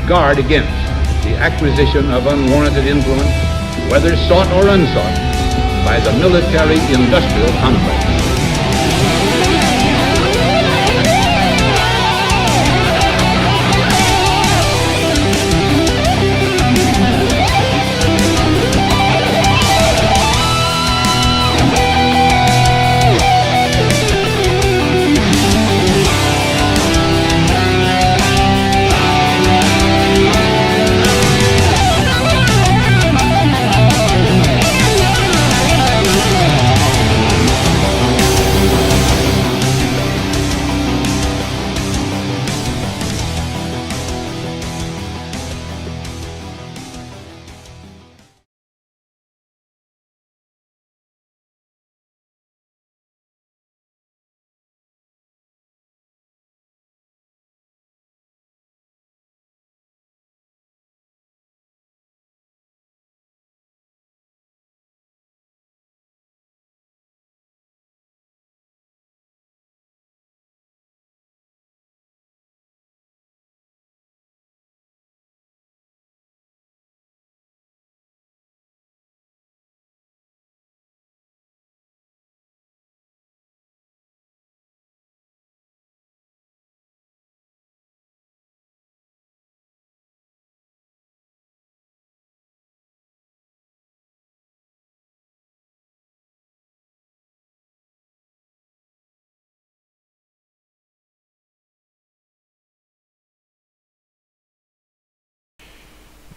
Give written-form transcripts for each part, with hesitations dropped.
guard against the acquisition of unwarranted influence, whether sought or unsought, by the military-industrial complex.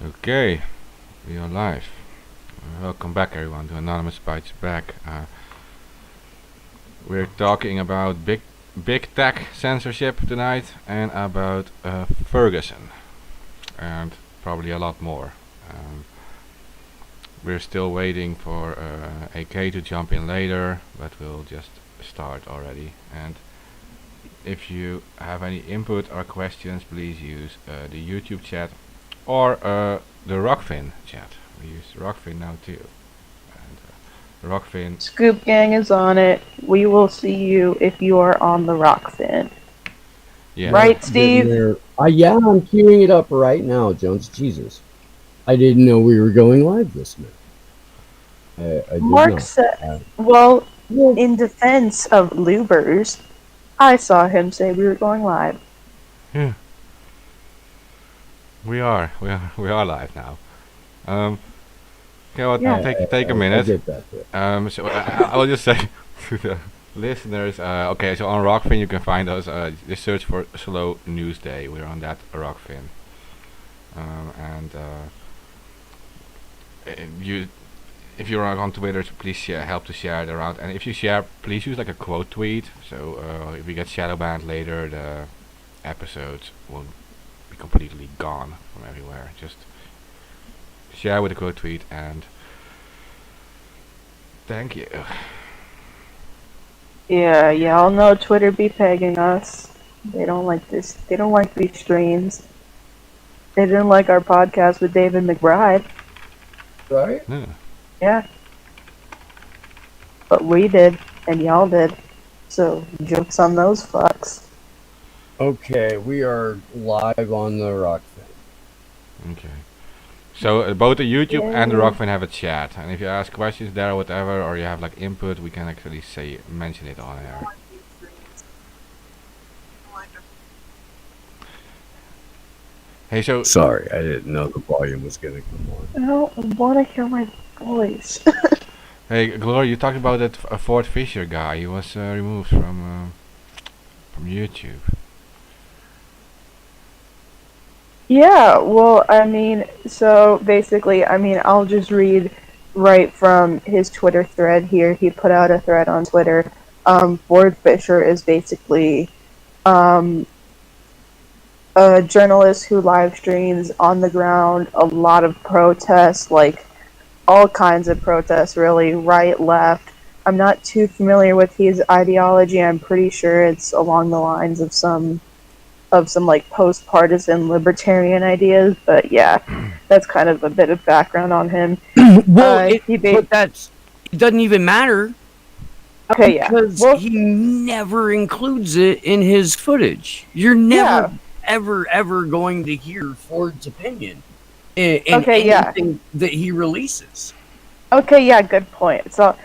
Okay, we are live. Welcome back everyone to Anonymous Bites Back. We're talking about big tech censorship tonight and about Ferguson and probably a lot more. We're still waiting for AK to jump in later, but we'll just start already. And if you have any input or questions, please use the YouTube chat or the Rockfin chat. We use Rockfin now too. And Rockfin. Scoop Gang is on it. We will see you if you are on the Rockfin. Yeah. Right, Steve? Yeah, I'm queuing it up right now, Jones. Jesus. I didn't know we were going live this minute. I did Mark not. said, well, in defense of Lubers, I saw him say we were going live. Yeah. We are live now. Okay, well, Yeah, take a I minute. get that. So I will just say to the listeners. Okay, so on Rockfin you can find us. Just search for Slow News Day. We're on that Rockfin. If you're on Twitter, please help to share it around. And if you share, please use like a quote tweet. So if we get shadow banned later, the episodes will be completely gone from everywhere. Just share with a quote tweet and thank you. Yeah, y'all know Twitter be pegging us. They don't like this. They don't like these streams. They didn't like our podcast with David McBride. Right? Yeah. Yeah. But we did, and y'all did. So, jokes on those fucks. Okay, we are live on the Rockfin. Okay. So both the YouTube and the Yay. Rockfin have a chat, and if you ask questions there or whatever, or you have like input, we can actually mention it on air. Hey, so Sorry, I didn't know the volume was going to come on. I don't want to hear my voice. hey, Gloria, you talked about that Ford Fisher guy. He was removed from YouTube. Yeah, well, I mean, so basically, I mean, I'll just read right from his Twitter thread here. He put out a thread on Twitter. Ford Fisher is basically a journalist who live streams on the ground, a lot of protests, like all kinds of protests, really, right, left. I'm not too familiar with his ideology. I'm pretty sure it's along the lines of some like post-partisan libertarian ideas, but yeah, that's kind of a bit of background on him. Well, but it doesn't even matter. Okay, yeah. Because Well, he never includes it in his footage. You're never, ever going to hear Ford's opinion in Okay, yeah. anything that he releases. Okay, yeah, good point. So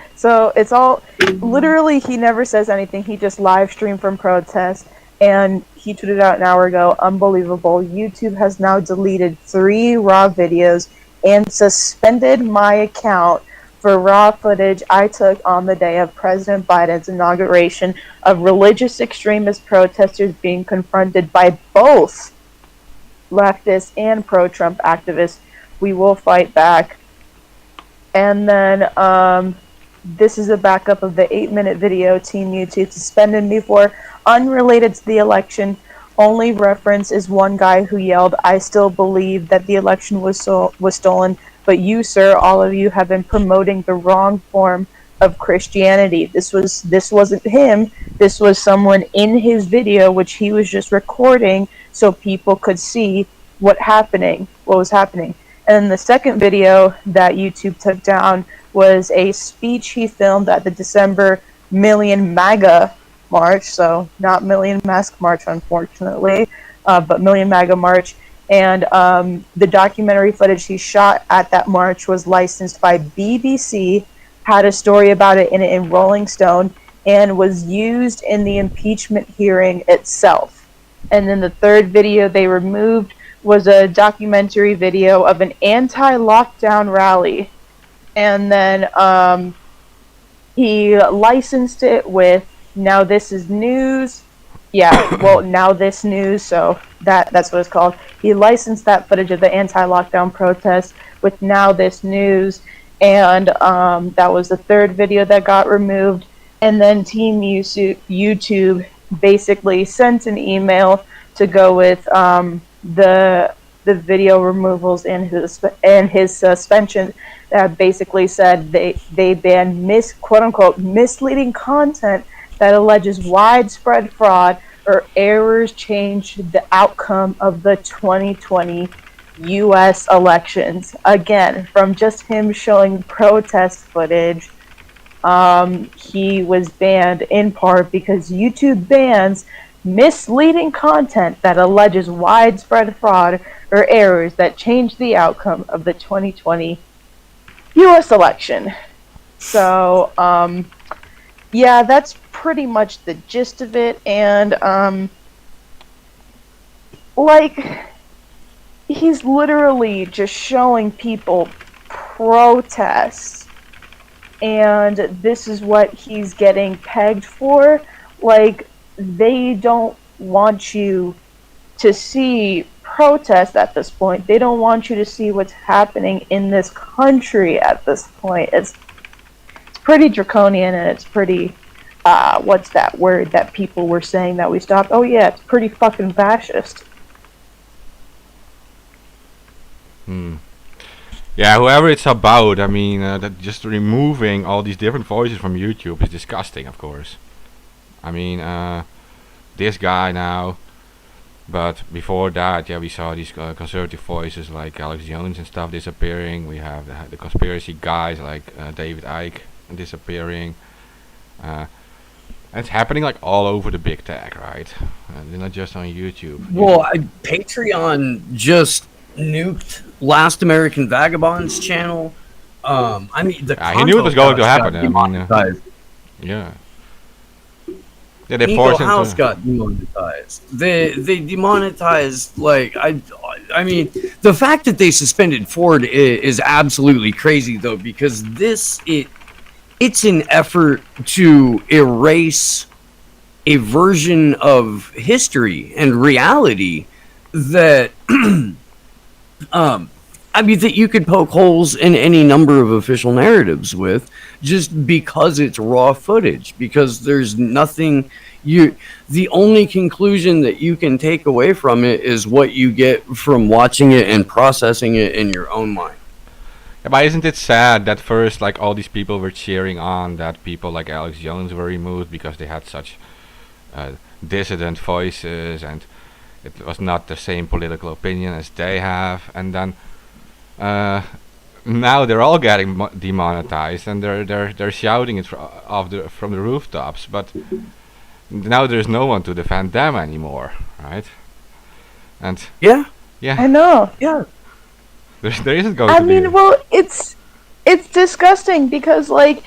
it's all literally he never says anything. He just live streamed from protest, and he tweeted out an hour ago. Unbelievable! YouTube has now deleted 3 raw videos and suspended my account for raw footage I took on the day of President Biden's inauguration of religious extremist protesters being confronted by both leftist and pro-Trump activists. We will fight back. And then this is a backup of the 8-minute video Team YouTube suspended me for, unrelated to the election. Only reference is one guy who yelled, "I still believe that the election was stolen, but you, sir, all of you have been promoting the wrong form of Christianity." This wasn't him. This was someone in his video, which he was just recording so people could see what was happening. And the second video that YouTube took down was a speech he filmed at the December Million MAGA March, so not Million Mask March, unfortunately, but Million MAGA March. And the documentary footage he shot at that march was licensed by BBC, had a story about it in Rolling Stone, and was used in the impeachment hearing itself. And then the third video they removed was a documentary video of an anti-lockdown rally. And then he licensed it with Now This Is News. Yeah, well, Now This News, so that's what it's called. He licensed that footage of the anti-lockdown protest with Now This News, and that was the third video that got removed. And then Team YouTube basically sent an email to go with the video removals and his suspension that basically said they banned quote unquote misleading content that alleges widespread fraud or errors changed the outcome of the 2020 U.S. elections. Again, from just him showing protest footage, he was banned in part because YouTube bans misleading content that alleges widespread fraud or errors that change the outcome of the 2020 U.S. election. So, yeah, that's pretty much the gist of it. And, he's literally just showing people protests. And this is what he's getting pegged for. They don't want you to see protest at this point. They don't want you to see what's happening in this country at this point. It's pretty draconian, and it's pretty, what's that word that people were saying that we stopped? Oh yeah, it's pretty fucking fascist. Yeah, whoever it's about, I mean, that just removing all these different voices from YouTube is disgusting, of course. I mean, this guy now, but before that, yeah, we saw these conservative voices like Alex Jones and stuff disappearing. We have the conspiracy guys like David Icke disappearing. It's happening like all over the big tech, right? Not just on YouTube. Well, Patreon just nuked Last American Vagabond's channel. I mean, he knew it was going to happen. Yeah. Yeah, they Nico House got demonetized. They demonetized, I mean, the fact that they suspended Ford is absolutely crazy, though, because it's an effort to erase a version of history and reality that I mean, that you could poke holes in any number of official narratives with, just because it's raw footage, because there's nothing the only conclusion that you can take away from it is what you get from watching it and processing it in your own mind. Yeah, but isn't it sad that first, like, all these people were cheering on that people like Alex Jones were removed because they had such dissident voices and it was not the same political opinion as they have, and then now they're all getting demonetized and they're shouting it from the rooftops, but now there's no one to defend them anymore, right? And Yeah. I know. Yeah. there isn't going I to be. mean, well, it's disgusting because, like,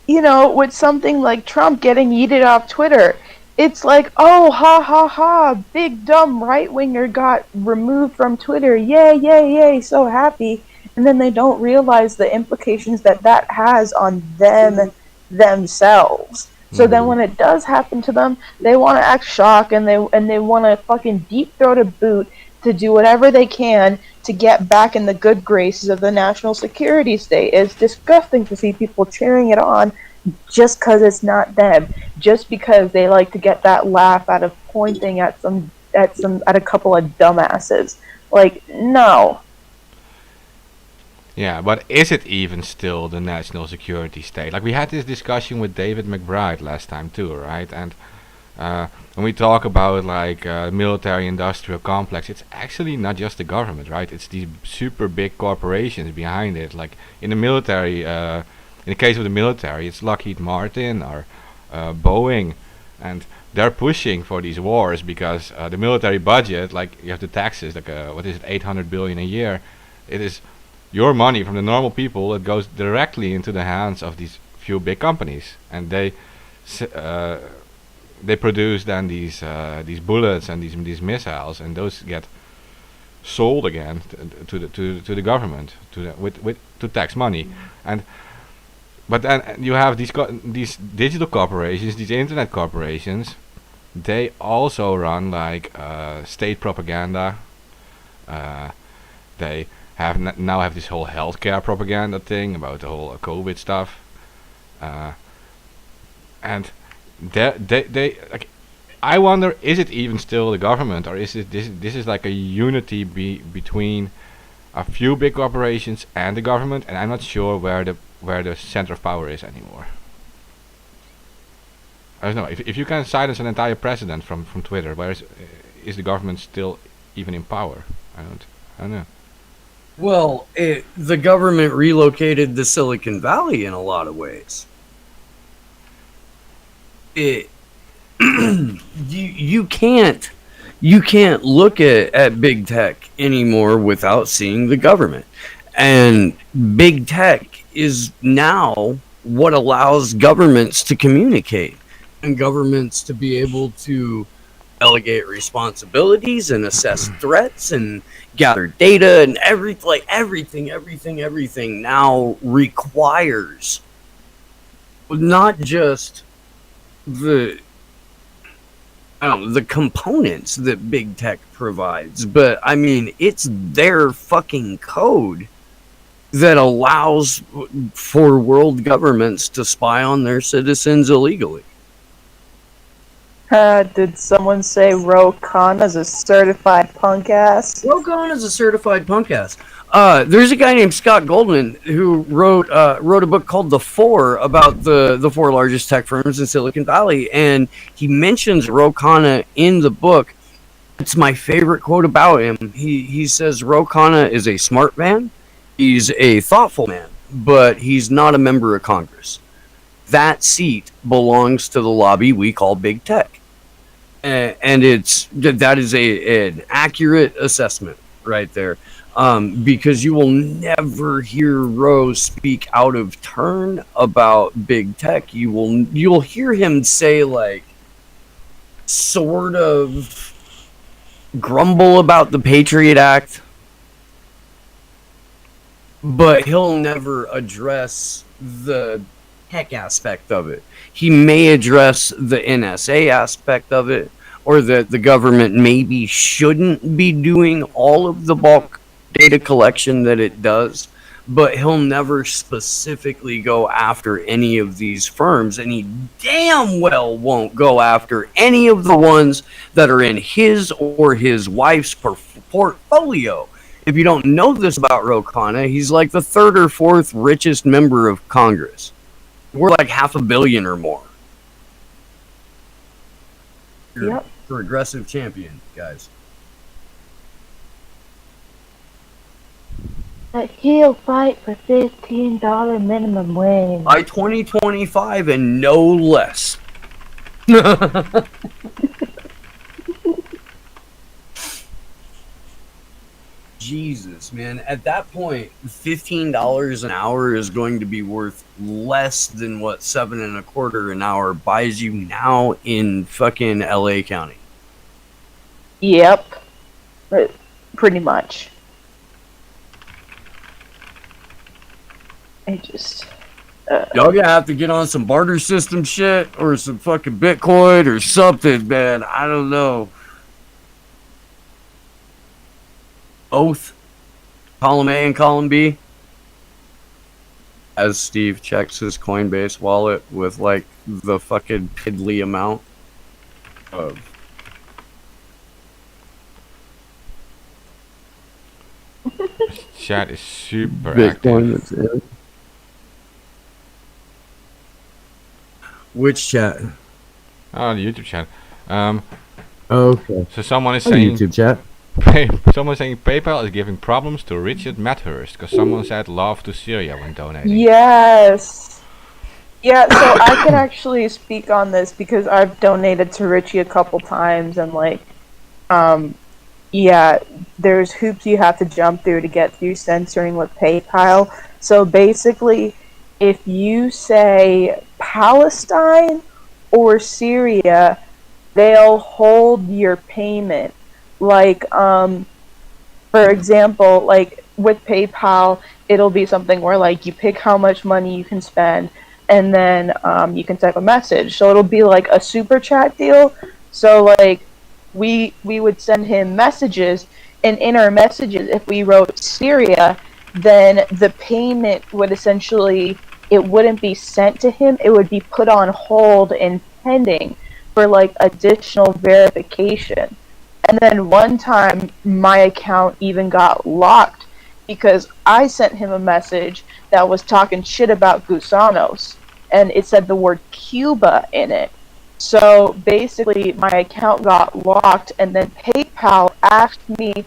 with something like Trump getting yeeted off Twitter, it's like, oh, ha ha ha, big dumb right winger got removed from Twitter, yay, yay, yay, so happy, and then they don't realize the implications that that has on them themselves. So then when it does happen to them, they want to act shocked and they want to fucking deep throat a boot to do whatever they can to get back in the good graces of the national security state. It's disgusting to see people cheering it on just because it's not them, just because they like to get that laugh out of pointing at a couple of dumbasses. Like, no. Yeah, but is it even still the national security state? Like, we had this discussion with David McBride last time too, right? And when we talk about like military-industrial complex, it's actually not just the government, right? It's these super big corporations behind it. Like in the military, in the case of the military, it's Lockheed Martin or Boeing, and they're pushing for these wars because the military budget, like you have the taxes, like what is it, 800 billion a year. It is your money from the normal people that goes directly into the hands of these few big companies, and they produce then these bullets and these missiles, and those get sold again to the government to tax money. And but then you have these digital corporations, these internet corporations. They also run like state propaganda. They now have this whole healthcare propaganda thing about the whole COVID stuff, and they like. I wonder, is it even still the government, or is it this is like a unity between a few big corporations and the government? And I'm not sure where the center of power is anymore. I don't know if you can silence an entire president from Twitter. Where is the government still even in power? I don't know. Well, the government relocated the Silicon Valley in a lot of ways. You can't look at big tech anymore without seeing the government, and big tech is now what allows governments to communicate and governments to be able to delegate responsibilities and assess threats and gather data, and everything now requires not just the components that big tech provides, but I mean, it's their fucking code that allows for world governments to spy on their citizens illegally. Did someone say Ro Khan is a certified punk ass? Ro Khan is a certified punk ass. There's a guy named Scott Goldman who wrote a book called The Four about the four largest tech firms in Silicon Valley, and he mentions Ro Khanna in the book. It's my favorite quote about him. He says Ro Khanna is a smart man, he's a thoughtful man, but he's not a member of Congress. That seat belongs to the lobby we call big tech. And that is an accurate assessment right there, because you will never hear Rose speak out of turn about big tech. You'll hear him say, like, sort of grumble about the Patriot Act, but he'll never address the tech aspect of it. He may address the NSA aspect of it, or that the government maybe shouldn't be doing all of the bulk data collection that it does, but he'll never specifically go after any of these firms, and he damn well won't go after any of the ones that are in his or his wife's portfolio. If you don't know this about Ro Khanna, he's like the third or fourth richest member of Congress. We're like $500 million or more. Yep. Progressive champion, guys. But he'll fight for $15 minimum wage. By 2025 and no less. Jesus, man. At that point, $15 an hour is going to be worth less than what 7.25 an hour buys you now in fucking LA County. Yep. Pretty much. I just. Y'all gonna have to get on some barter system shit or some fucking Bitcoin or something, man. I don't know. Both. Column A and column B. As Steve checks his Coinbase wallet with like the fucking piddly amount of Chat is super Bitcoin. active. That's it. which chat? Oh, the YouTube chat. Okay. So someone is Oh, saying YouTube chat. someone saying PayPal is giving problems to Richard Madhurst because someone said love to Syria when donating. Yes. Yeah, so I can actually speak on this because I've donated to Richie a couple times, and yeah, there's hoops you have to jump through to get through censoring with PayPal. So basically, if you say Palestine or Syria, they'll hold your payment. Like, for example, like with PayPal, it'll be something where like you pick how much money you can spend, and then you can type a message. So it'll be like a super chat deal. So like we would send him messages, and in our messages, if we wrote Syria, then the payment would essentially, it wouldn't be sent to him. It would be put on hold and pending for like additional verification. And then one time, my account even got locked because I sent him a message that was talking shit about Gusanos, and it said the word Cuba in it. So basically, my account got locked, and then PayPal asked me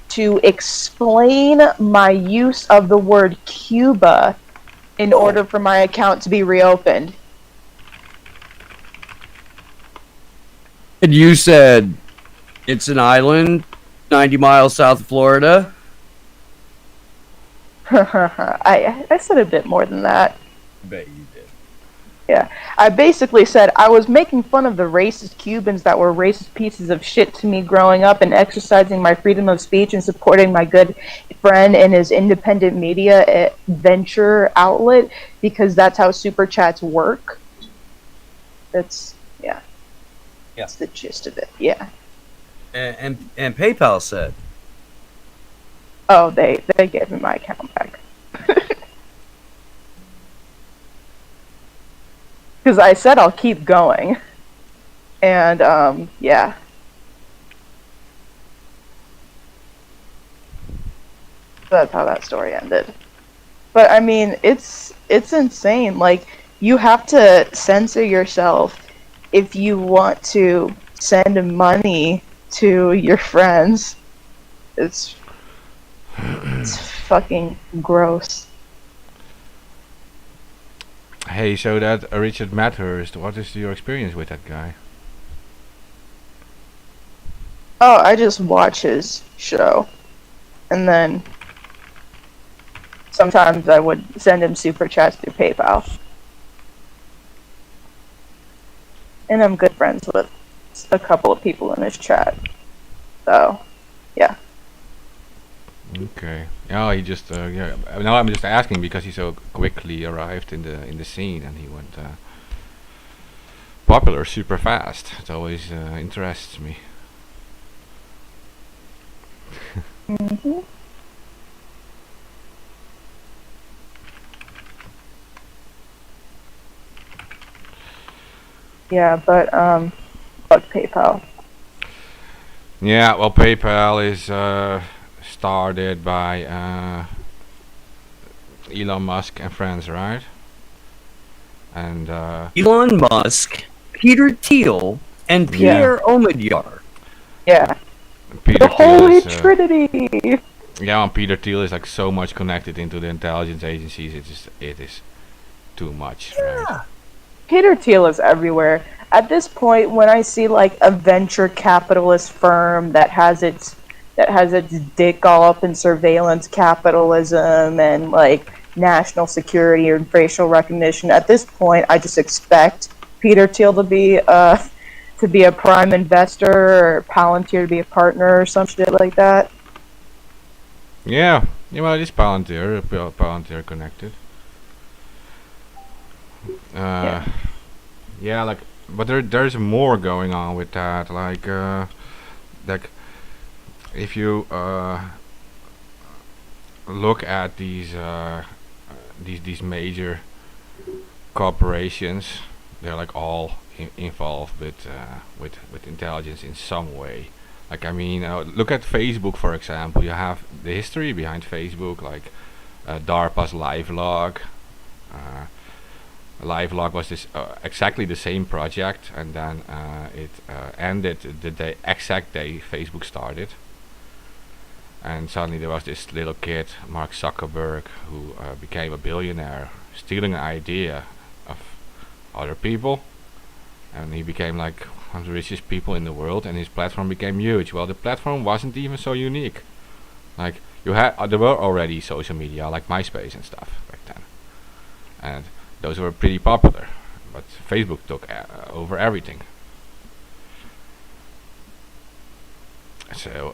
to explain my use of the word Cuba in order for my account to be reopened. And you said it's an island 90 miles south of Florida. I said a bit more than that. I bet you did. Yeah, I basically said I was making fun of the racist Cubans that were racist pieces of shit to me growing up, and exercising my freedom of speech and supporting my good friend and his independent media venture outlet, because that's how super chats work. That's, yeah. That's the gist of it, yeah. And PayPal said, Oh, they gave me my account back. Because I said I'll keep going. And, yeah. That's how that story ended. But, I mean, it's insane. Like, you have to censor yourself if you want to send money to your friends. It's fucking gross. Hey, so that Richard Madhurst, what is your experience with that guy? Oh, I just watch his show. And then sometimes I would send him super chats through PayPal. And I'm good friends with a couple of people in his chat. So, yeah. Okay. Oh, he just yeah. Now I'm just asking because he so quickly arrived in the scene, and he went popular super fast. It always interests me. Mm-hmm. Yeah, but fuck PayPal. Yeah, well, PayPal is started by Elon Musk and friends, right? And Elon Musk, Peter Thiel, and Pierre Omidyar. Yeah. Peter The Holy Thiel is, Trinity! yeah, and Peter Thiel is like so much connected into the intelligence agencies. It is too much, right? Peter Thiel is everywhere. At this point, when I see like a venture capitalist firm that has its that has its dick all up in surveillance capitalism and like national security or facial recognition. At this point, I just expect Peter Thiel to be a prime investor or Palantir to be a partner or some shit like that. Yeah, well, it is Palantir connected. Yeah, like, but there's more going on with that. Like if you look at these major corporations, they're like all involved with intelligence in some way. Like, I mean, look at Facebook, for example. You have the history behind Facebook, like DARPA's LiveLog. LiveLog was this exactly the same project, and then it ended the exact day Facebook started. And suddenly there was this little kid, Mark Zuckerberg, who became a billionaire, stealing an idea of other people, and he became like one of the richest people in the world, and his platform became huge. Well, the platform wasn't even so unique. Like, you had there were already social media like MySpace and stuff back then, and those were pretty popular, but Facebook took over everything. So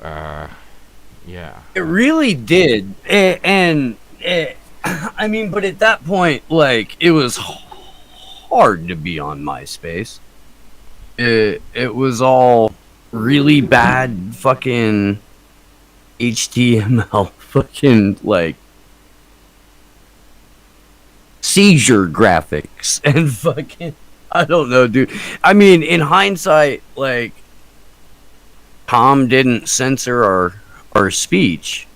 yeah, It really did, and I mean, but at that point, like, it was hard to be on MySpace. It was all really bad fucking HTML fucking like seizure graphics and fucking, I don't know, dude. I mean, in hindsight, like, Tom didn't censor our speech.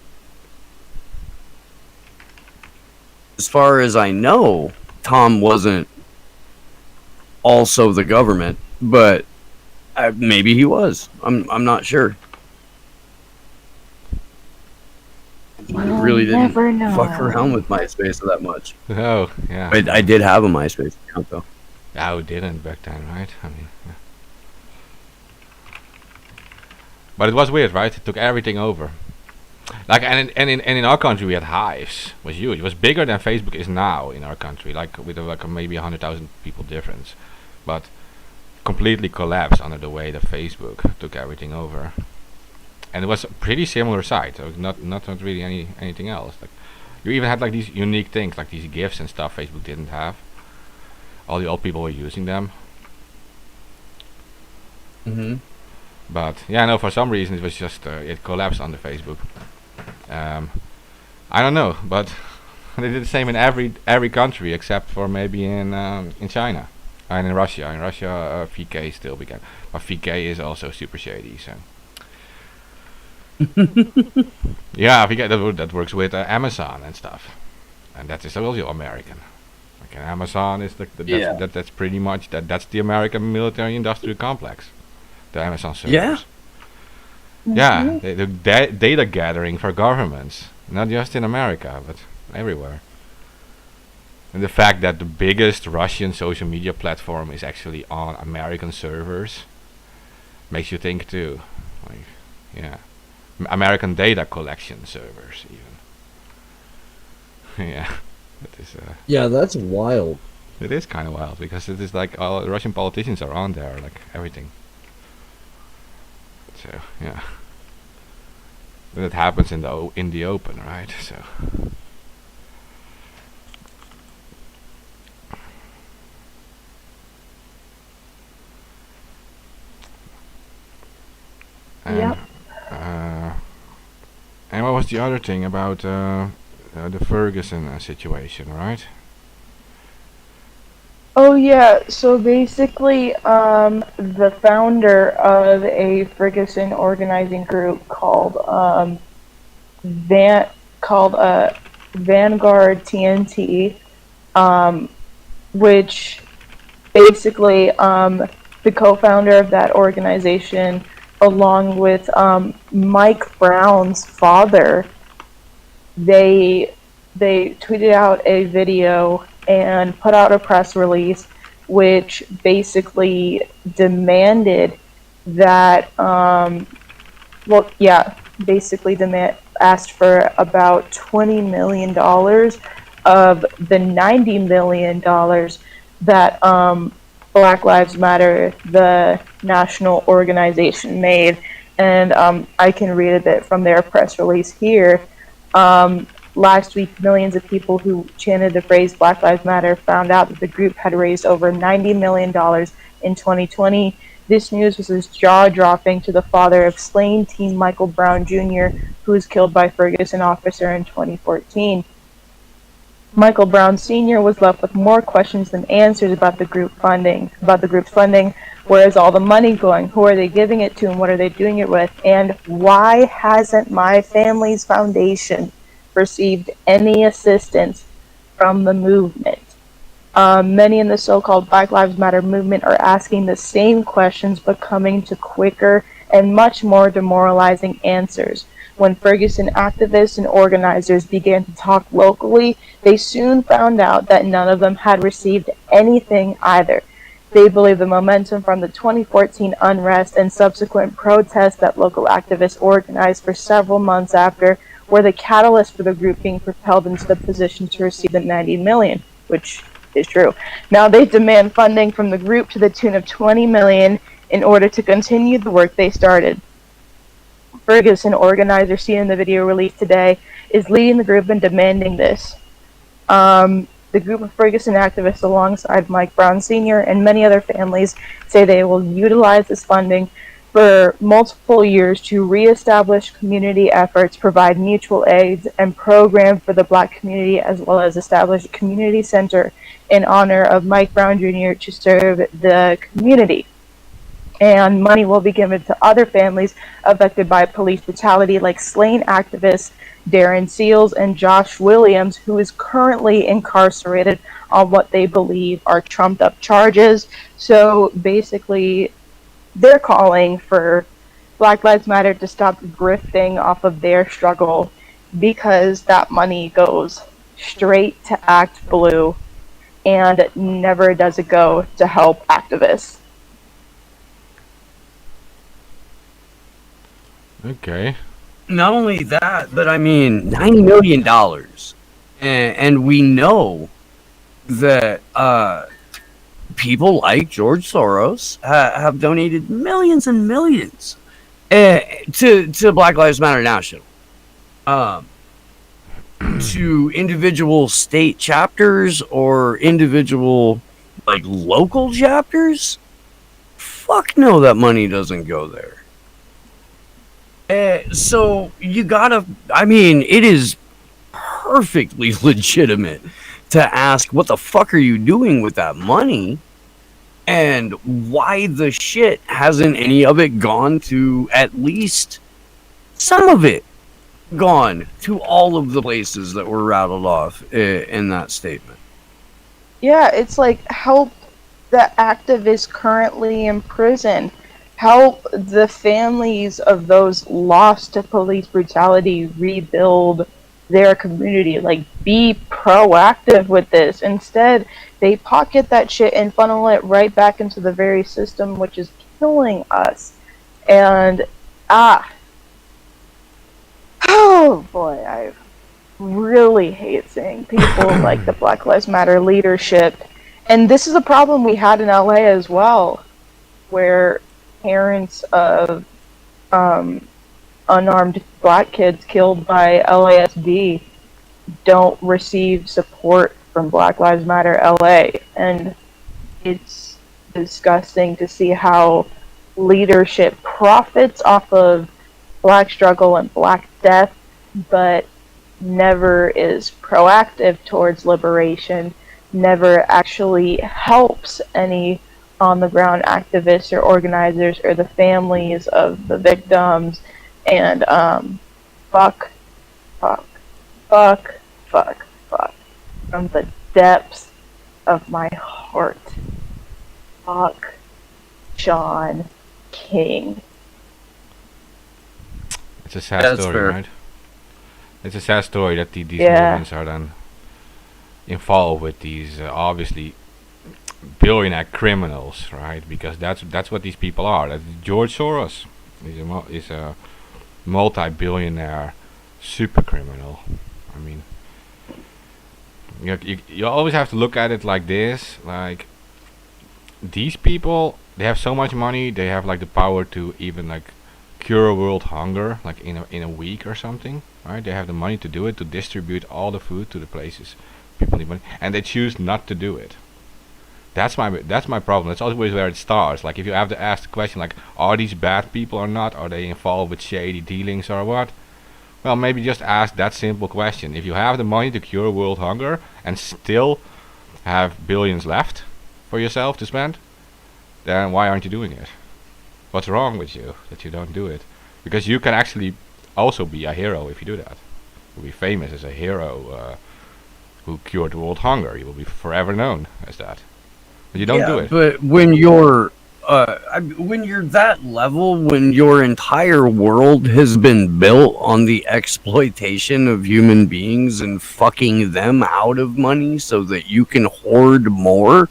As far as I know, Tom wasn't also the government, but maybe he was. I'm not sure. I really didn't never know. fuck around with MySpace that much. oh yeah, But I did have a MySpace account though. yeah, who didn't back then, right? I mean, yeah. But it was weird, right? It took everything over. Like, and in our country we had Hives. It was huge. It was bigger than Facebook is now in our country. Like, with like maybe 100,000 people difference, but completely collapsed under the way that Facebook took everything over. And it was a pretty similar site. So not really anything else. Like, you even had like these unique things, like these GIFs and stuff Facebook didn't have. All the old people were using them. Mm-hmm. But yeah, no, for some reason it was just it collapsed under Facebook. I don't know, but they did the same in every country except for maybe in China and in Russia. In Russia, VK still began, but VK is also super shady. So yeah, VK that works with Amazon and stuff, and that is also American. Like, Amazon is that's pretty much that's the American military-industrial complex. The Amazon servers. Yeah. Yeah, they do data gathering for governments, not just in America, but everywhere. And the fact that the biggest Russian social media platform is actually on American servers makes you think too. Like, yeah, American data collection servers even. Yeah, that is. Yeah, that's wild. It is kind of wild because it is like all the Russian politicians are on there, like everything. So yeah, and it happens in the open, right? So and, Yep. And what was the other thing about the Ferguson situation, right? Oh yeah, so basically, the founder of a Ferguson organizing group called Vanguard TNT, which basically the co-founder of that organization, along with Mike Brown's father, they tweeted out a video and put out a press release which basically demanded that basically asked for about $20 million of the $90 million that Black Lives Matter, the national organization, made. And I can read a bit from their press release here. Last week, millions of people who chanted the phrase Black Lives Matter found out that the group had raised over $90 million in 2020. This news was as jaw-dropping to the father of slain teen Michael Brown Jr., who was killed by Ferguson officer in 2014. Michael Brown Sr. was left with more questions than answers about the group's funding. Where is all the money going? Who are they giving it to, and what are they doing it with? And why hasn't my family's foundation received any assistance from the movement? Many in the so-called Black Lives Matter movement are asking the same questions, but coming to quicker and much more demoralizing answers. When Ferguson activists and organizers began to talk locally, they soon found out that none of them had received anything either. They believe the momentum from the 2014 unrest and subsequent protests that local activists organized for several months after were the catalyst for the group being propelled into the position to receive the $90 million, which is true. Now they demand funding from the group to the tune of $20 million in order to continue the work they started. Ferguson, organizer seen in the video released today, is leading the group in demanding this. The group of Ferguson activists, alongside Mike Brown Sr. and many other families, say they will utilize this funding for multiple years to reestablish community efforts, provide mutual aid, and program for the Black community, as well as establish a community center in honor of Mike Brown Jr. to serve the community. And money will be given to other families affected by police brutality, like slain activists Darren Seals and Josh Williams, who is currently incarcerated on what they believe are trumped up charges. So basically, they're calling for Black Lives Matter to stop grifting off of their struggle, because that money goes straight to Act Blue and never does it go to help activists. Okay. Not only that, but I mean, $90 million. And we know that people like George Soros have donated millions and millions to Black Lives Matter National. To individual state chapters or individual, like, local chapters? Fuck no, that money doesn't go there. So you gotta, I mean, it is perfectly legitimate to ask, what the fuck are you doing with that money? And why the shit hasn't any of it gone to, at least some of it gone to all of the places that were rattled off in that statement? Yeah, it's like, help the activists currently in prison. Help the families of those lost to police brutality rebuild their community. Like, be proactive with this. Instead, they pocket that shit and funnel it right back into the very system which is killing us. And, oh boy, I really hate seeing people like the Black Lives Matter leadership. And this is a problem we had in LA as well, where parents of unarmed Black kids killed by LASD don't receive support from Black Lives Matter LA. And it's disgusting to see how leadership profits off of Black struggle and Black death, but never is proactive towards liberation, never actually helps any on-the-ground activists or organizers or the families of the victims. And fuck, from the depths of my heart, fuck John King. It's a sad That's story, fair. right? It's a sad story that these movements are then involved with these obviously billionaire criminals, right? Because that's what these people are. That's George Soros is a multi-billionaire super criminal. I mean, you always have to look at it like this. Like, these people, they have so much money, they have like the power to even like cure world hunger, like in a week or something, right? They have the money to do it, to distribute all the food to the places people need money, and they choose not to do it. That's my problem. That's always where it starts. Like, if you have to ask the question, like, are these bad people or not? Are they involved with shady dealings or what? Well, maybe just ask that simple question. If you have the money to cure world hunger and still have billions left for yourself to spend, then why aren't you doing it? What's wrong with you that you don't do it? Because you can actually also be a hero if you do that. You'll be famous as a hero who cured world hunger. You will be forever known as that. But you don't do it. But when you're that level, when your entire world has been built on the exploitation of human beings and fucking them out of money so that you can hoard more,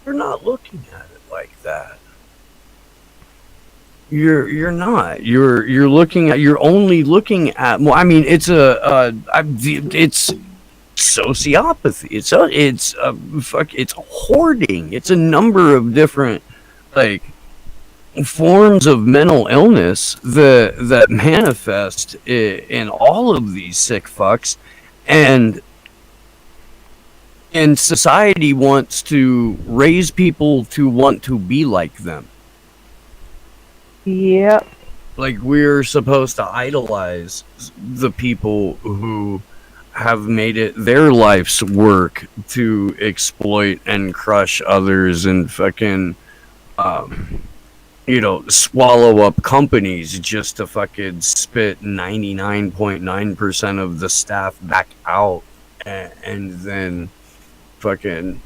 you're not looking at it like that. You're not. You're looking at. You're only looking at. Well, I mean, it's it's sociopathy. It's hoarding. It's a number of different like forms of mental illness that manifest in all of these sick fucks, and society wants to raise people to want to be like them. Yep. Like, we're supposed to idolize the people who have made it their life's work to exploit and crush others and fucking, swallow up companies just to fucking spit 99.9% of the staff back out and then fucking,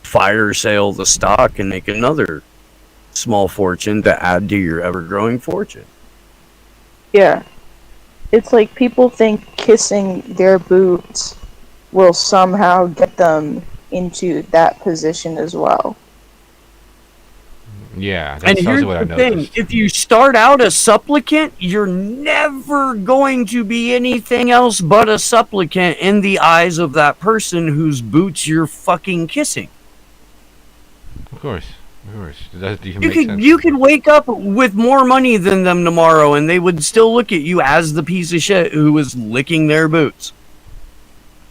fire sale the stock and make another small fortune to add to your ever-growing fortune. Yeah. It's like people think kissing their boots will somehow get them into that position as well. Yeah, And that's here's also what I the thing. noticed. If you start out a supplicant, you're never going to be anything else but a supplicant in the eyes of that person whose boots you're fucking kissing. Of course. It doesn't even make sense. You could wake up with more money than them tomorrow, and they would still look at you as the piece of shit who was licking their boots.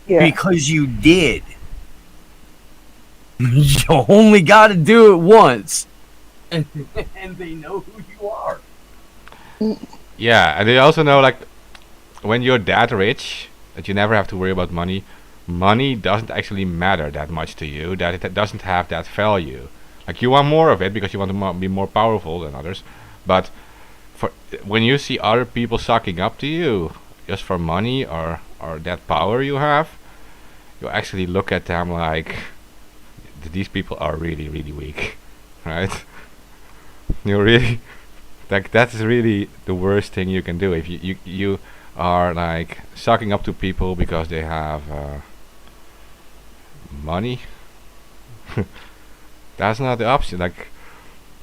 Yeah. Because you did. You only got to do it once, and they know who you are. Yeah, and they also know, like, when you're that rich that you never have to worry about money, money doesn't actually matter that much to you, that it doesn't have that value. Like, you want more of it because you want to be more powerful than others, but when you see other people sucking up to you just for money or that power you have, you actually look at them like, these people are really, really weak, right? You really, like, that's really the worst thing you can do. If you are like sucking up to people because they have money. That's not the option. Like,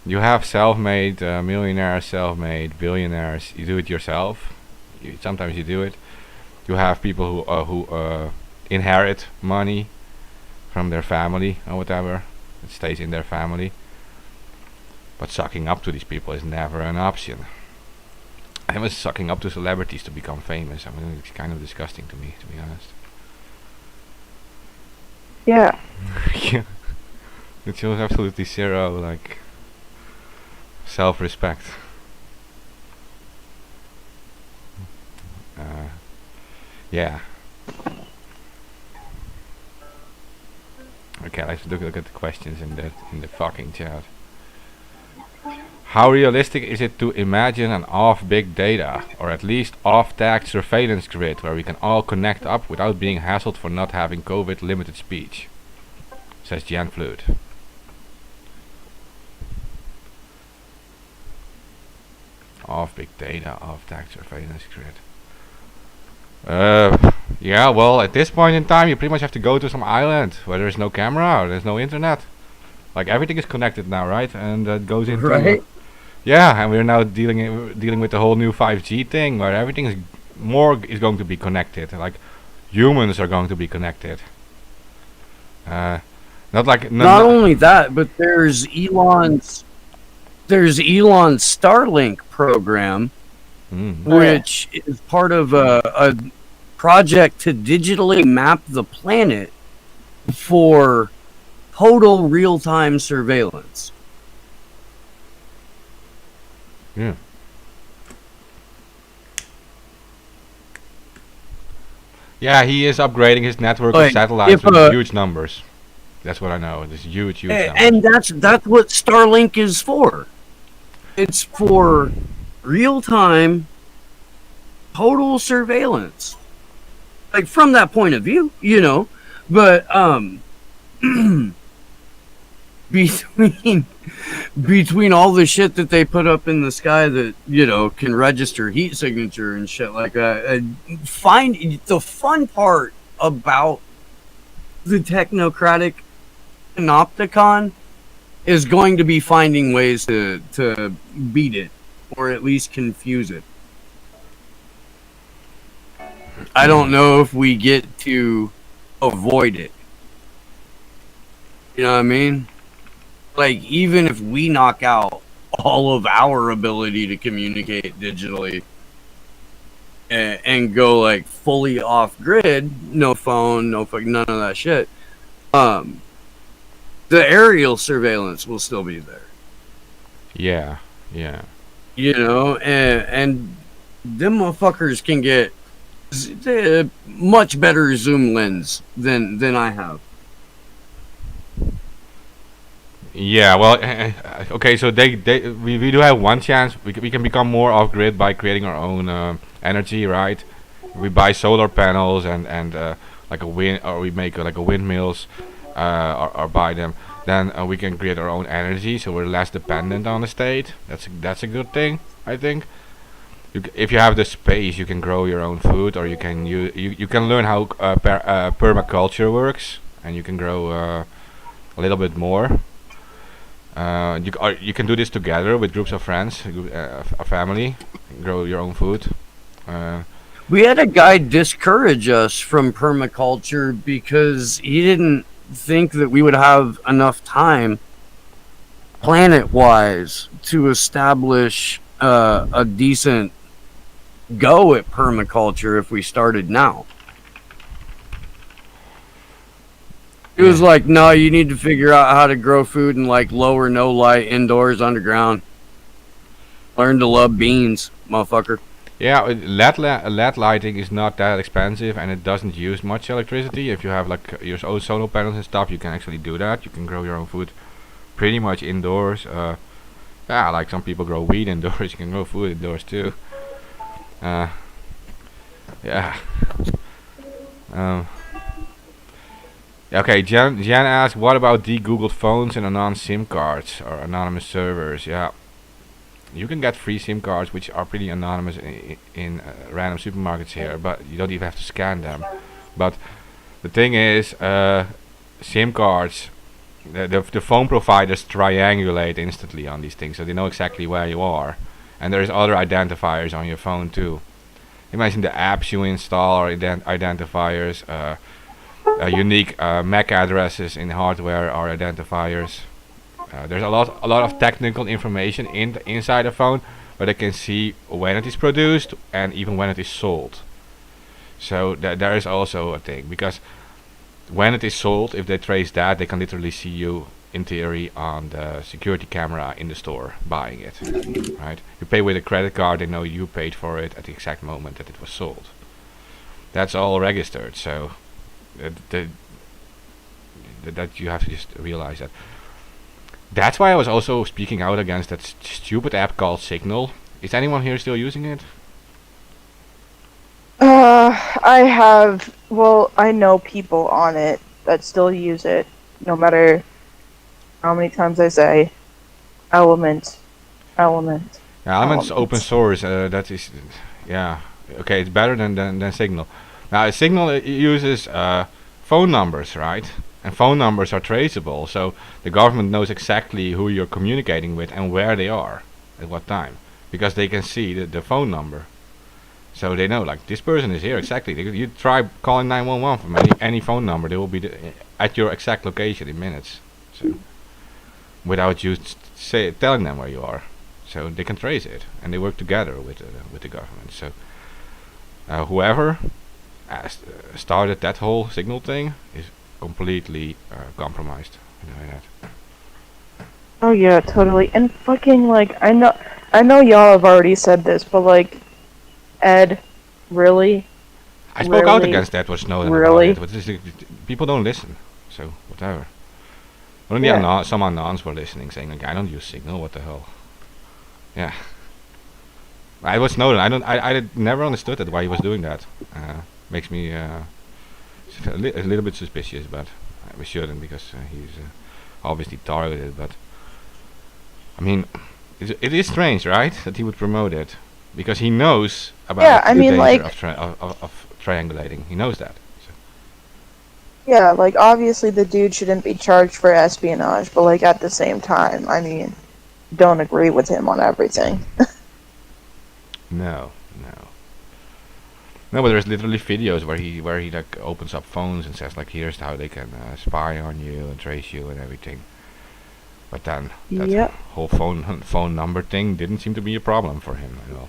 you have self-made millionaires, self-made billionaires. You do it yourself. Sometimes you do it. You have people who inherit money from their family or whatever. It stays in their family. But sucking up to these people is never an option. I was sucking up to celebrities to become famous. I mean, it's kind of disgusting to me, to be honest. Yeah. Yeah. It shows absolutely zero, like, self-respect. Yeah. Okay, let's look at the questions in the fucking chat. How realistic is it to imagine an off-big data, or at least off-tag surveillance grid, where we can all connect up without being hassled for not having COVID-limited speech? Says Jan Vloed. Off big data, off tag surveillance grid. Yeah, well, at this point in time, you pretty much have to go to some island where there's no camera or there's no internet. Like, everything is connected now, right? And that goes into Yeah, and we're now dealing with the whole new 5G thing, where everything is going to be connected. Like humans are going to be connected. Not like Not only that, but there's Elon's Starlink program, which is part of a project to digitally map the planet for total real-time surveillance. Yeah. Yeah, he is upgrading his network of Like, satellites if, with huge numbers. That's what I know. This huge numbers. and that's what Starlink is for. It's for real-time total surveillance. Like from that point of view, but between between all the shit that they put up in the sky that can register heat signature and shit like that, find the fun part about the technocratic panopticon is going to be finding ways to beat it, or at least confuse it. I don't know if we get to avoid it. You know what I mean? Like, even if we knock out all of our ability to communicate digitally and go like fully off grid, no phone, none of that shit, the aerial surveillance will still be there. Yeah. And them motherfuckers can get much better zoom lens than I have. Yeah, well, okay, so we do have one chance. We can become more off grid by creating our own energy, right? We buy solar panels and like a wind, or we make like a windmills, or buy them. Then we can create our own energy, so we're less dependent on the state. That's a good thing, I think. If you have the space, you can grow your own food, or you can you can learn how permaculture works, and you can grow a little bit more. You can do this together with groups of friends, a family, grow your own food. We had a guy discourage us from permaculture because he didn't think that we would have enough time, planet-wise, to establish a decent go at permaculture if we started now. It was like, no, you need to figure out how to grow food in like low or no light, indoors, underground. Learn to love beans, motherfucker. Yeah, LED lighting is not that expensive, and it doesn't use much electricity. If you have like your own solar panels and stuff, you can actually do that. You can grow your own food pretty much indoors. Yeah, like some people grow weed indoors. You can grow food indoors too. Yeah. Okay, Jen asked, what about de-googled phones and anonymous SIM cards or anonymous servers? Yeah, you can get free SIM cards which are pretty anonymous in random supermarkets here, but you don't even have to scan them. But the thing is, SIM cards, the phone providers triangulate instantly on these things, so they know exactly where you are. And there's other identifiers on your phone too. Imagine the apps you install are identifiers. Unique MAC addresses in hardware are identifiers. There's a lot of technical information inside a phone, where they can see when it is produced and even when it is sold. So there is also a thing, because when it is sold, if they trace that, they can literally see you in theory on the security camera in the store buying it. Right? You pay with a credit card, they know you paid for it at the exact moment that it was sold. That's all registered, so that you have to just realize that. That's why I was also speaking out against that stupid app called Signal. Is anyone here still using it? I know people on it that still use it, no matter how many times I say element. Yeah, Element's open source. That is, yeah, okay. It's better than Signal. Now, Signal uses phone numbers, right? And phone numbers are traceable, so the government knows exactly who you're communicating with and where they are. at what time, because they can see the phone number. So they know, like, this person is here exactly. You try calling 911 from any phone number, they will be at your exact location in minutes. So without you telling them where you are, so they can trace it, and they work together with the government. So whoever started that whole signal thing is completely compromised. You know that. Oh yeah, totally. And fucking like, I know y'all have already said this, but like, Ed, really? I spoke out Really? against that with Snowden Really? about it, but people don't listen, so whatever. Only Yeah. some unknowns were listening, saying like, I don't use Signal, what the hell. Yeah. I was Snowden, I never understood that, why he was doing that. Makes me a little bit suspicious, but we shouldn't, because he's obviously targeted, but I mean, it is strange, right, that he would promote it, because he knows about Yeah, I the mean, danger like- of triangulating. He knows that. So. Yeah, like obviously the dude shouldn't be charged for espionage, but like at the same time, I mean, don't agree with him on everything. No. No, but there's literally videos where he like opens up phones and says like, here's how they can spy on you and trace you and everything. But then that Yep. whole phone number thing didn't seem to be a problem for him at all.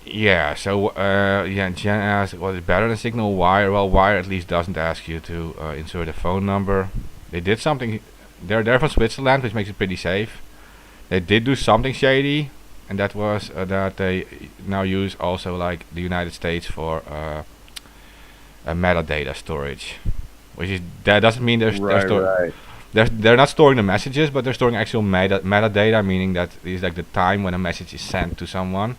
Yeah. So Jen asked, was it better than Signal? Wire? Well, Wire at least doesn't ask you to insert a phone number. They did something. They're from Switzerland, which makes it pretty safe. They did do something shady, and that was that they now use also like the United States for a metadata storage, which is, that doesn't mean they're not storing the messages, but they're storing actual metadata, meaning that is like the time when a message is sent to someone,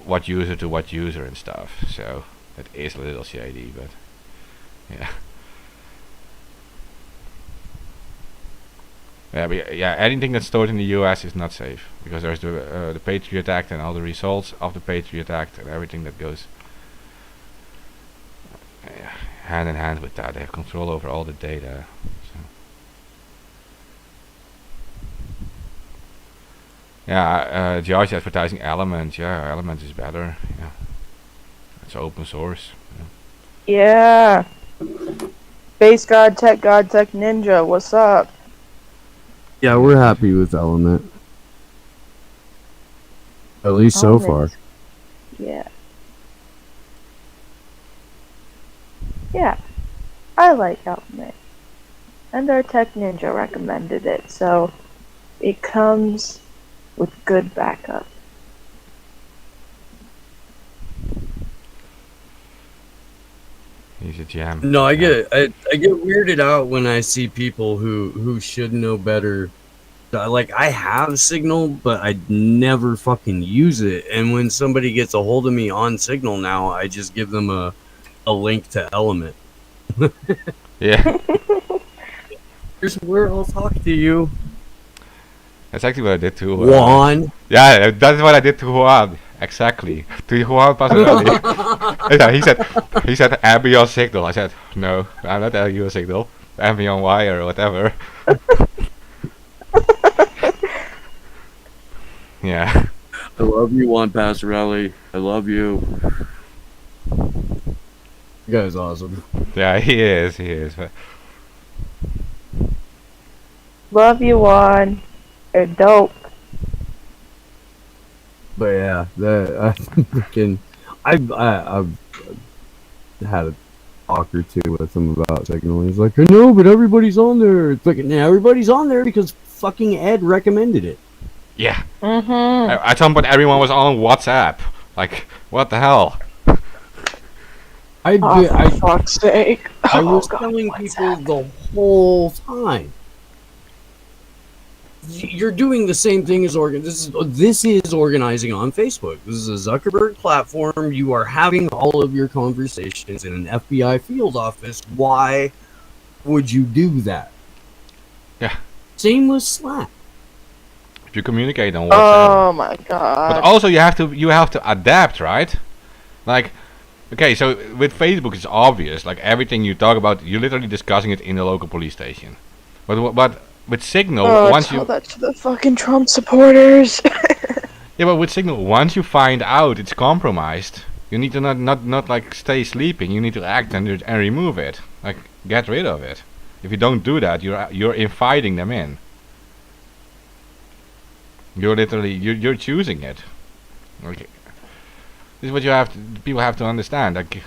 what user to what user and stuff. So that is a little shady, but yeah. Yeah, anything that's stored in the US is not safe, because there's the Patriot Act and all the results of the Patriot Act and everything that goes hand in hand with that. They have control over all the data. So. Yeah, George advertising Element. Yeah, Element is better. Yeah, it's open source. Yeah. Base God, Tech Ninja, what's up? Yeah, we're happy with Element. At least so far. Element. Yeah. Yeah. I like Element. And our Tech Ninja recommended it, so it comes with good backup. He's a jam. No, I get weirded out when I see people who should know better. Like, I have Signal, but I never fucking use it. And when somebody gets a hold of me on Signal now, I just give them a link to Element. Yeah. Here's where I'll talk to you. That's actually what I did to Juan. Yeah, that's what I did to Juan. Exactly. To Juan Pasarelli. Yeah, he said ambient signal. I said, no, I'm not ambient signal. Ambient wire or whatever. Yeah. I love you, Juan Pasarelli. I love you. You guy's awesome. Yeah, he is. But Love you, Juan. You're dope. But yeah, I've had a talk or two with him about Signal. He's like, I know, but everybody's on there. It's like, nah, everybody's on there because fucking Ed recommended it. yeah. Mm-hmm. At some point everyone was on WhatsApp. Like, what the hell? For fuck's sake. I was God, telling what's people that? the whole time. You're doing the same thing as this is organizing on Facebook. This is a Zuckerberg platform. You are having all of your conversations in an FBI field office. Why would you do that? Yeah. Same with Slack. If you communicate on WhatsApp. Oh my god. But also you have to adapt, right? Like, okay, so with Facebook it's obvious. Like everything you talk about, you're literally discussing it in the local police station. But with Signal, Oh, once tell you that to the fucking Trump supporters. yeah, but with Signal, once you find out it's compromised, you need to not like stay sleeping. You need to act and remove it, like get rid of it. If you don't do that, you're inviting them in. You're literally you're choosing it. Like, this is what people have to understand. Like,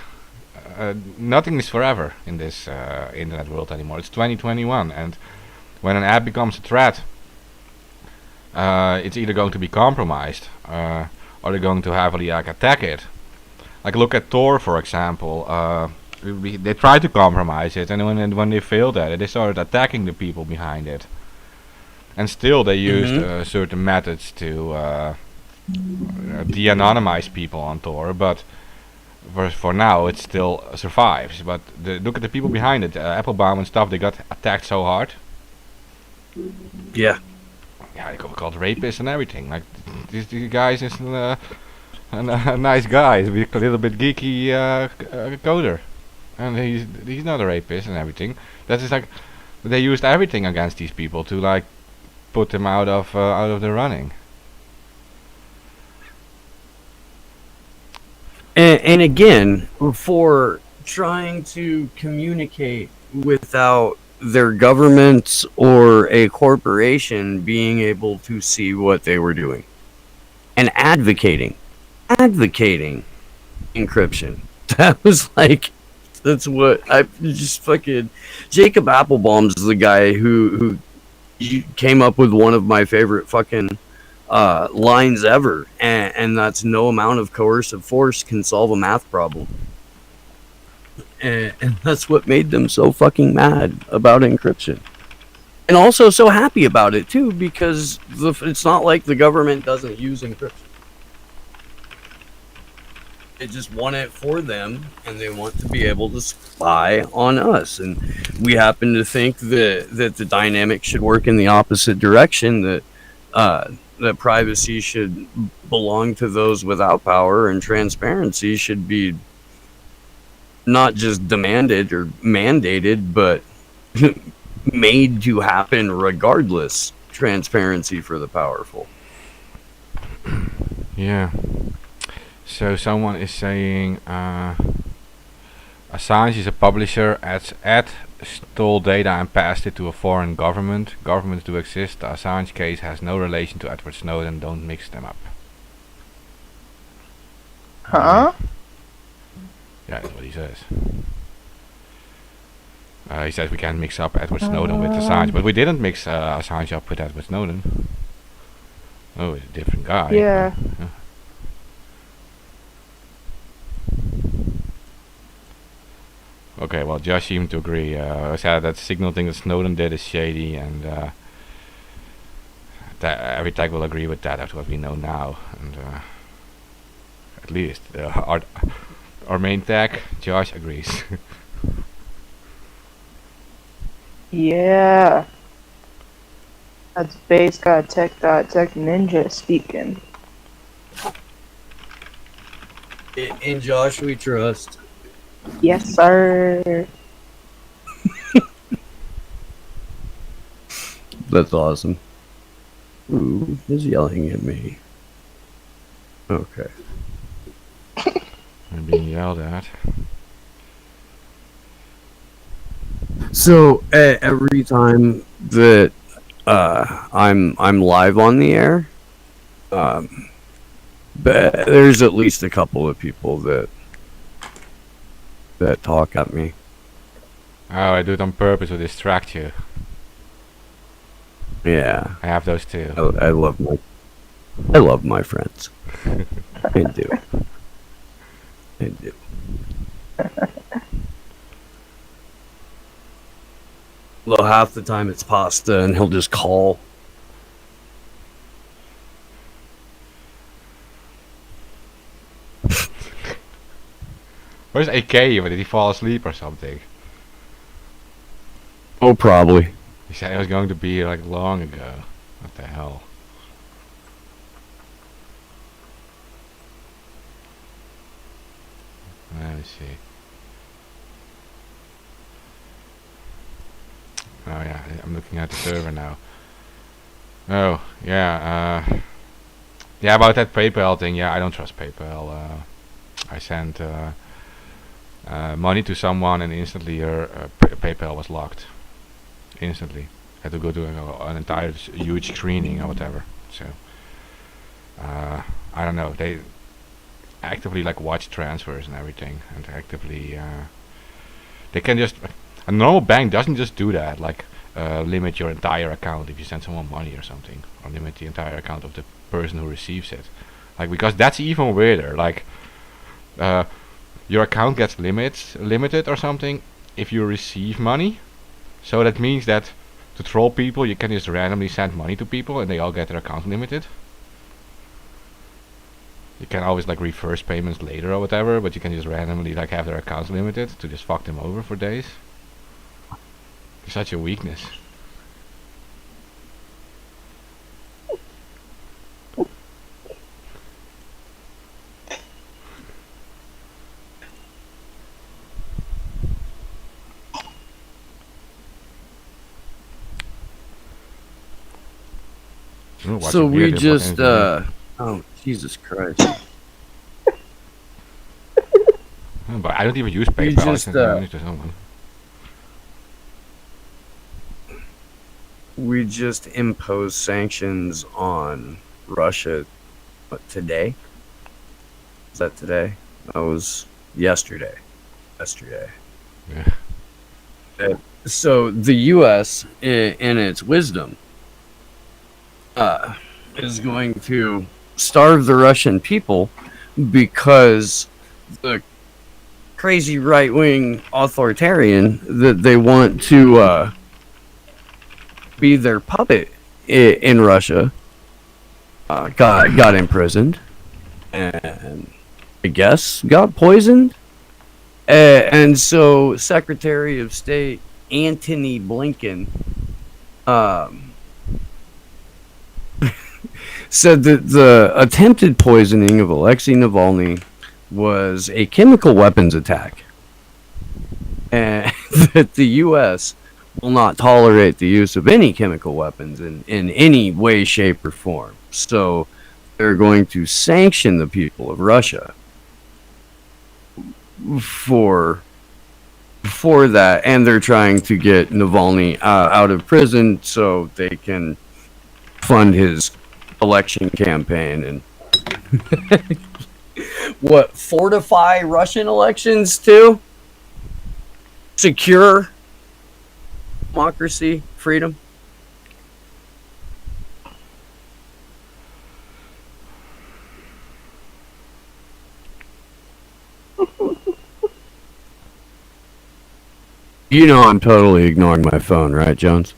nothing is forever in this internet world anymore. It's 2021, and when an app becomes a threat, it's either going to be compromised, or they're going to heavily like attack it. Like look at Tor, for example. They tried to compromise it, and when they failed at it, they started attacking the people behind it. And still, they used certain methods to de-anonymize people on Tor, but for now it still survives. But look at the people behind it, Applebaum and stuff. They got attacked so hard. Yeah. Yeah, they got called rapists and everything. Like these guys is a nice guy, he's a little bit geeky coder, and he's not a rapist and everything. That is like they used everything against these people to like put them out of the running. And again, for trying to communicate without their governments or a corporation being able to see what they were doing and advocating encryption. That was like, that's what I just fucking. Jacob Applebaum's the guy who came up with one of my favorite fucking lines ever, and that's no amount of coercive force can solve a math problem. And that's what made them so fucking mad about encryption. And also so happy about it too, because it's not like the government doesn't use encryption. They just want it for them, and they want to be able to spy on us. And we happen to think that the dynamic should work in the opposite direction, that privacy should belong to those without power, and transparency should be not just demanded or mandated, but made to happen regardless. Transparency for the powerful. Yeah. So someone is saying Assange is a publisher, stole data and passed it to a foreign government. Governments do exist. The Assange case has no relation to Edward Snowden. Don't mix them up. Huh? Yeah, that's what he says. He says we can't mix up Edward Snowden with Assange, but we didn't mix Assange up with Edward Snowden. Oh, he's a different guy. Yeah. Okay, well, Josh seemed to agree. I said that Signal thing that Snowden did is shady, and that every tech will agree with that after what we know now. And at least our main tech, Josh, agrees. Yeah. That's base.tech ninja speaking. In Josh we trust. Yes, sir. That's awesome. Ooh, he's yelling at me. Okay. I'm being yelled at. So every time that I'm live on the air, but there's at least a couple of people that talk at me. Oh, I do it on purpose to distract you. Yeah, I have those too. I love my friends. I do. I do. Although half the time it's pasta, and he'll just call. Where's AK? Did he fall asleep or something? Oh, probably. He said it was going to be like long ago. What the hell? Let me see. Oh yeah, I'm looking at the server now. Oh yeah, yeah, about that PayPal thing. Yeah, I don't trust PayPal. I sent money to someone, and instantly her PayPal was locked. Instantly, had to go to an entire huge screening or whatever. So I don't know. They actively like watch transfers and everything, and actively they can just a normal bank doesn't just do that. Like limit your entire account if you send someone money or something, or limit the entire account of the person who receives it. Like because that's even weirder. Like your account gets limited or something if you receive money. So that means that to troll people, you can just randomly send money to people and they all get their account limited. You can always like reverse payments later or whatever, but you can just randomly like have their accounts limited to just fuck them over for days. It's such a weakness. So we just oh Jesus Christ. But I don't even use We PayPal. I just send money to someone. we just imposed sanctions on Russia today. Is that today? That was yesterday. Yesterday. Yeah. So the U.S. in its wisdom is going to starve the Russian people because the crazy right-wing authoritarian that they want to be their puppet in Russia got imprisoned and I guess got poisoned. And so Secretary of State Antony Blinken said that the attempted poisoning of Alexei Navalny was a chemical weapons attack, and that the U.S. will not tolerate the use of any chemical weapons in any way, shape, or form. So they're going to sanction the people of Russia for that, and they're trying to get Navalny out of prison so they can fund his election campaign and what, fortify Russian elections too? Secure democracy, freedom. You know I'm totally ignoring my phone, right, Jones?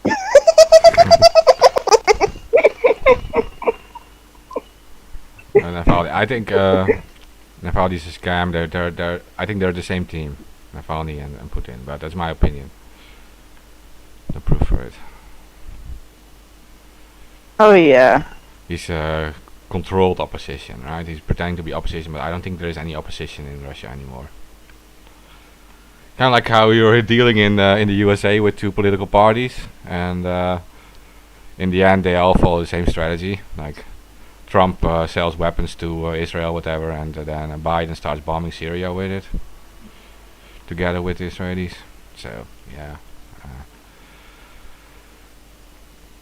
Navalny, I think Navalny is a scam. They're I think they're the same team, Navalny and Putin. But that's my opinion. No proof for it. Oh yeah. He's controlled opposition, right? He's pretending to be opposition, but I don't think there is any opposition in Russia anymore. Kind of like how you're dealing in the USA with two political parties, and in the end they all follow the same strategy. Like Trump sells weapons to Israel, whatever, and then Biden starts bombing Syria with it, together with the Israelis. So yeah,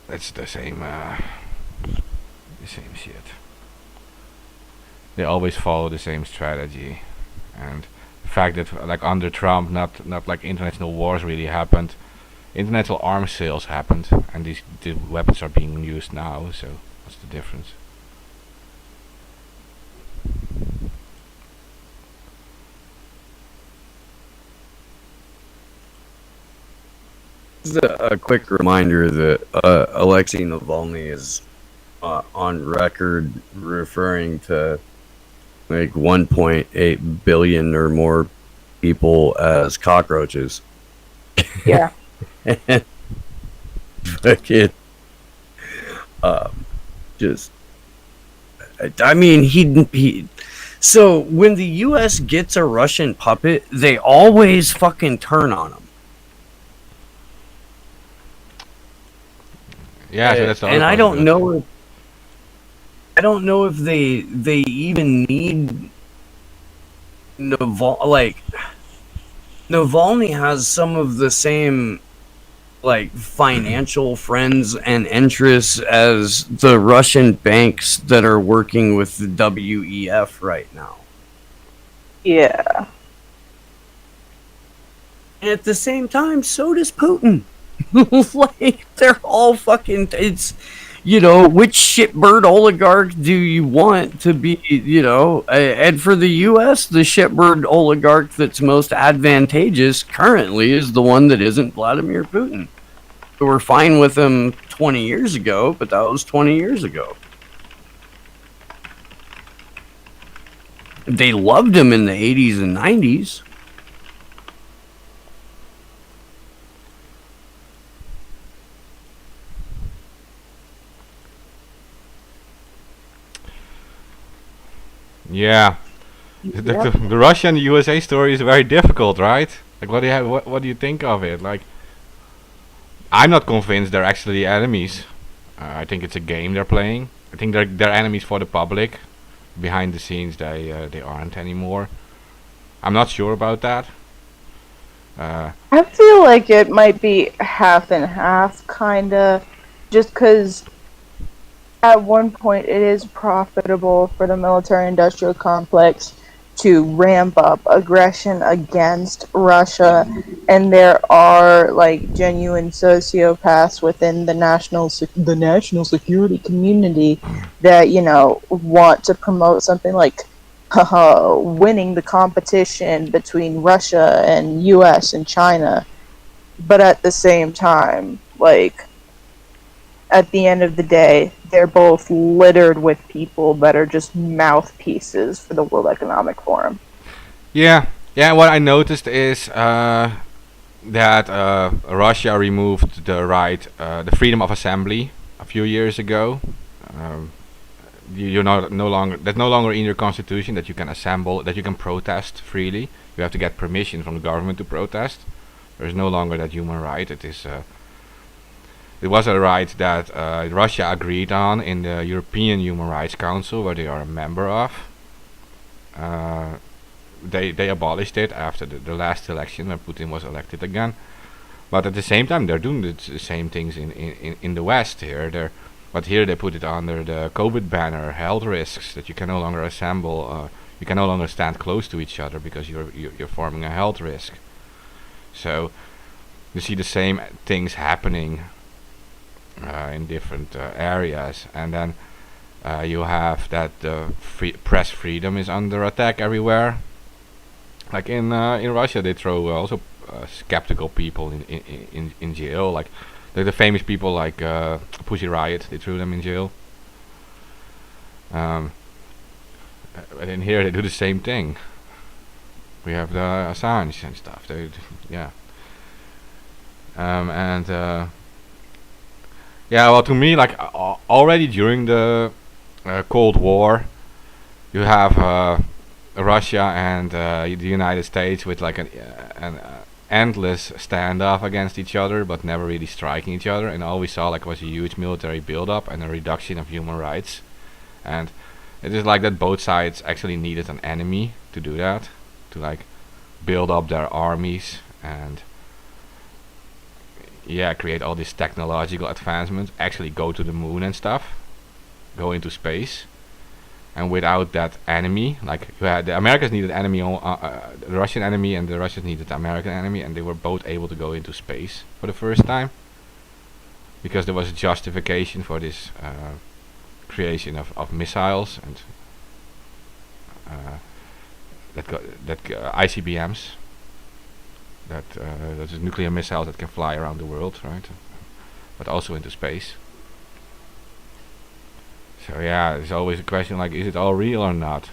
it's the same shit. They always follow the same strategy, and the fact that like under Trump, not like international wars really happened. International arms sales happened, and the weapons are being used now. So what's the difference? Just a quick reminder that Alexei Navalny is on record referring to like 1.8 billion or more people as cockroaches. Yeah. Fucking, just, I mean, he. So when the U.S. gets a Russian puppet, they always fucking turn on him. Yeah, so that's the and other I don't possibility. know. I don't know if they even need Naval. Like Navalny has some of the same like financial friends and interests as the Russian banks that are working with the WEF right now. Yeah. And at the same time, so does Putin. Like they're all fucking. It's which shitbird oligarch do you want to be? And for the U.S., the shitbird oligarch that's most advantageous currently is the one that isn't Vladimir Putin. We're fine with him 20 years ago, but that was 20 years ago. They loved him in the 80s and 90s. Yeah. The Russian USA story is very difficult, right? Like, what do you think of it? Like, I'm not convinced they're actually enemies. I think it's a game they're playing. I think they're enemies for the public. Behind the scenes, they aren't anymore. I'm not sure about that. I feel like it might be half and half, kinda, just because at one point it is profitable for the military-industrial complex to ramp up aggression against Russia, and there are like genuine sociopaths within the national security community that want to promote something like winning the competition between Russia and US and China. But at the same time, like, at the end of the day, they're both littered with people that are just mouthpieces for the World Economic Forum. Yeah, yeah. What I noticed is that Russia removed the freedom of assembly a few years ago. Um, you're no longer that's no longer in your constitution that you can assemble, that you can protest freely. You have to get permission from the government to protest. There is no longer that human right. It was a right that Russia agreed on in the European Human Rights Council, where they are a member of. They abolished it after the last election when Putin was elected again. But at the same time, they're doing the same things in the West here. But here they put it under the COVID banner, health risks, that you can no longer assemble, you can no longer stand close to each other because you're forming a health risk. So you see the same things happening in different areas, and then you have that press freedom is under attack everywhere. Like in Russia, they throw also skeptical people in jail. Like the famous people like Pussy Riot, they threw them in jail. And in here they do the same thing. We have the Assange and stuff. Yeah, well, to me, like already during the Cold War, you have Russia and the United States with like an endless standoff against each other, but never really striking each other. And all we saw like was a huge military buildup and a reduction of human rights. And it is like that both sides actually needed an enemy to do that, to like build up their armies and create all this technological advancement, actually go to the moon and stuff, go into space. And without that enemy, like you had the Americans needed enemy, the Russian enemy, and the Russians needed the American enemy, and they were both able to go into space for the first time, because there was a justification for this creation of missiles and ICBMs, that is nuclear missiles that can fly around the world, right? But also into space. So yeah, there's always a question like, is it all real or not?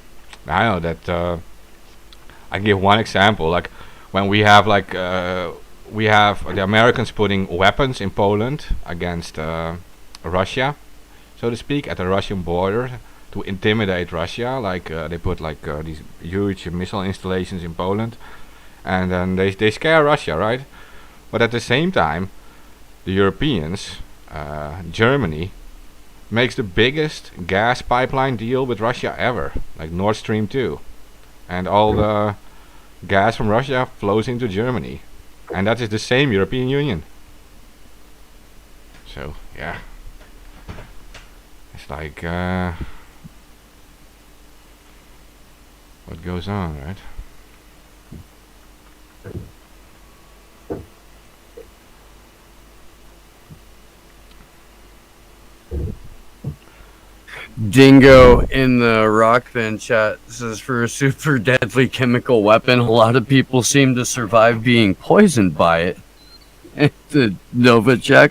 I know that I can give one example. Like when we have the Americans putting weapons in Poland against Russia, so to speak, at the Russian border to intimidate Russia. Like they put like these huge missile installations in Poland, and then they scare Russia, right? But at the same time, the Europeans Germany makes the biggest gas pipeline deal with Russia ever, like Nord Stream 2. And all the gas from Russia flows into Germany. And that is the same European Union. So, yeah. It's like, what goes on, right? Dingo in the rock band chat says, for a super deadly chemical weapon, a lot of people seem to survive being poisoned by it. The Novacek.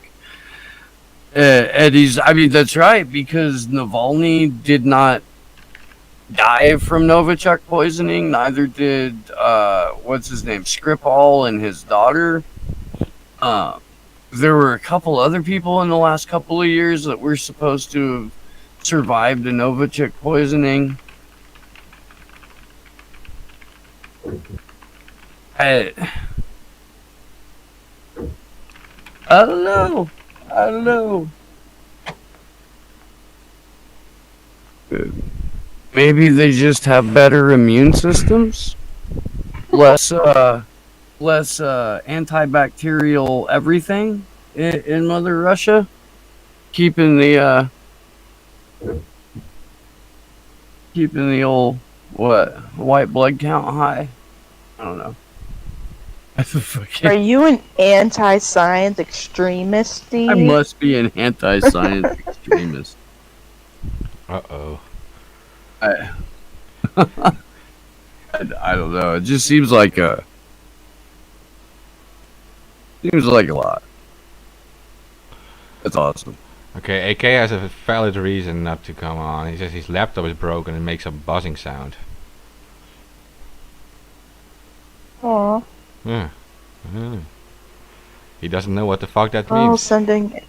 Eddie's, I mean, that's right, because Navalny did not die from Novichok poisoning. Neither did, what's his name, Skripal and his daughter. There were a couple other people in the last couple of years that were supposed to have survived the Novichok poisoning. I don't know. I don't know. Maybe they just have better immune systems, less antibacterial everything in Mother Russia, keeping the old white blood count high. I don't know. Are you an anti-science extremist, Steve? I must be an anti-science extremist. Uh-oh. I don't know. It just seems like a lot. That's awesome. Okay, AK has a valid reason not to come on. He says his laptop is broken and makes a buzzing sound. Aw. Yeah. He doesn't know what the fuck that Oh, means. sending.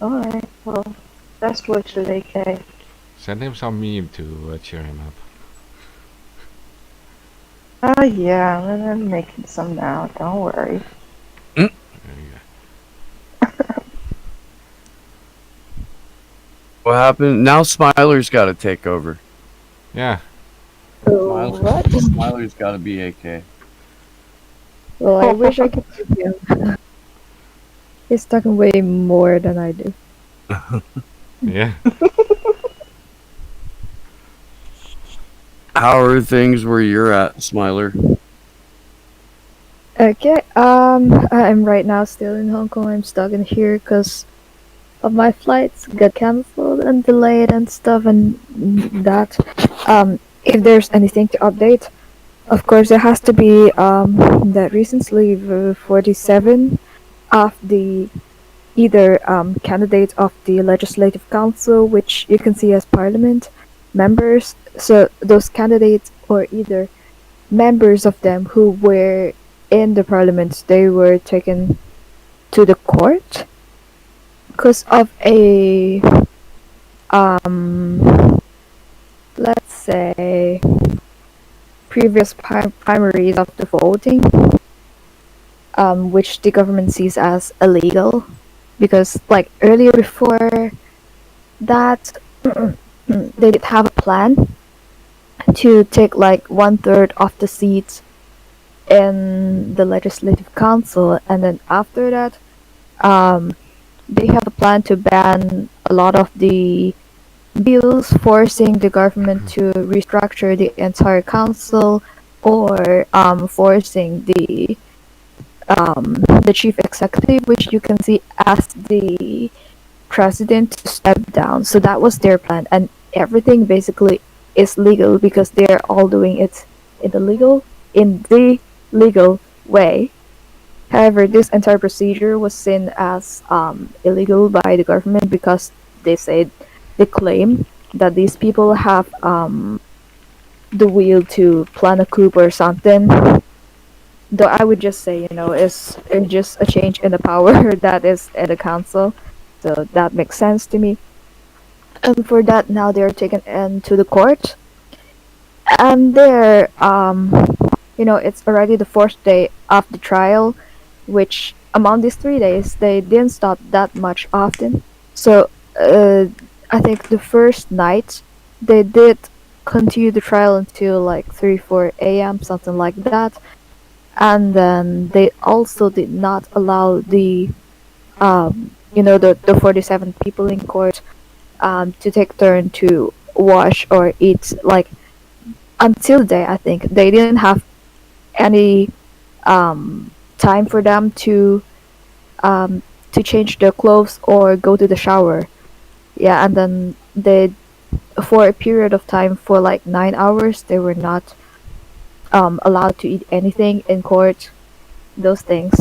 Alright, well, best wishes, AK. Send him some meme to cheer him up. Oh, yeah, I'm making some now, don't worry. There you go. What happened? Now Smiler's got to take over. Yeah. So what? Smiler's got to be AK. Well, I wish I could beat him. He's talking way more than I do. Yeah. How are things where you're at, Smiler? Okay, I'm right now still in Hong Kong. I'm stuck in here because of my flights got cancelled and delayed and stuff and that. If there's anything to update, of course, there has to be that recently 47 of the either candidates of the Legislative Council, which you can see as Parliament members. So those candidates, or either members of them who were in the Parliament, they were taken to the court because of a let's say previous primaries of the voting, which the government sees as illegal, because like earlier before that they did have a plan to take like 1/3 of the seats in the Legislative Council, and then after that they have a plan to ban a lot of the bills forcing the government to restructure the entire council, or forcing the chief executive, which you can see as the president, to step down. So that was their plan, and everything basically is legal because they're all doing it in the legal way. However, this entire procedure was seen as illegal by the government because they claim that these people have the will to plan a coup or something. Though I would just say, it's just a change in the power that is at the council. So that makes sense to me. And for that, now they're taken into the court. And there, it's already the fourth day of the trial, which among these 3 days, they didn't stop that much often. So I think the first night they did continue the trial until like 3, 4 a.m., something like that. And then they also did not allow the 47 people in court to take turn to wash or eat. Like until today, I think they didn't have any time for them to change their clothes or go to the shower. Yeah, and then they for a period of time for like 9 hours they were not allowed to eat anything in court. Those things.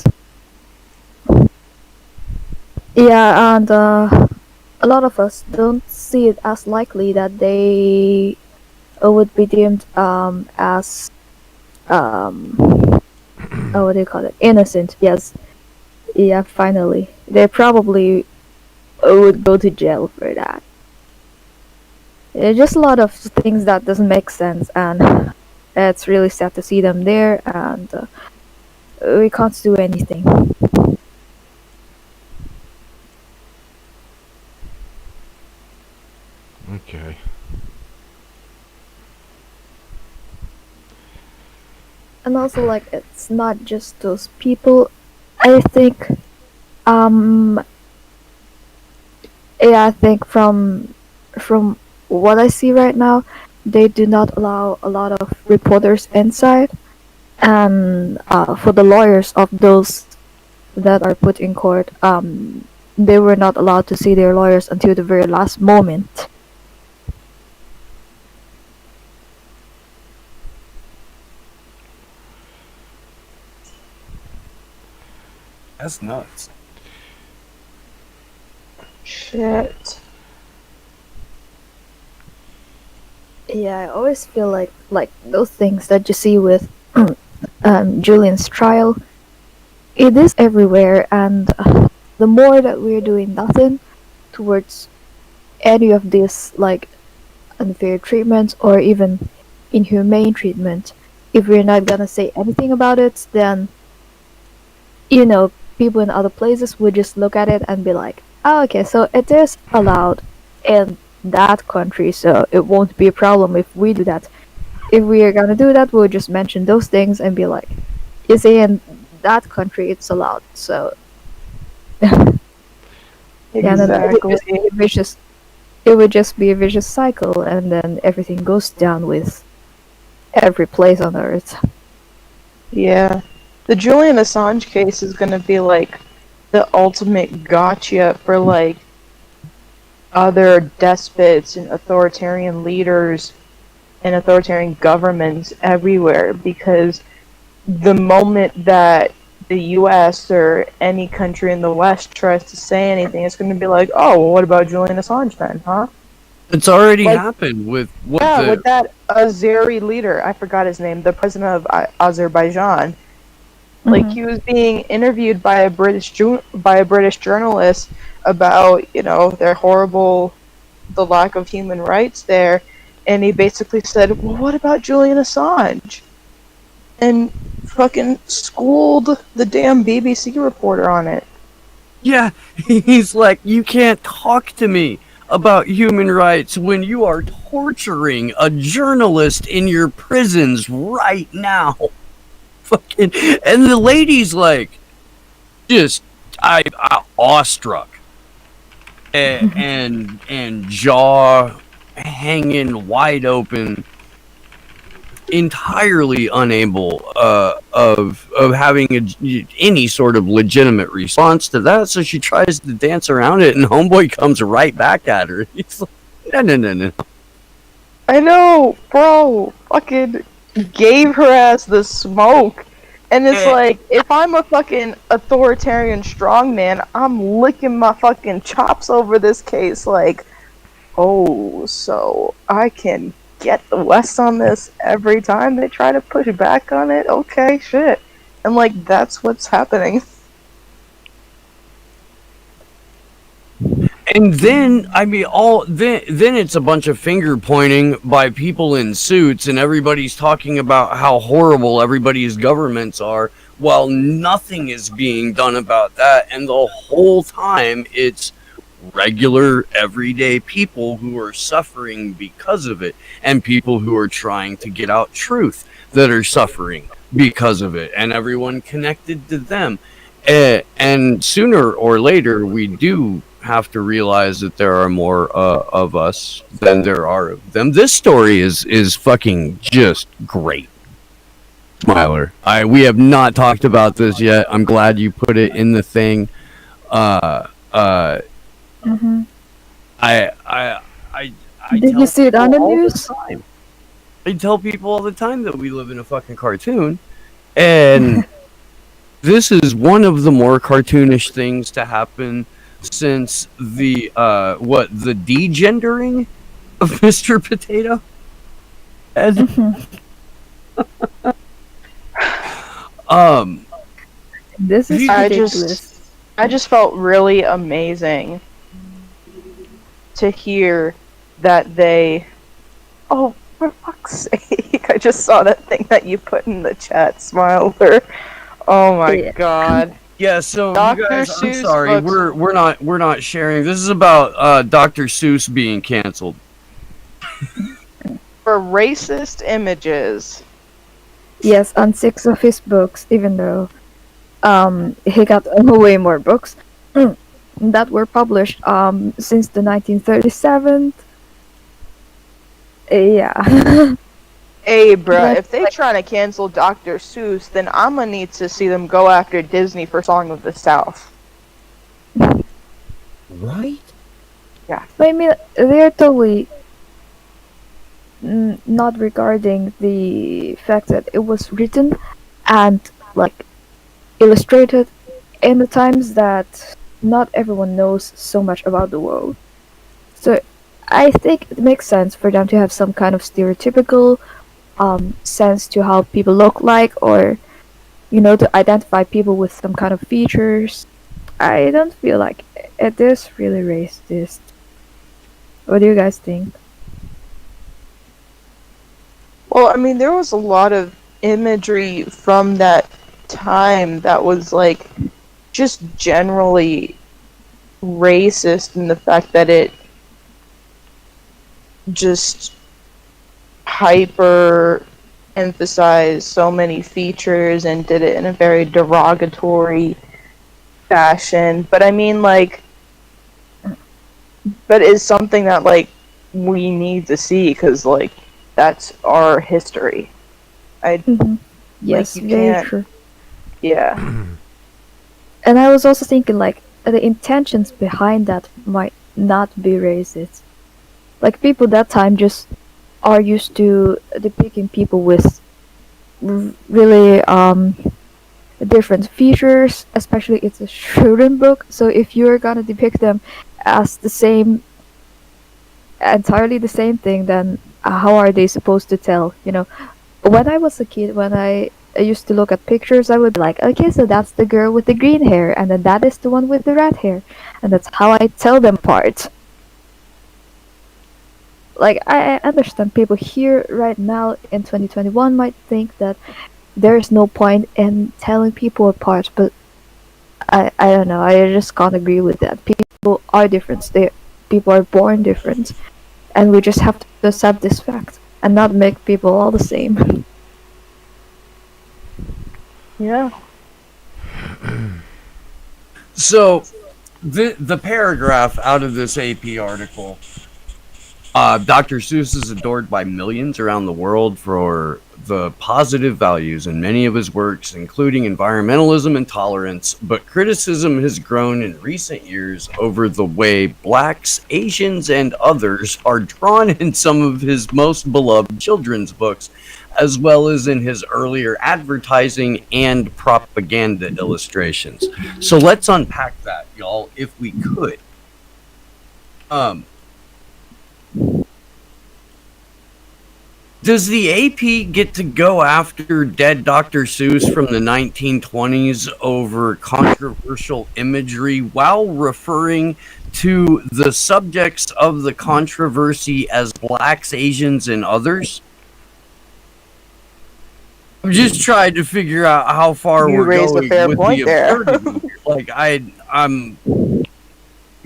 Yeah, and a lot of us don't see it as likely that they would be deemed as what do you call it? Innocent. Yes. Yeah. Finally, they probably would go to jail for that. Just a lot of things that doesn't make sense, and it's really sad to see them there, and we can't do anything. Okay. And also, like, it's not just those people. I think, um, yeah, I think from what I see right now, they do not allow a lot of reporters inside, and for the lawyers of those that are put in court, they were not allowed to see their lawyers until the very last moment. That's nuts. Shit. Yeah, I always feel like those things that you see with Julian's trial. It is everywhere, and the more that we're doing nothing towards any of this, like unfair treatment or even inhumane treatment, if we're not gonna say anything about it, then people in other places would just look at it and be like, oh, okay, so it is allowed in that country, so it won't be a problem if we do that. If we are gonna do that, we'll just mention those things and be like, you see, in that country it's allowed, so yeah, and then Exactly. it would just be a vicious cycle, and then everything goes down with every place on earth. Yeah. The Julian Assange case is gonna be like the ultimate gotcha for like other despots and authoritarian leaders and authoritarian governments everywhere, because the moment that the US or any country in the West tries to say anything, it's going to be like, oh, well, what about Julian Assange then, huh? It's already Like- happened with what Yeah, the with that Azeri leader, I forgot his name, the president of Azerbaijan. Like, Mhm. he was being interviewed by a British journalist about, the lack of human rights there, and he basically said, well, what about Julian Assange? And fucking schooled the damn BBC reporter on it. Yeah, he's like, you can't talk to me about human rights when you are torturing a journalist in your prisons right now. Fucking, and the lady's like, just, I awestruck, and jaw hanging wide open, entirely unable of having any sort of legitimate response to that. So she tries to dance around it, and homeboy comes right back at her. He's like, no. I know, bro. Fucking gave her ass the smoke. And it's like, if I'm a fucking authoritarian strongman, I'm licking my fucking chops over this case. Like, oh, so I can get the West on this every time they try to push back on it? Okay, shit. And, like, that's what's happening. And then, I mean, then it's a bunch of finger pointing by people in suits, and everybody's talking about how horrible everybody's governments are, while nothing is being done about that. And the whole time, it's regular, everyday people who are suffering because of it, and people who are trying to get out truth that are suffering because of it, and everyone connected to them. And sooner or later, we do have to realize that there are more of us than there are of them. This story is fucking just great. Smiler, we have not talked about this yet. I'm glad you put it in the thing. Mm-hmm. I Did tell you see it on the people all news? time. I tell people all the time that we live in a fucking cartoon, and this is one of the more cartoonish things to happen since the the degendering of Mr. Potato Head. This is I ridiculous. I just felt really amazing to hear that they. Oh, for fuck's sake! I just saw that thing that you put in the chat, Smiler. Oh my Yeah. god. Yeah, so Dr. you guys, I'm Seuss sorry, books- we're not sharing. This is about Dr. Seuss being canceled. For racist images. Yes, on 6 of his books, even though he got way more books that were published since the 1937. Yeah. Hey, bruh, That's if they trying to cancel Dr. Seuss, then I'm gonna need to see them go after Disney for Song of the South. Right? But I mean, they're totally not regarding the fact that it was written and like illustrated in the times that not everyone knows so much about the world. So I think it makes sense for them to have some kind of stereotypical sense to how people look like, or to identify people with some kind of features. I don't feel like it is really racist. What do you guys think? Well, I mean, there was a lot of imagery from that time that was, like, just generally racist in the fact that it just hyper emphasized so many features and did it in a very derogatory fashion. But I mean, like, but it's something that, like, we need to see because, like, that's our history. Yes, you very can't- true. Yeah. And I was also thinking, like, the intentions behind that might not be racist. Like, people that time just are used to depicting people with really different features, especially it's a children book. So if you're gonna depict them as entirely the same thing, then how are they supposed to tell? When I was a kid, when I used to look at pictures, I would be like, okay, so that's the girl with the green hair, and then that is the one with the red hair, and that's how I tell them apart. Like, I understand people here right now in 2021 might think that there is no point in telling people apart, but I don't know. I just can't agree with that. People are different. People are born different, and we just have to accept this fact and not make people all the same. Yeah. So, the paragraph out of this AP article, Dr. Seuss is adored by millions around the world for the positive values in many of his works, including environmentalism and tolerance, but criticism has grown in recent years over the way blacks, Asians, and others are drawn in some of his most beloved children's books, as well as in his earlier advertising and propaganda illustrations. So let's unpack that, y'all, if we could. Does the AP get to go after dead Dr. Seuss from the 1920s over controversial imagery while referring to the subjects of the controversy as blacks, Asians, and others. I'm just trying to figure out how far You we're raised a going fair with point the there. absurdity. Like I'm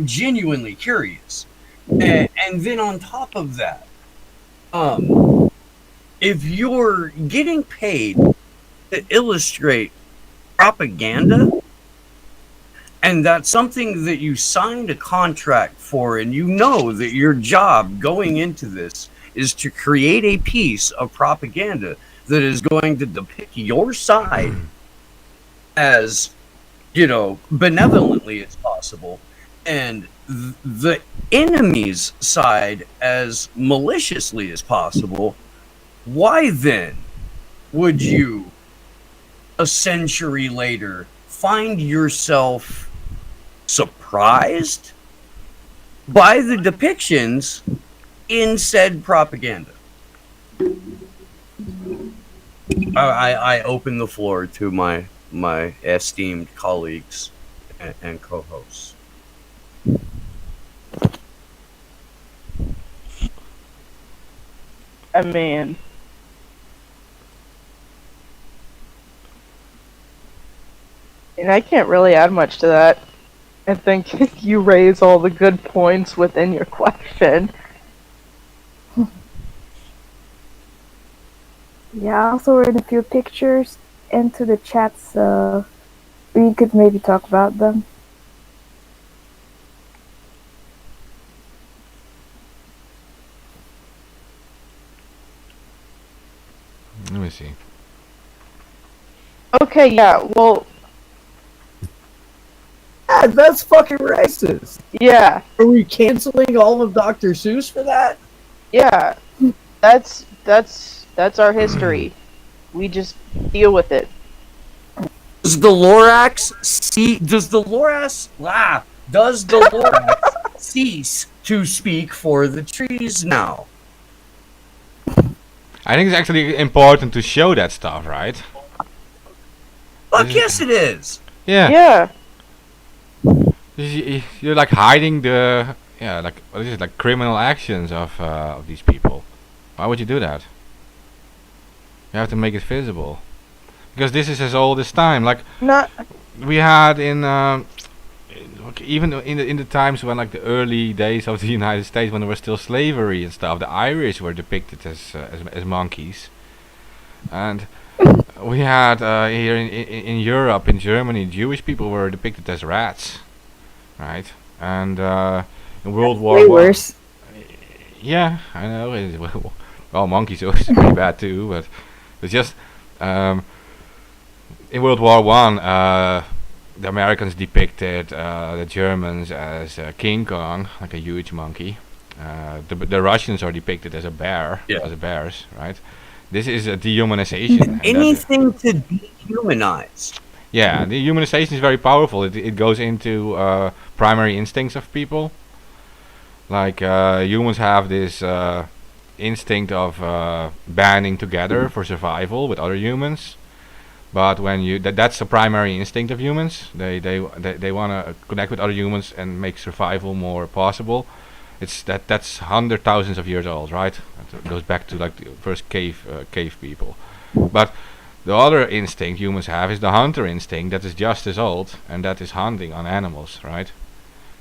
genuinely curious, and then on top of that, if you're getting paid to illustrate propaganda, and that's something that you signed a contract for, and you know that your job going into this is to create a piece of propaganda that is going to depict your side as, benevolently as possible, and the enemy's side as maliciously as possible, why then would you, a century later, find yourself surprised by the depictions in said propaganda? I open the floor to my esteemed colleagues and co-hosts. I mean, and I can't really add much to that. I think you raise all the good points within your question. Yeah, I also read a few pictures into the chat, so we could maybe talk about them. Let me see. Okay, yeah, well, Yeah, that's fucking racist. yeah, Are we canceling all of Dr. Seuss for that? yeah. That's our history. We just deal with it. Does the Lorax see? Does the Lorax cease to speak for the trees now? I think it's actually important to show that stuff, right? Fuck yes, it is. Yeah. Yeah. You're like hiding the like what is it, like criminal actions of these people. Why would you do that? You have to make it visible, because this is as old as time. Like Not we had in even in the times when, like, the early days of the United States, when there was still slavery and stuff, the Irish were depicted as monkeys, and we had here in Europe, in Germany, Jewish people were depicted as rats, right? And in World War Way One, worse. yeah, I know. Well, monkeys are pretty bad too, but it's just in World War One, the Americans depicted the Germans as King Kong, like a huge monkey. The Russians are depicted as a bear, as a bears, right? This is a dehumanization. and that- Anything to dehumanize. yeah, the humanization is very powerful. It goes into primary instincts of people. Like humans have this instinct of banding together for survival with other humans. But when you that's the primary instinct of humans. They want to connect with other humans and make survival more possible. That's hundred thousands of years old, right? It goes back to, like, the first cave people. But the other instinct humans have is the hunter instinct, that is just as old, and that is hunting on animals, right?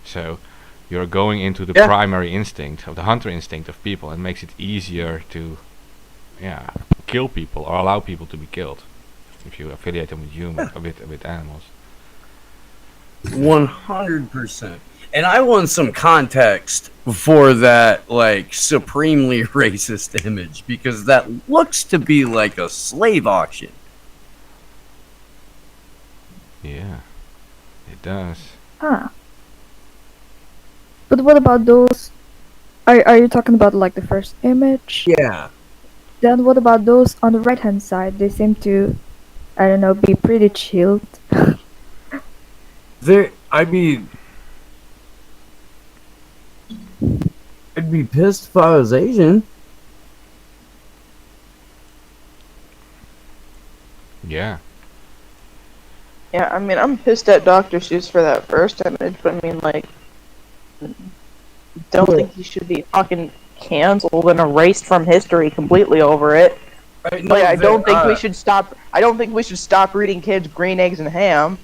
So you're going into the primary instinct of the hunter instinct of people, and makes it easier to kill people or allow people to be killed if you affiliate them with humans with animals. 100%. And I want some context for that, like, supremely racist image, because that looks to be like a slave auction. Yeah, it does. Ah. But what about those? Are you talking about, like, the first image? Yeah. Then what about those on the right hand side? They seem to, I don't know, be pretty chilled. I'd be pissed if I was Asian. Yeah. Yeah, I mean, I'm pissed at Dr. Seuss for that first image, but I mean, like, Don't think he should be fucking canceled and erased from history completely over it. Right, Like, I don't think we should stop. I don't think we should stop reading kids Green Eggs and Ham.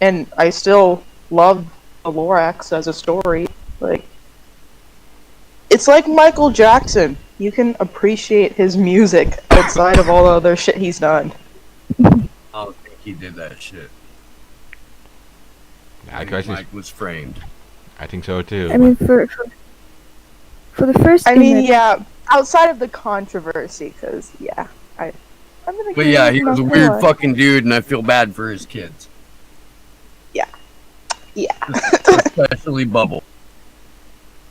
And I still love the Lorax as a story. Like, it's like Michael Jackson. You can appreciate his music outside of all the other shit he's done. I don't think he did that shit. I guess Mike was framed. I think so too. I mean, for the first I mean, image, yeah, outside of the controversy, because, yeah, I'm gonna But give yeah, him he was a enough weird more. fucking dude, and I feel bad for his kids. Yeah. Especially Bubble.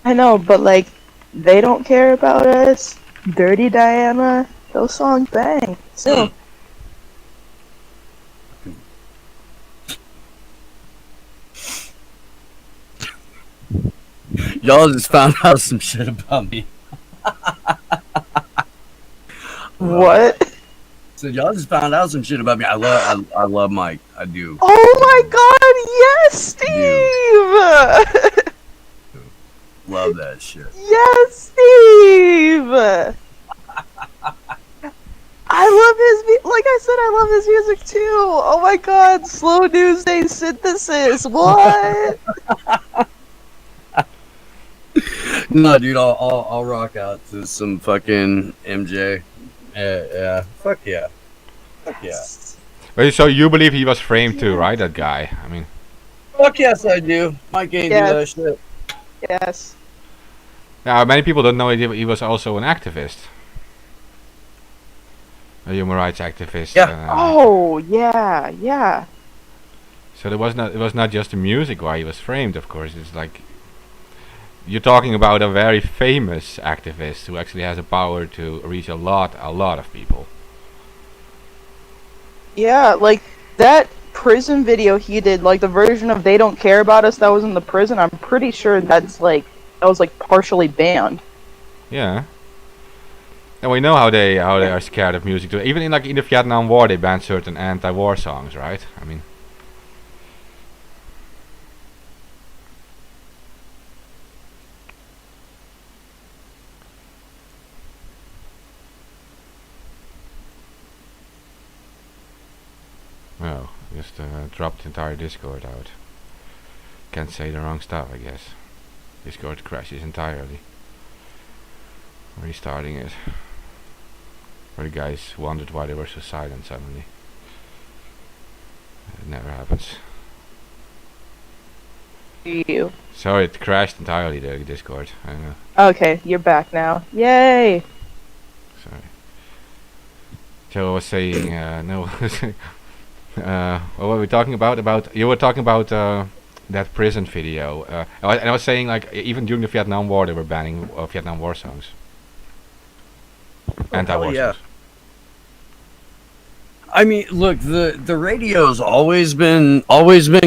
I know, but, like, they don't care about us. Dirty Diana, those songs bang. Still. Y'all just found out some shit about me. What? So y'all just found out some shit about me. I love Mike. I do. Oh my god, yes, Steve! Love that shit. Yes, Steve! I love his like I said, I love his music too. Oh my god, Slow News Day Synthesis. What? No, dude, I'll rock out to some fucking MJ. Yeah, fuck yeah. Fuck yeah. Wait, so you believe he was framed too, right? That guy. I mean, Fuck yes, I do. Mike ain't do that Yes. shit. Yes. now many people don't know he was also an activist, a human rights activist. Yeah. Oh yeah, yeah. So it was not just the music why he was framed. Of course, it's like you're talking about a very famous activist who actually has a power to reach a lot of people. Yeah, like that prison video he did, like the version of They Don't Care About Us that was in the prison, I'm pretty sure that was like partially banned. Yeah. And we know how they are scared of music too. Even in the Vietnam War, they banned certain anti-war songs, right? I mean, oh, just dropped the entire Discord out. Can't say the wrong stuff, I guess. Discord crashes entirely. Restarting it. Where the guys wondered why they were so silent suddenly. It never happens. You. So it crashed entirely, the Discord. I know. Okay, you're back now. Yay! Sorry. Joe was saying, no. What were we talking about? You were talking about that prison video. And I was saying, even during the Vietnam War, they were banning Vietnam War songs. Anti-war yeah. songs. I mean, look, the radio's always been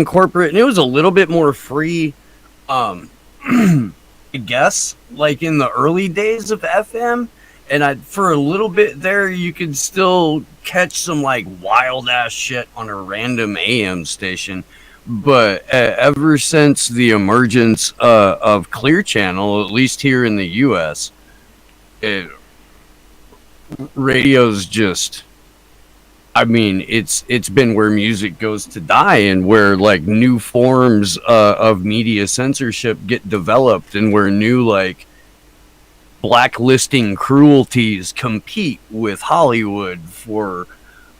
corporate, and it was a little bit more free. I guess, like in the early days of FM, and for a little bit there, you could still catch some like wild ass shit on a random AM station. But ever since the emergence of Clear Channel, at least here in the U.S., radio's just. I mean, it's been where music goes to die, and where like new forms of media censorship get developed, and where new like blacklisting cruelties compete with Hollywood for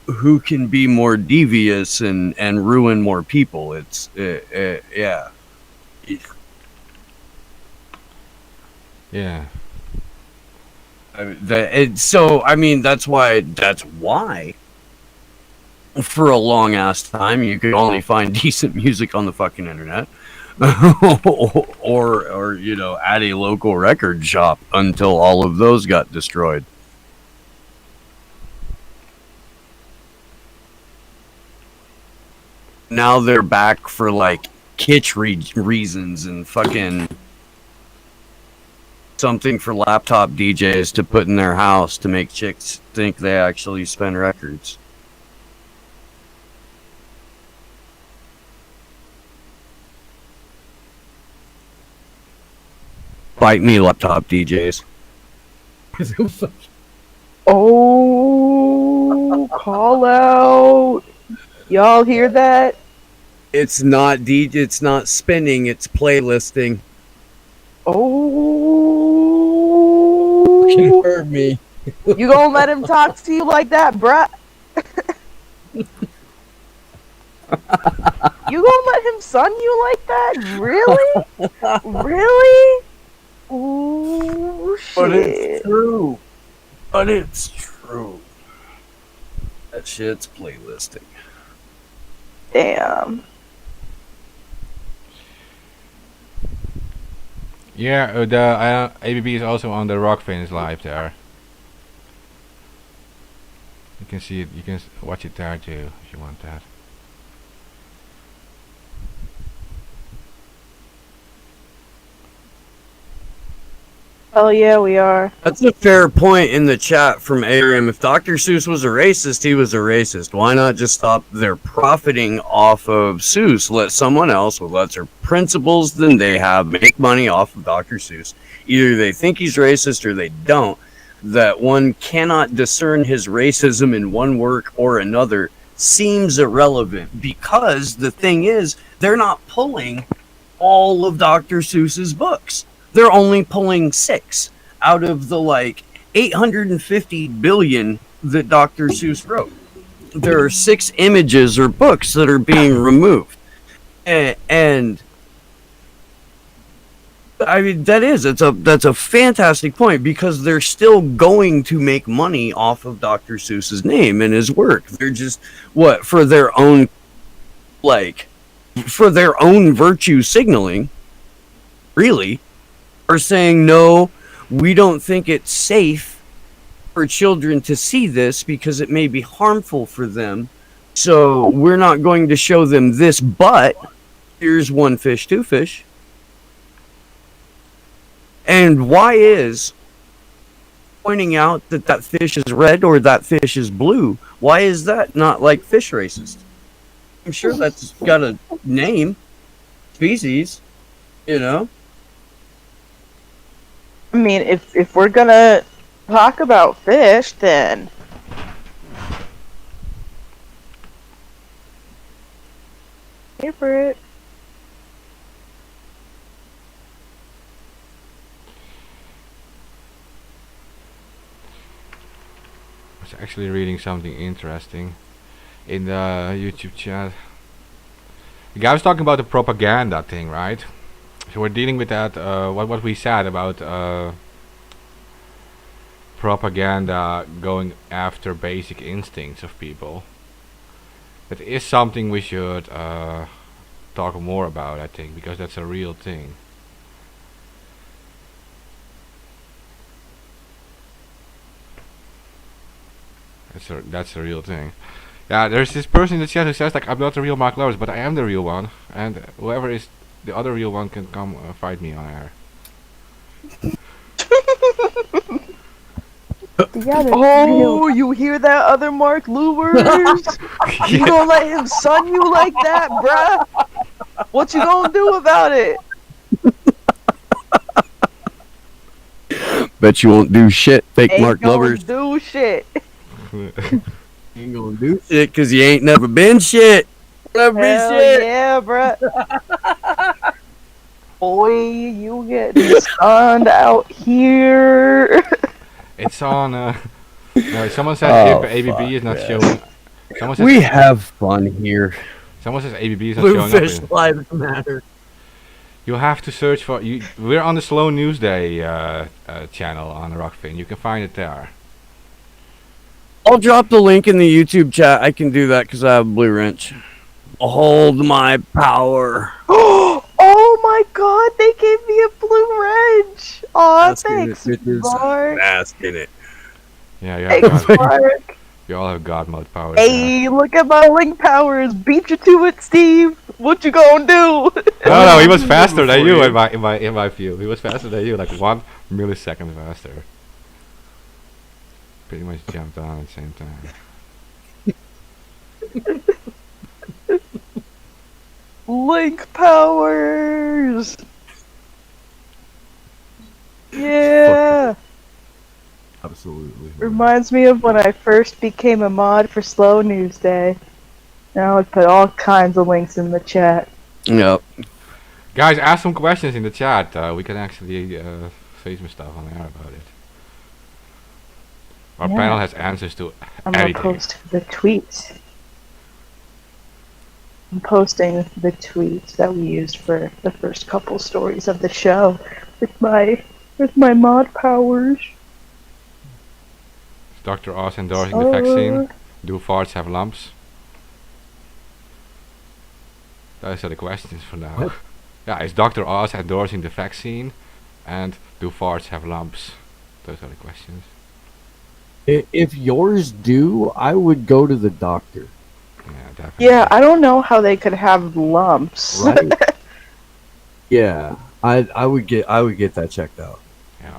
who can be more devious and ruin more people. It's yeah. Yeah. So I mean, that's why for a long ass time you could only find decent music on the fucking internet. or at a local record shop until all of those got destroyed. Now they're back for like kitsch reasons and fucking something for laptop DJs to put in their house to make chicks think they actually spin records. Bite me, laptop DJs. Oh, call out. Y'all hear that? It's not DJ. It's not spinning. It's playlisting. Oh. Heard me. You gonna let him talk to you like that, bruh? You gonna let him son you like that? Really? Really? Ooh, shit. But it's true. But it's true. That shit's playlisting. Damn. Yeah, the ABB is also on the Rockfins live there. You can see it. You can watch it there too if you want that. Oh yeah, we are. That's a fair point in the chat from Aram. If Dr. Seuss was a racist, he was a racist. Why not just stop their profiting off of Seuss? Let someone else with lesser principles than they have make money off of Dr. Seuss. Either they think he's racist or they don't. That one cannot discern his racism in one work or another seems irrelevant, because the thing is, they're not pulling all of Dr. Seuss's books. They're only pulling 6 out of the 850 billion that Dr. Seuss wrote. There are 6 images or books that are being removed. And I mean, that's a fantastic point, because they're still going to make money off of Dr. Seuss's name and his work. They're just for their own virtue signaling, really, are saying, no, we don't think it's safe for children to see this because it may be harmful for them. So we're not going to show them this, but here's one fish, two fish. And why is pointing out that that fish is red or that fish is blue, why is that not fish racist? I'm sure that's got a name, species, you know? I mean, if we're gonna talk about fish, then here for it. I was actually reading something interesting in the YouTube chat. The guy was talking about the propaganda thing, right? So we're dealing with that, what we said about propaganda going after basic instincts of people. That is something we should talk more about, I think, because that's a real thing. That's a real thing. Yeah, there's this person in the chat who says I'm not the real Mark Lowers, but I am the real one, and whoever is the other real one can come fight me on air. Oh, you hear that, other Mark Lewers? You gonna let him son you like that, bruh? What you gonna do about it? Bet you won't do shit, fake Ain't Mark gonna Lovers. do shit. Ain't gonna do shit because you ain't never been shit. Never been Hell shit. yeah, bruh. Boy, you get stunned out here. It's on. No, someone said if ABB is not showing. Someone says We have fun here. Someone says ABB is not showing up. Bluefish Lives Matter. You have to search for you. We're on the Slow News Day channel on Rockfin. You can find it there. I'll drop the link in the YouTube chat. I can do that because I have a blue wrench. Hold my power. Oh my god, they gave me a blue wrench. Aw, Bask in thanks, it, bitches. Mark. Bask in it. Yeah, yeah. Thanks, Mark. You all have God mode powers. Hey, look at my link powers. Beat you to it, Steve. What you gonna do? No, he was faster than you in my view. He was faster than you, 1 millisecond faster. Pretty much jumped on at the same time. Link powers. Yeah. Absolutely. Reminds me of when I first became a mod for Slow News Day. Now I would put all kinds of links in the chat. Yep. Guys, ask some questions in the chat. We can actually say some stuff on air about it. Our Yeah. panel has answers to I'm gonna anything. post the tweets. I'm posting the tweets that we used for the first couple stories of the show with my mod powers. Is Dr. Oz endorsing the vaccine? Do farts have lumps? Those are the questions for now. What? Yeah, is Dr. Oz endorsing the vaccine? And do farts have lumps? Those are the questions. If yours do, I would go to the doctor. Yeah, definitely. Yeah, I don't know how they could have lumps. Right. Yeah, I would get that checked out. Yeah,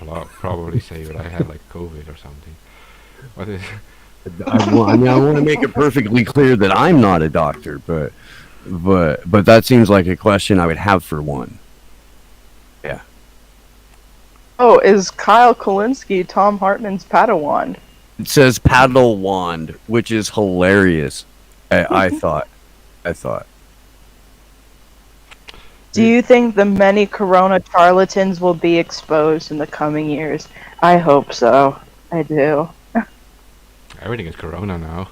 they'll probably say that I had like COVID or something. What is? I want to make it perfectly clear that I'm not a doctor, but that seems like a question I would have for one. Yeah. Oh, is Kyle Kalinske Tom Hartman's Padawan? It says paddle wand, which is hilarious. I thought. Do you think the many corona charlatans will be exposed in the coming years? I hope so. I do. Everything is corona now.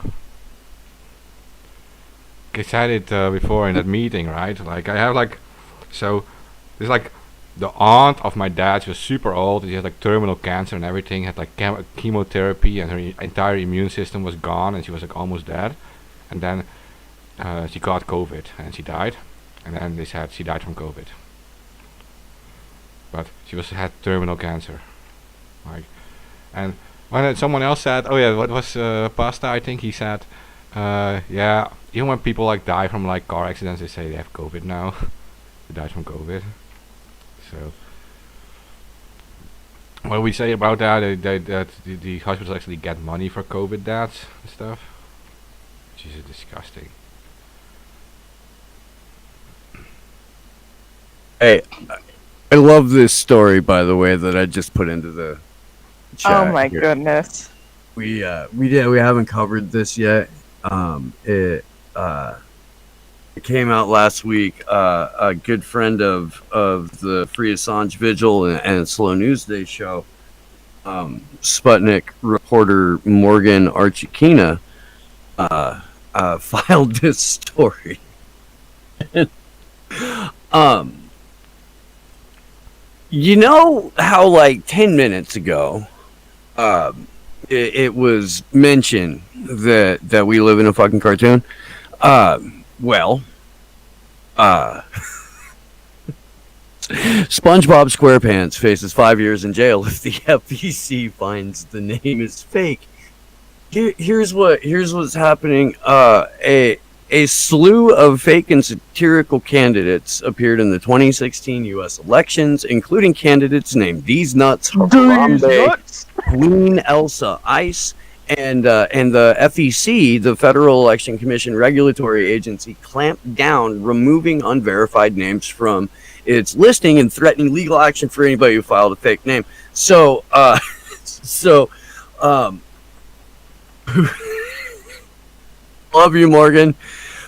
I said it before in that meeting, right? Like I have like, so there's like the aunt of my dad. She was super old. She had like terminal cancer and everything. Had like chemotherapy, and her entire immune system was gone, and she was like almost dead. And then she got COVID, and she died. And then they said she died from COVID. But she had terminal cancer. Like, and when someone else said, oh yeah, what was Pasta? I think he said, yeah, even when people like die from like car accidents, they say they have COVID now. They died from COVID. So, what do we say about that? That the hospitals actually get money for COVID deaths and stuff, which is disgusting. Hey, I love this story, by the way, that I just put into the chat. Oh my here. goodness. We haven't covered this yet. It came out last week. A good friend of the Free Assange Vigil and Slow News Day show, Sputnik reporter Morgan Archikina, filed this story. You know how like 10 minutes ago, it was mentioned that we live in a fucking cartoon. SpongeBob SquarePants faces 5 years in jail if the FEC finds the name is fake. Here's what's happening. A slew of fake and satirical candidates appeared in the 2016 U.S. elections, including candidates named These Nuts, Harambe, Queen Elsa Ice, and the FEC, the Federal Election Commission regulatory agency, clamped down, removing unverified names from its listing and threatening legal action for anybody who filed a fake name. So, love you, Morgan.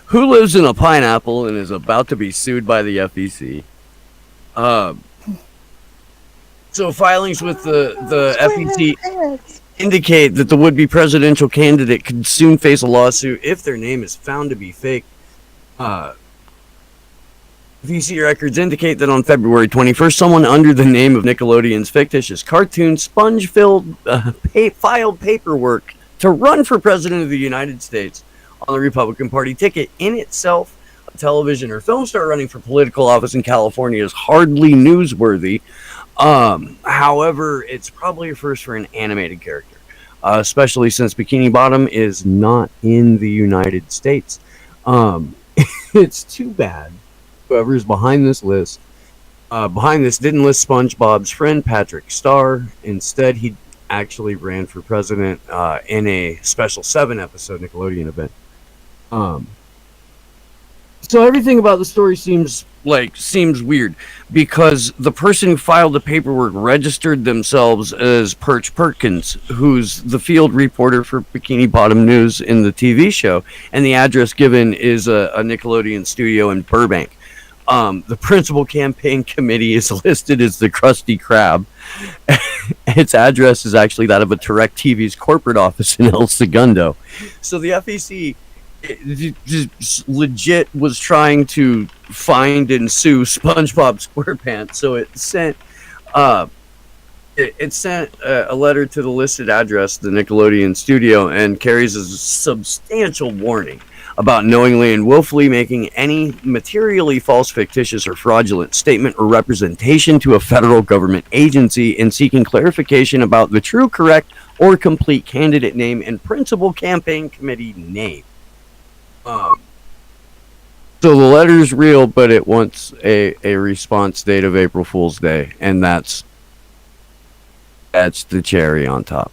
Who lives in a pineapple and is about to be sued by the FEC? So filings with the FEC indicate that the would-be presidential candidate could soon face a lawsuit if their name is found to be fake. FEC records indicate that on February 21st, someone under the name of Nickelodeon's fictitious cartoon Sponge-filled filed paperwork to run for president of the United States on the Republican Party ticket. In itself, a television or film star running for political office in California is hardly newsworthy. However, it's probably a first for an animated character, especially since Bikini Bottom is not in the United States. It's too bad whoever's behind this didn't list SpongeBob's friend Patrick Star. Instead, he actually ran for president in a special 7 episode Nickelodeon event. So everything about the story seems weird because the person who filed the paperwork registered themselves as Perch Perkins, who's the field reporter for Bikini Bottom News in the TV show, and the address given is a Nickelodeon studio in Burbank. The principal campaign committee is listed as the Krusty Krab. Its address is actually that of a Direct TV's corporate office in El Segundo. So the FEC just legit was trying to find and sue SpongeBob SquarePants, so it sent a letter to the listed address, the Nickelodeon studio, and carries a substantial warning about knowingly and willfully making any materially false, fictitious, or fraudulent statement or representation to a federal government agency in seeking clarification about the true, correct, or complete candidate name and principal campaign committee name. So the letter's real, but it wants a response date of April Fool's Day, and that's the cherry on top.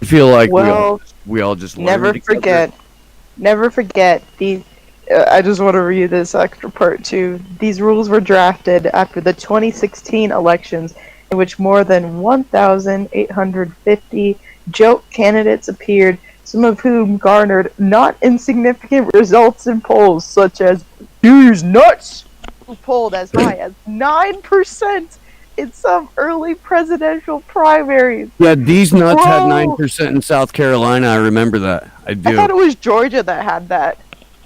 I feel like we all just never forget. I just want to read this extra part too. These rules were drafted after the 2016 elections, in which more than 1,850 joke candidates appeared, some of whom garnered not insignificant results in polls, such as "These Nuts," who polled as high as 9% in some early presidential primaries. Yeah, These Nuts had 9% in South Carolina. I remember that. I do. I thought it was Georgia that had that.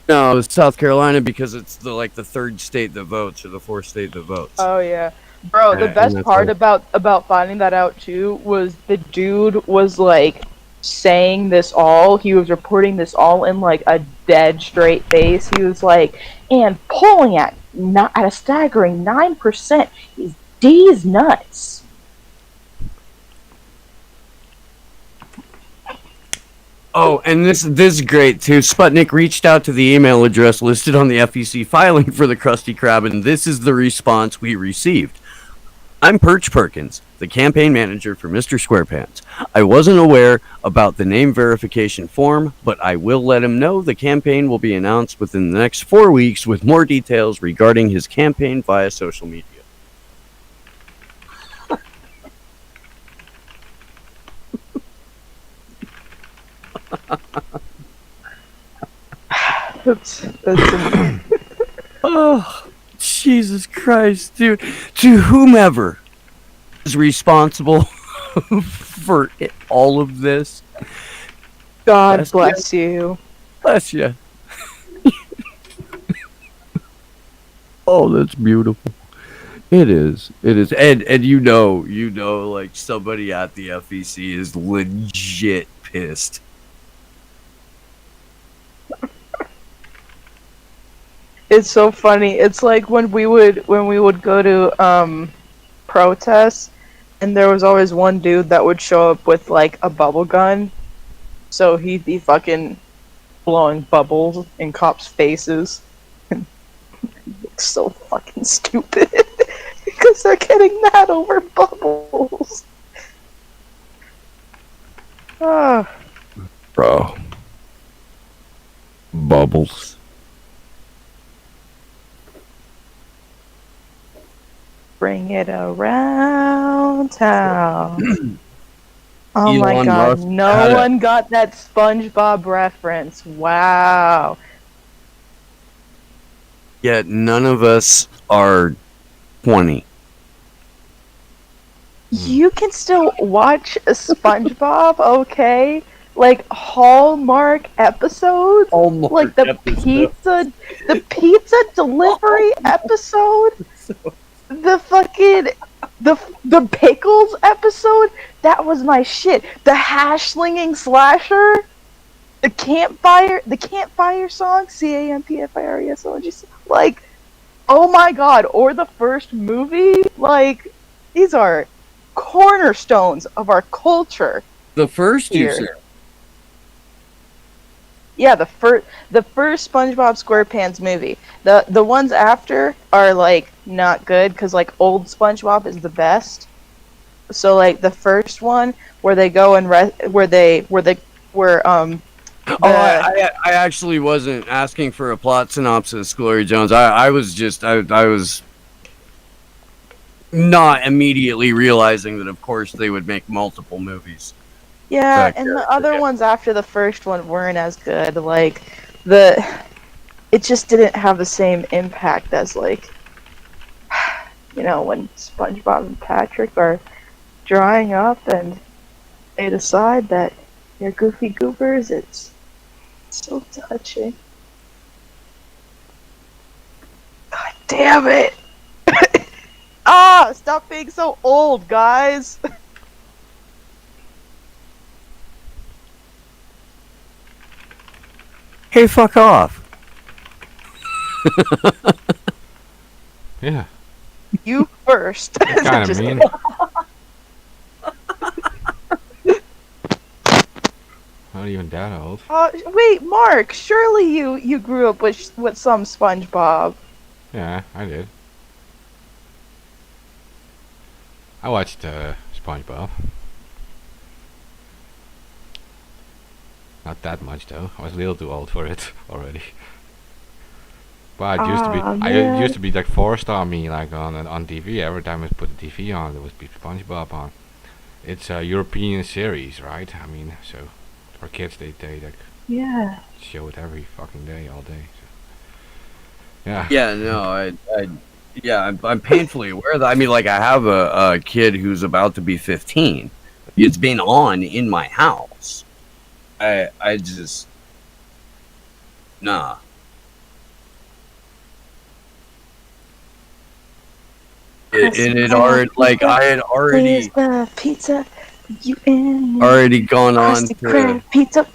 No, it's South Carolina because it's the third state that votes, or the fourth state that votes. Oh yeah. Bro, the best part about finding that out too was the dude was like saying this all. He was reporting this all in like a dead straight face. He was like, and polling at a staggering 9% is D's nuts. Oh, and this is great too. Sputnik reached out to the email address listed on the FEC filing for the Krusty Krab, and this is the response we received. I'm Perch Perkins, the campaign manager for Mr. SquarePants. I wasn't aware about the name verification form, but I will let him know the campaign will be announced within the next 4 weeks with more details regarding his campaign via social media. That's Oh, Jesus Christ, dude. To whomever is responsible for all of this, God bless you. bless you. Oh, that's beautiful. It is. And you know, like somebody at the FEC is legit pissed. It's so funny. It's like when we would go to protests, and there was always one dude that would show up with like a bubble gun, so he'd be fucking blowing bubbles in cops' faces. And it looks so fucking stupid because they're getting mad over bubbles. Ah. Bro. Bubbles. Bring it around town. Oh my Elon god, Musk no one got that SpongeBob reference. Wow. Yet none of us are 20. You can still watch SpongeBob, okay? Like Hallmark episodes, like the pizza delivery episode, the fucking the pickles episode. That was my shit. The hash slinging slasher, the campfire song, CAMPFIRESONG. Like, oh my god! Or the first movie. Like, these are cornerstones of our culture. The first here. you said. Yeah, the first SpongeBob SquarePants movie. The ones after are like not good because like old SpongeBob is the best. So like the first one where they go and where the where Oh, the I actually wasn't asking for a plot synopsis, Glory Jones. I was just I was not immediately realizing that, of course, they would make multiple movies. yeah, That and the character, other yeah. ones after the first one weren't as good. Like the it just didn't have the same impact as like when SpongeBob and Patrick are drying up and they decide that they're goofy goobers. It's so touching. God damn it! Stop being so old, guys. Hey, fuck off. Yeah, You first. kind of Just mean. kidding. Not even that old. Wait, Mark. Surely you grew up with some SpongeBob. Yeah, I did. I watched SpongeBob. Not that much though. I was a little too old for it already. But it used to be. Aw, It used man. to be like forced on me, like on TV. Every time I put the TV on, there would be SpongeBob on. It's a European series, right? I mean, so for kids, they like Yeah. show it every fucking day, all day. So. Yeah. Yeah, no, I'm painfully aware of that. I mean, like, I have a kid who's about to be 15. It's been on in my house. I just, nah. It already, like, I had Where's the pizza? You in already gone on Krusty to, Krab pizza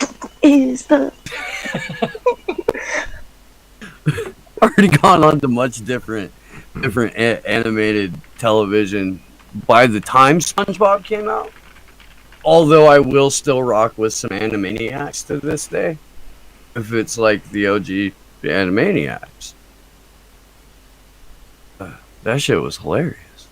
is the already gone on to much different animated television by the time SpongeBob came out. Although I will still rock with some Animaniacs to this day, if it's like the OG Animaniacs. That shit was hilarious.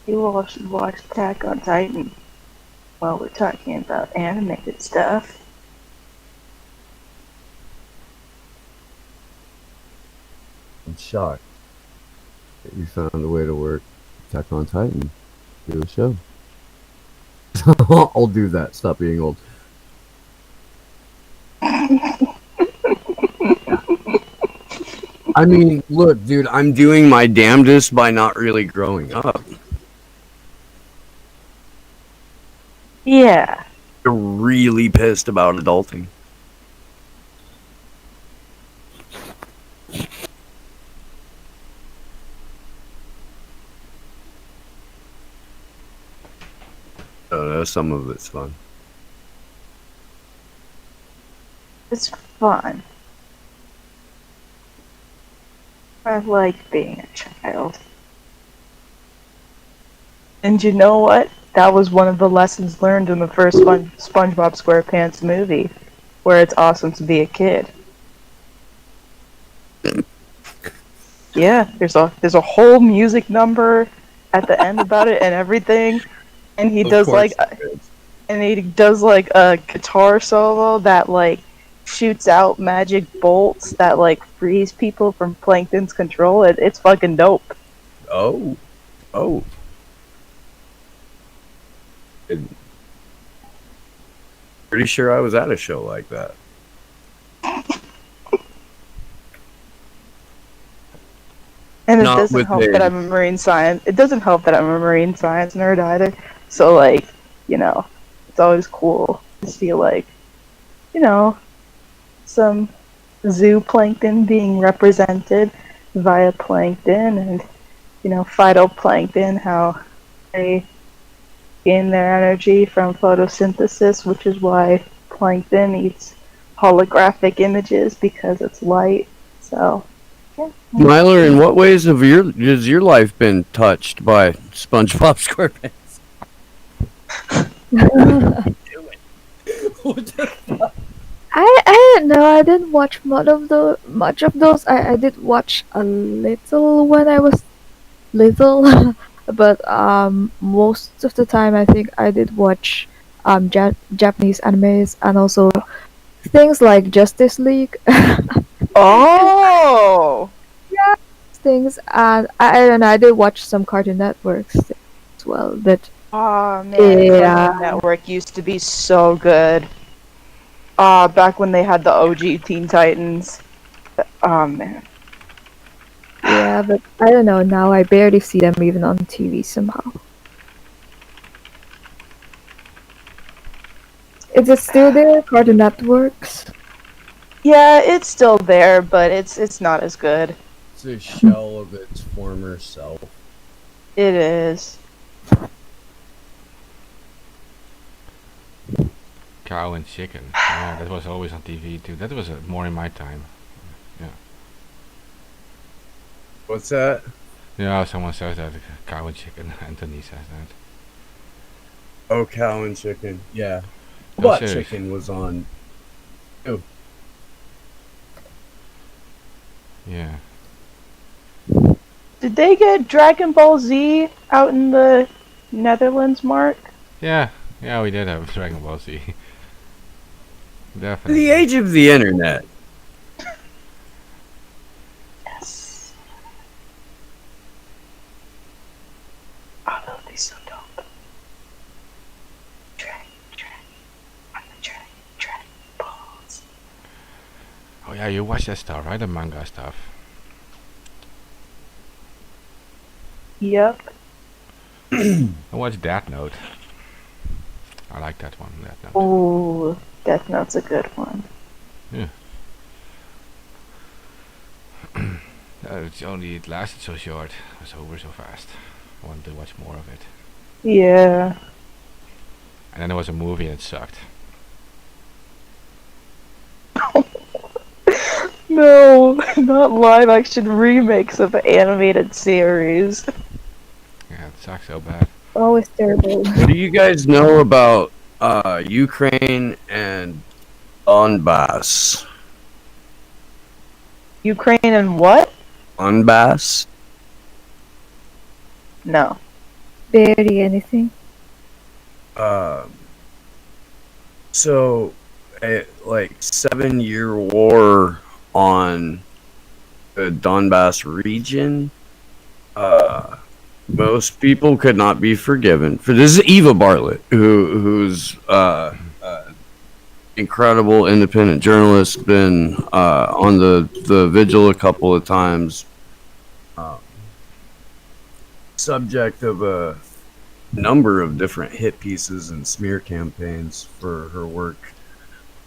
You all should watch Attack on Titan while we're talking about animated stuff. I'm shocked that you found a way to work Attack on Titan through the show. I'll do that. Stop being old. I mean, look, dude, I'm doing my damnedest by not really growing up. Yeah. I'm really pissed about adulting. I don't know, some of it's fun. It's fun. I like being a child. And you know what? That was one of the lessons learned in the first SpongeBob SquarePants movie, where it's awesome to be a kid. Yeah, there's a whole music number at the end about it and everything, and he does like a guitar solo that like shoots out magic bolts that like frees people from Plankton's control. It's fucking dope. Oh. Pretty sure I was at a show like that. And it Not doesn't with help me. that I'm a marine science. It doesn't help that I'm a marine science nerd either. So like, it's always cool to see like, some zooplankton being represented via plankton and, phytoplankton, how they gain their energy from photosynthesis, which is why plankton eats holographic images because it's light. So, yeah. Myler, in what ways has your life been touched by SpongeBob SquarePants? I don't know. I didn't watch much of those. I did watch a little when I was little. but most of the time I think I did watch Japanese animes and also things like Justice League. Oh, Things, and I don't know, I did watch some Cartoon Networks as well, but oh man, yeah, Cartoon Network used to be so good. Back when they had the OG Teen Titans. Oh man. yeah, but I don't know, now I barely see them even on TV somehow. Is it still there, Cartoon Networks? Yeah, it's still there, but it's not as good. It's a shell of its former self. It is. Cow and chicken. Yeah, that was always on TV too. That was more in my time. Yeah. What's that? Yeah, someone says that. Cow and chicken. Anthony says that. Oh, cow and chicken. Yeah. No, Butt serious. chicken was on. Oh, Yeah. Did they get Dragon Ball Z out in the Netherlands, Mark? Yeah. Yeah, we did have Dragon Ball Z. Definitely. the age of the internet. Yes. Oh, that would be so dope. I'm the Dragon Balls. Oh yeah, you watch that stuff, right? The manga stuff. Yep. I watched Death Note. I like that one. Death Note. Ooh, Death Note's a good one. It lasted so short. It was over so fast. I wanted to watch more of it. Yeah. And then there was a movie and it sucked. No, not live action remakes of animated series. Yeah, it sucked so bad. Always terrible. What do you guys know about Ukraine and Donbass? Ukraine and what? Donbass? No. Barely anything. So, a 7-year war on the Donbass region. Most people could not be forgiven for this. Is Eva Bartlett, who's incredible independent journalist, been on the vigil a couple of times. Subject of a number of different hit pieces and smear campaigns for her work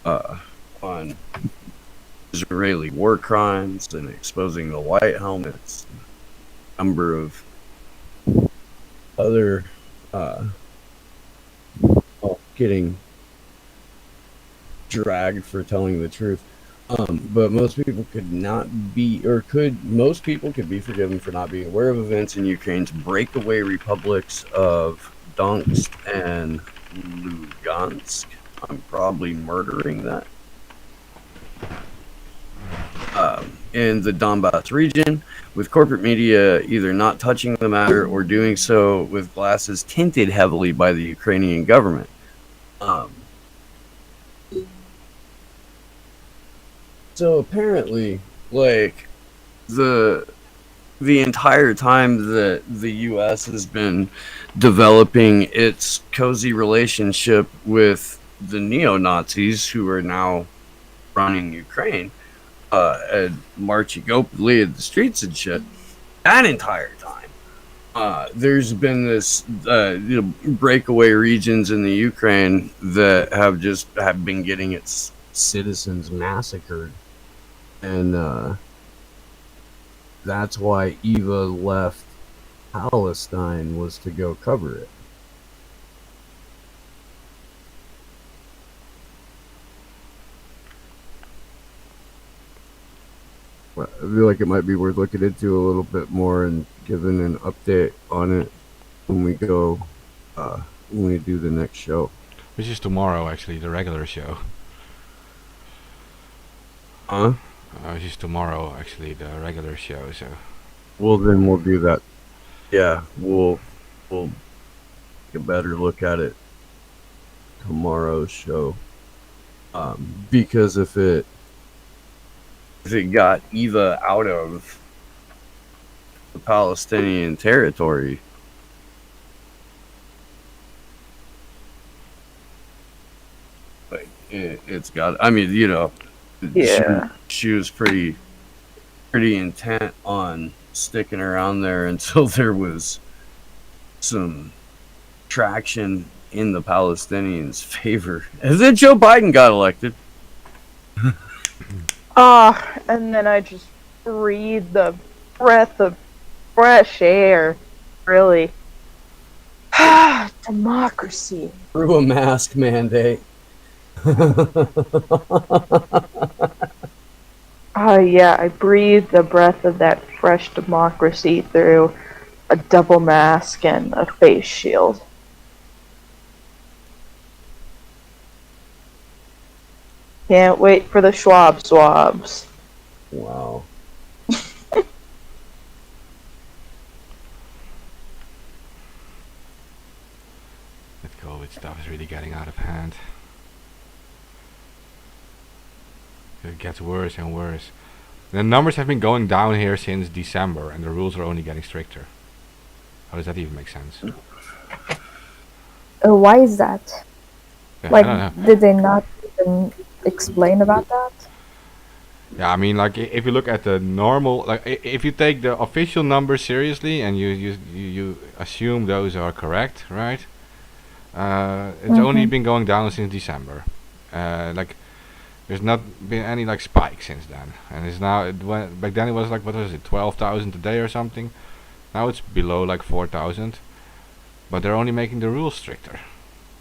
on Israeli war crimes and exposing the white helmets. A number of other getting dragged for telling the truth. But most people could not be, or most people could be forgiven for not being aware of events in Ukraine's breakaway republics of Donetsk and Lugansk. I'm probably murdering that. In the Donbass region, with corporate media either not touching the matter or doing so with glasses tinted heavily by the Ukrainian government. So apparently, the entire time that the U.S. has been developing its cozy relationship with the neo-Nazis who are now running Ukraine, and marching openly in the streets and shit, that entire time, there's been this breakaway regions in the Ukraine that have been getting its citizens massacred. And that's why Eva left Palestine, was to go cover it. Well, I feel like it might be worth looking into a little bit more and giving an update on it when we go, when we do the next show. Which is tomorrow, actually, the regular show. Huh? Which is tomorrow, actually, the regular show. So Well, then we'll do that. Yeah, we'll we'll take a better look at it tomorrow's show. Because if it got Eva out of the Palestinian territory, like it's got. I mean, Yeah. she was pretty intent on sticking around there until there was some traction in the Palestinians' favor. And then Joe Biden got elected. And then I just breathed the breath of fresh air. Really. Democracy. Through a mask mandate. Yeah, I breathed the breath of that fresh democracy through a double mask and a face shield. Can't wait for the Schwab swabs. Wow. That COVID stuff is really getting out of hand. It gets worse and worse. The numbers have been going down here since December, and the rules are only getting stricter. How does that even make sense? Why is that? Yeah, Like, I don't know. did they not even explain about that? Yeah, I mean, like if you look at the normal, like if you take the official numbers seriously and you assume those are correct, right? It's only been going down since December. Like there's not been any like spike since then, and it's now back then it was like, what was it, 12,000 a day or something. Now it's below like 4,000, but they're only making the rules stricter.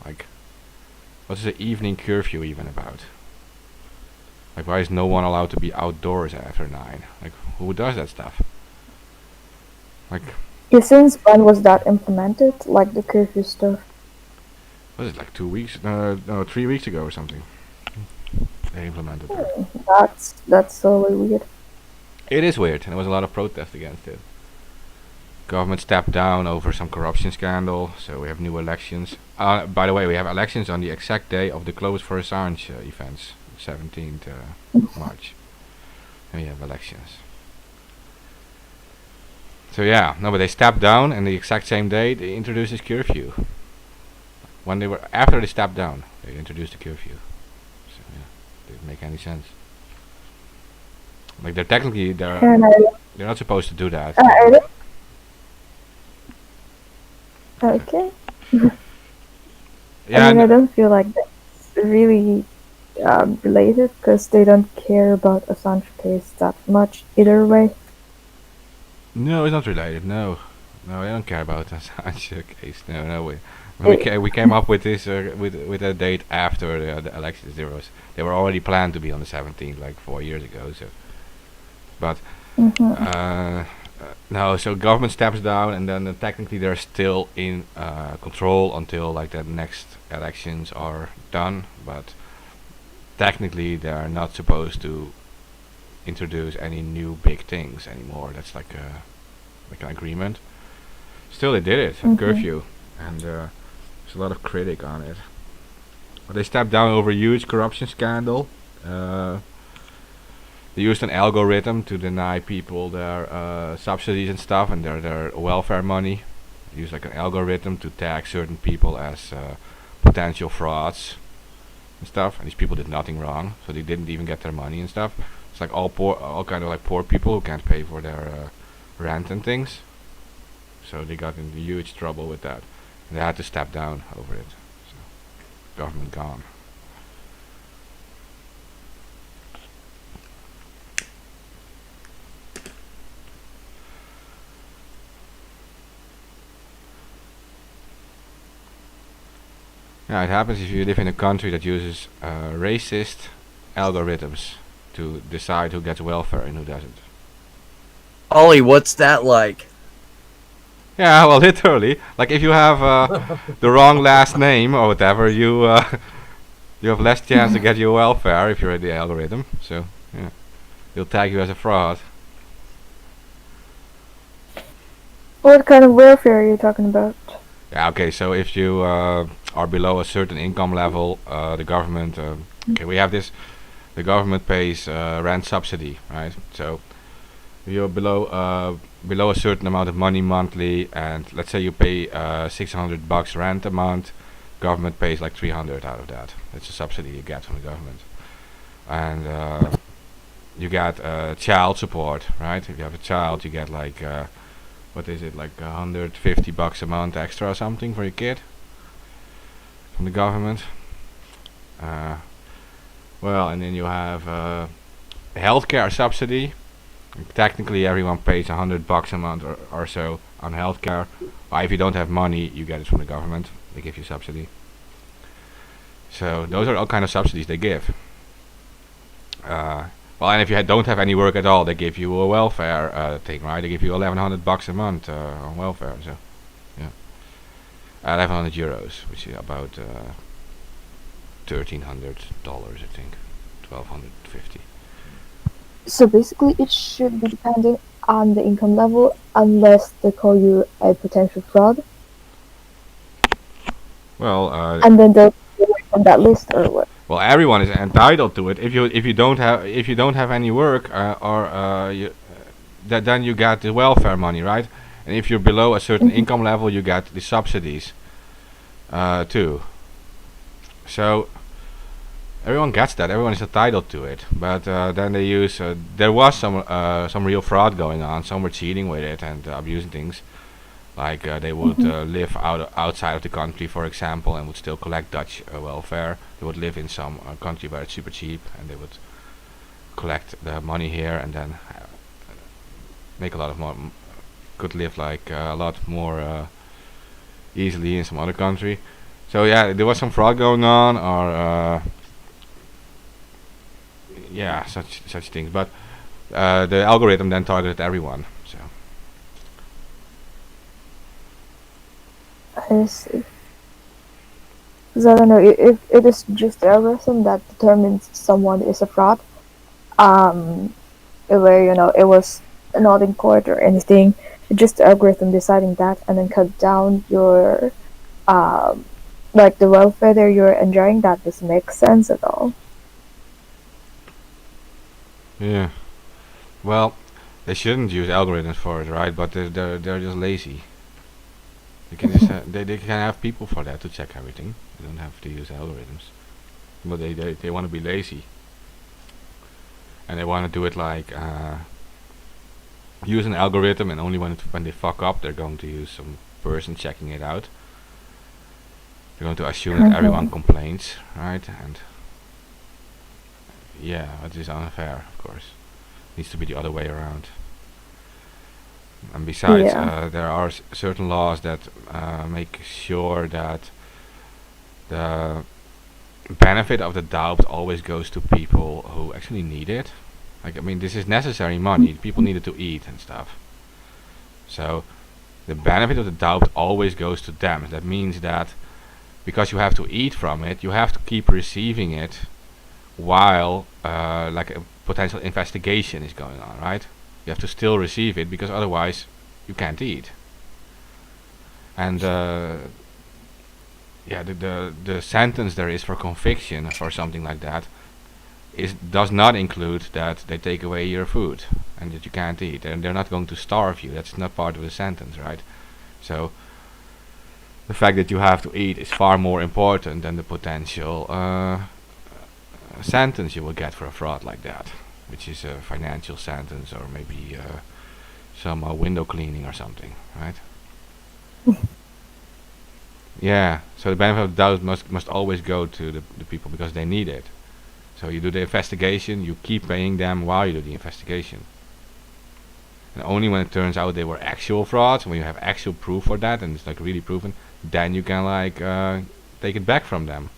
Like, what's the evening curfew even about? Like, why is no one allowed to be outdoors after 9? Like, who does that stuff? Like, Yeah, since when was that implemented? Like the curfew stuff? was it like 2 weeks? No, 3 weeks ago or something. They implemented that. That's totally weird. It is weird, and there was a lot of protest against it. Government stepped down over some corruption scandal, so we have new elections. By the way, we have elections on the exact day of the Close for Assange events, 17th March. And we have elections. So yeah, no, but they stepped down, and the exact same day they introduced this curfew. When they were after they stepped down, they introduced the curfew. So yeah, didn't make any sense. Like they're not supposed to do that. Okay. Yeah, I mean, I don't feel like that's really related because they don't care about Assange case that much either way. no, it's not related. No, I don't care about the Assange case. No, we came up with this with a date after the elections. They were already planned to be on the 17th, like 4 years ago. So, but no. So government steps down, and then technically they're still in control until like the next elections are done. But technically, they are not supposed to introduce any new big things anymore. That's like an agreement. Still, they did it, curfew, and there's a lot of critic on it. But they stepped down over a huge corruption scandal. They used an algorithm to deny people their subsidies and stuff, and their welfare money. They used like an algorithm to tag certain people as potential frauds and stuff, and these people did nothing wrong, so they didn't even get their money and stuff. It's like all kind of like poor people who can't pay for their rent and things. So they got into huge trouble with that, and they had to step down over it. So government gone. Yeah, it happens if you live in a country that uses racist algorithms to decide who gets welfare and who doesn't. Ollie, what's that like? Yeah, well, literally, like if you have the wrong last name or whatever, you have less chance to get your welfare if you're in the algorithm. So yeah, they'll tag you as a fraud. What kind of welfare are you talking about? Yeah, okay, so if you are below a certain income level, the government, okay, we have this, the government pays rent subsidy, right? So if you're below a certain amount of money monthly, and let's say you pay $600 rent a month, government pays like 300 out of that. That's a subsidy you get from the government. And you get child support, right? If you have a child, you get like what is it, like $150 a month extra or something for your kid from the government. Well, and then you have healthcare subsidy. Technically, everyone pays $100 a month or so on healthcare. Or if you don't have money, you get it from the government. They give you subsidy. So those are all kind of subsidies they give. Well, and if you don't have any work at all, they give you a welfare thing, right? They give you $1,100 a month on welfare. So, yeah, 1,100 euros, which is about $1,300, I think, 1,250. So basically, it should be depending on the income level, unless they call you a potential fraud, Well, and then they'll take you from that list or what? well, everyone is entitled to it. If you don't have any work then you get the welfare money, right? And if you're below a certain income level, you get the subsidies too. So everyone gets that. Everyone is entitled to it. But then they use. There was some real fraud going on. Some were cheating with it and abusing things. Like they would live outside of the country, for example, and would still collect Dutch welfare. They would live in some country where it's super cheap, and they would collect the money here and then make a lot of more. Could live like a lot more easily in some other country. So yeah, there was some fraud going on, or yeah, such things. But the algorithm then targeted everyone. So. I see. Because I don't know if it is just the algorithm that determines someone is a fraud, where it was not in court or anything, just the algorithm deciding that and then cut down your like the welfare that you're enjoying. That doesn't make sense at all. Yeah. Well, they shouldn't use algorithms for it, right? But they're just lazy. They can just they can have people for that to check everything. They don't have to use algorithms. But they want to be lazy. And they want to do it like use an algorithm, and only when they fuck up, they're going to use some person checking it out. They're going to assume that everyone complains, right? And yeah, that is unfair, of course. Needs to be the other way around. And besides, there are certain laws that make sure that the benefit of the doubt always goes to people who actually need it. Like, I mean, this is necessary money. People need it to eat and stuff. So, the benefit of the doubt always goes to them. That means that because you have to eat from it, you have to keep receiving it while like a potential investigation is going on, right? You have to still receive it because otherwise you can't eat. And yeah, the sentence there is for conviction for something like that does not include that they take away your food and that you can't eat, and they're not going to starve you. That's not part of the sentence, right? So the fact that you have to eat is far more important than the potential sentence you will get for a fraud like that, which is a financial sentence or maybe some window cleaning or something, right? Yeah, so the benefit of the doubt must always go to the people because they need it. So you do the investigation, you keep paying them while you do the investigation. And only when it turns out they were actual frauds, when you have actual proof for that and it's like really proven, then you can like take it back from them.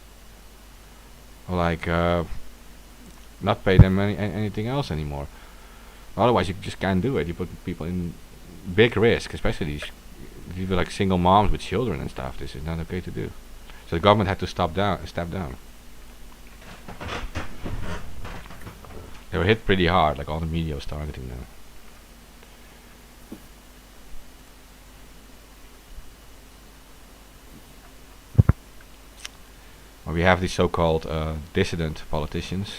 Or like not pay them anything else anymore. Otherwise you just can't do it. You put people in big risk, especially these people like single moms with children and stuff. This is not okay to do. So the government had to step down. They were hit pretty hard, like all the media was targeting them. we have these so-called dissident politicians,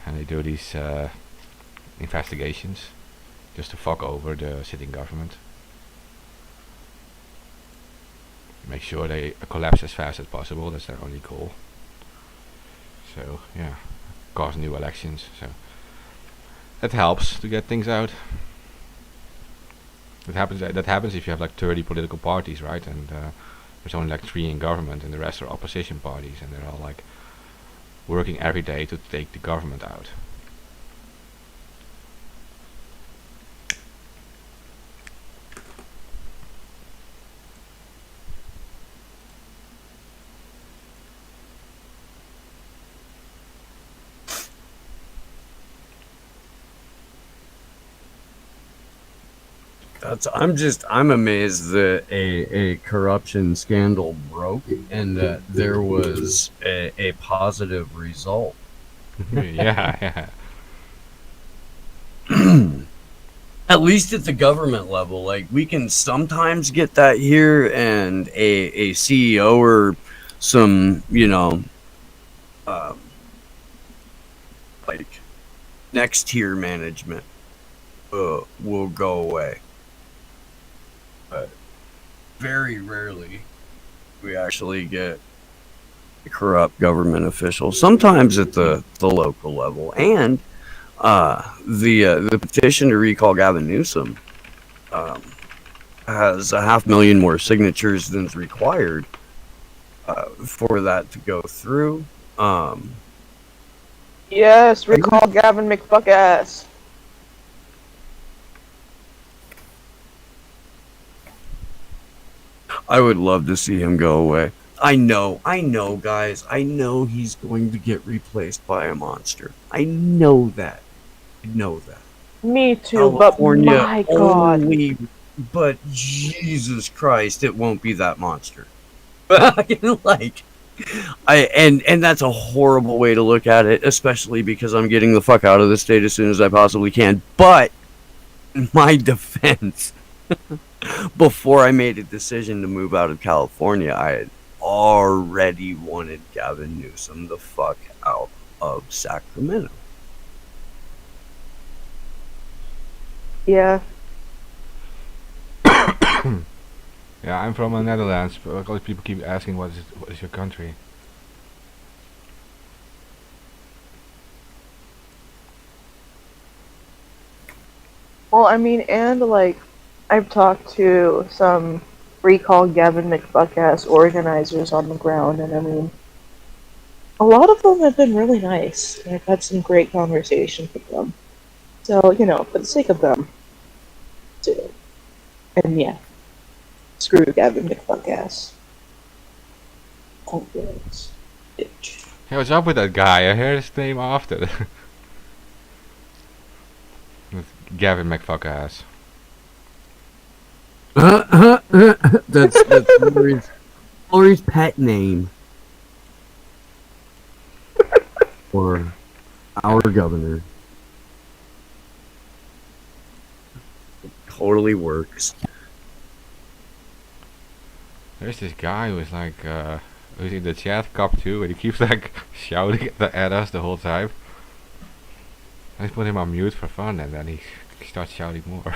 and they do these investigations just to fuck over the sitting government. Make sure they collapse as fast as possible. That's their only goal. So yeah, cause new elections. So that helps to get things out. That happens if you have like 30 political parties, right? And there's only like 3 in government, and the rest are opposition parties, and they're all like working every day to take the government out. I'm amazed that a corruption scandal broke and that there was a positive result. Yeah. At least at the government level, like we can sometimes get that here, and a CEO or some, like next tier management will go away. But very rarely we actually get a corrupt government official. Sometimes at the local level, and the petition to recall Gavin Newsom has 500,000 more signatures than is required for that to go through. Yes, recall Gavin McFuckass. I would love to see him go away. I know, guys. I know he's going to get replaced by a monster. I know that. Me too, California but my god. only, but Jesus Christ, it won't be that monster. And that's a horrible way to look at it, especially because I'm getting the fuck out of this state as soon as I possibly can. But in my defense, before I made a decision to move out of California, I had already wanted Gavin Newsom the fuck out of Sacramento. Yeah. Yeah, I'm from the Netherlands, but all people keep asking what is your country? Well, I mean, and like, I've talked to some recall Gavin McFuckass organizers on the ground, and I mean, a lot of them have been really nice. I've had some great conversations with them. So, for the sake of them, do it. And yeah, screw Gavin McFuckass. Oh, yes. Bitch. Hey, what's up with that guy? I hear his name often. With Gavin McFuckass. That's Lori's pet name. For our governor. It totally works. There's this guy who's like, who's in the chat cup too, and he keeps like shouting at us the whole time. I just put him on mute for fun, and then he starts shouting more.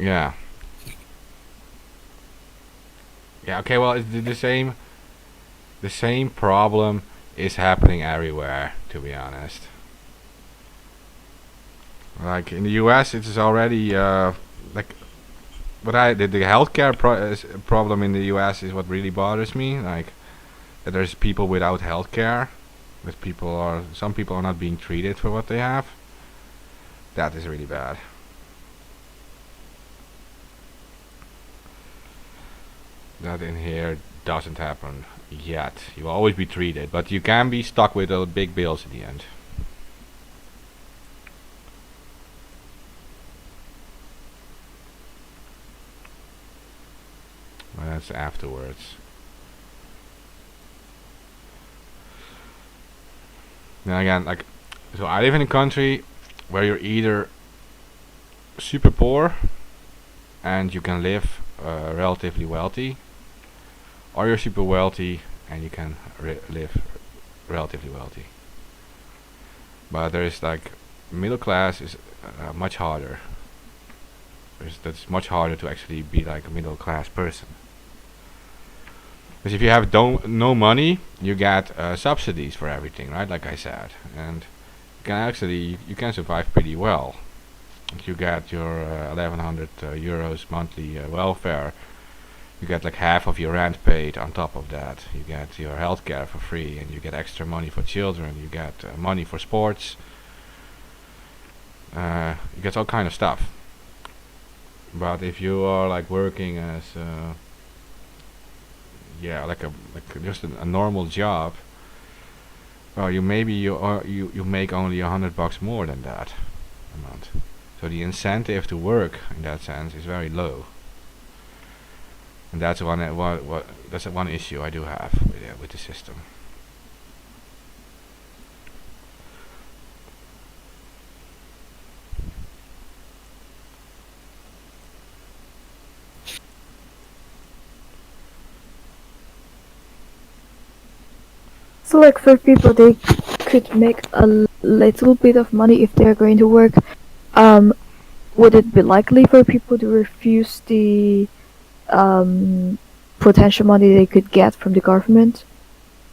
Yeah. Yeah, okay, well, it's the same problem is happening everywhere, to be honest. Like in the US, it is already like the healthcare problem in the US is what really bothers me. Like that there's people without healthcare, that some people are not being treated for what they have. That is really bad. That in here doesn't happen yet. You will always be treated, but you can be stuck with big bills at the end. But that's afterwards. Then again, like, so I live in a country where you're either super poor and you can live relatively wealthy, or you're super wealthy and you can live relatively wealthy. But there is like middle class is much harder. That's much harder to actually be like a middle class person. Because if you have no money, you get subsidies for everything, right? Like I said, and you can survive pretty well. You get your 1100 euros monthly welfare. You get like half of your rent paid on top of that. You get your healthcare for free, and you get extra money for children. You get money for sports. You get all kind of stuff. But if you are like working as like just a normal job, well, you make only $100 more than that a month. So the incentive to work in that sense is very low. And that's one issue I do have with the system. So, like, for people, they could make a little bit of money if they're going to work. Would it be likely for people to refuse the potential money they could get from the government?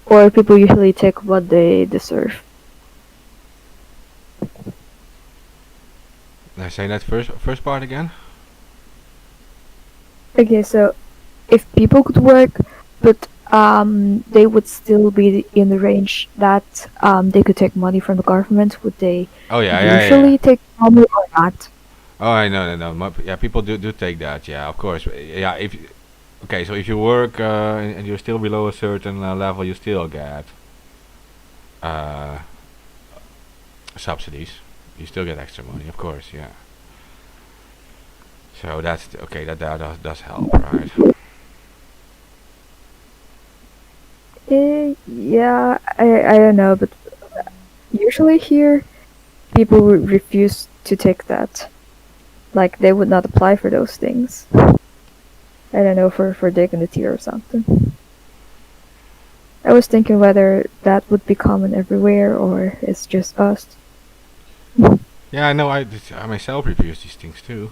Or people usually take what they deserve? I say that first part again. Okay, so if people could work, but they would still be in the range that they could take money from the government, would they Oh yeah. usually take money or not? Oh, I know, no. Yeah, people do take that. Yeah, of course. Yeah, okay, so if you work and you're still below a certain level, you still get subsidies. You still get extra money, of course. Yeah. So that's okay. That does help, right? Yeah, I don't know, but usually here people would refuse to take that. Like, they would not apply for those things. I don't know, for dignity or something. I was thinking whether that would be common everywhere or it's just us. Yeah, I know. I myself refuse these things too.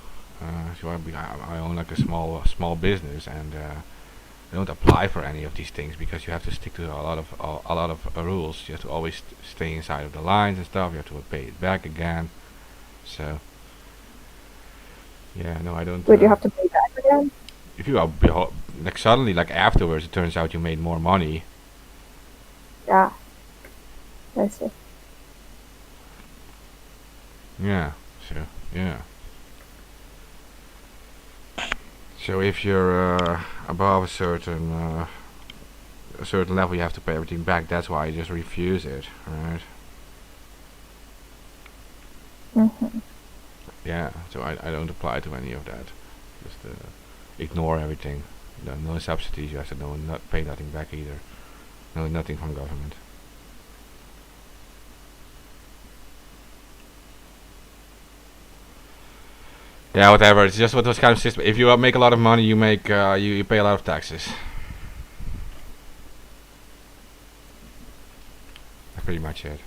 So I own like a small business, and I don't apply for any of these things because you have to stick to a lot of rules. You have to always stay inside of the lines and stuff. You have to pay it back again. So yeah, no, I don't. Would you have to pay back again? If you are like suddenly, like afterwards, it turns out you made more money. Yeah. I see. Yeah. So yeah. So if you're above a certain level, you have to pay everything back. That's why I just refuse it, right? Mm-hmm. Yeah. So I don't apply to any of that. Just ignore everything. No subsidies. You have to not pay nothing back either. No, nothing from government. Yeah, whatever. It's just what those kind of system. If you make a lot of money, you make you pay a lot of taxes. That's pretty much it.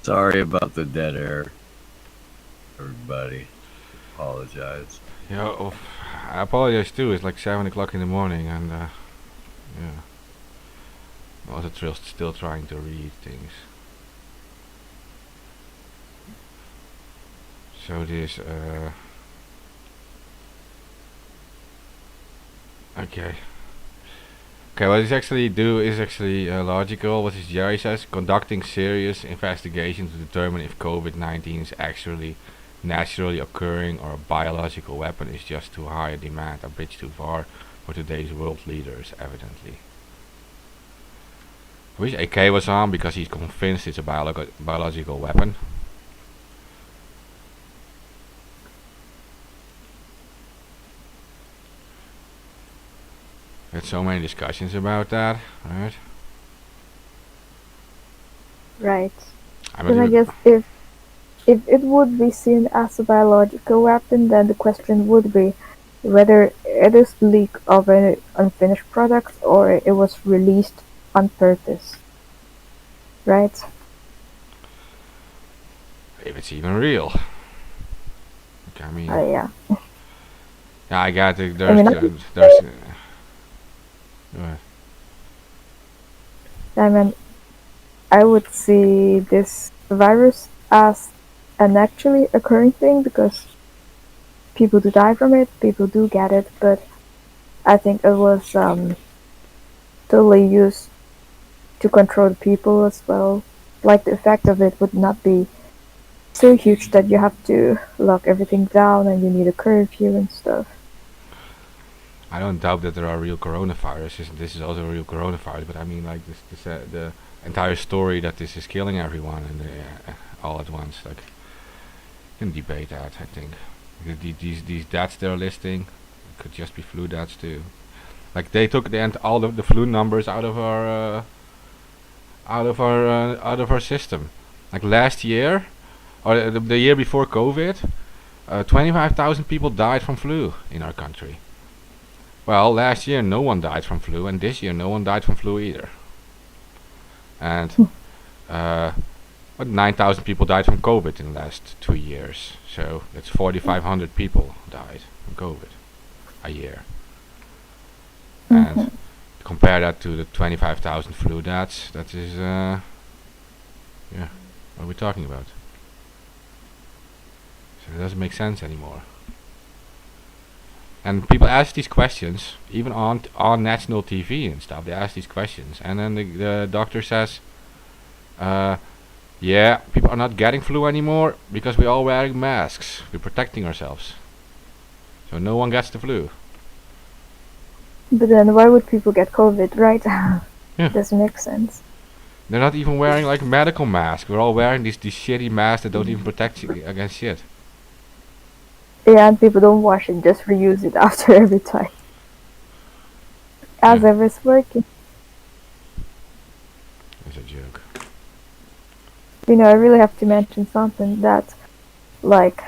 Sorry about the dead air, everybody. Apologize. Yeah, I apologize too. It's like 7 o'clock in the morning, and yeah, I was still trying to read things. So this okay. Okay, what it actually do is actually logical. What this Jerry says, conducting serious investigations to determine if COVID-19 is actually naturally occurring or a biological weapon is just too high a demand, a bridge too far for today's world leaders, evidently. I wish AK was on because he's convinced it's a biological weapon. We had so many discussions about that, right? Right. I'm Then I not guess if it would be seen as a biological weapon, then the question would be whether it is leak of an unfinished product or it was released on purpose. Right? if it's even real. Okay, I mean, Yeah. yeah, I got it. I mean, There's. Go ahead. I mean, I would see this virus as an actually occurring thing because people do die from it, people do get it, but I think it was totally used to control the people as well. Like the effect of it would not be so huge that you have to lock everything down and you need a curfew and stuff. I don't doubt that there are real coronaviruses. This is also a real coronavirus, but I mean, like the entire story that this is killing everyone and all at once. Like, you can debate that. I think these deaths they're listing could just be flu deaths too. Like they took all the flu numbers out of our system. Like last year, or the year before COVID, 25,000 people died from flu in our country. Well, last year no one died from flu, and this year no one died from flu either. And 9,000 people died from COVID in the last 2 years. So that's 4,500 people died from COVID a year. And compare that to the 25,000 flu deaths, that is, yeah, what are we talking about? So it doesn't make sense anymore. And people ask these questions, even on national TV and stuff. They ask these questions, and then the doctor says, "Yeah, people are not getting flu anymore because we're all wearing masks. We're protecting ourselves, so no one gets the flu." But then why would people get COVID, right? Yeah. Doesn't make sense. They're not even wearing like medical masks. We're all wearing these shitty masks that don't even protect you against shit. Yeah, and people don't wash it, just reuse it after every time. As if it's working. It's a joke. You know, I really have to mention something that, like,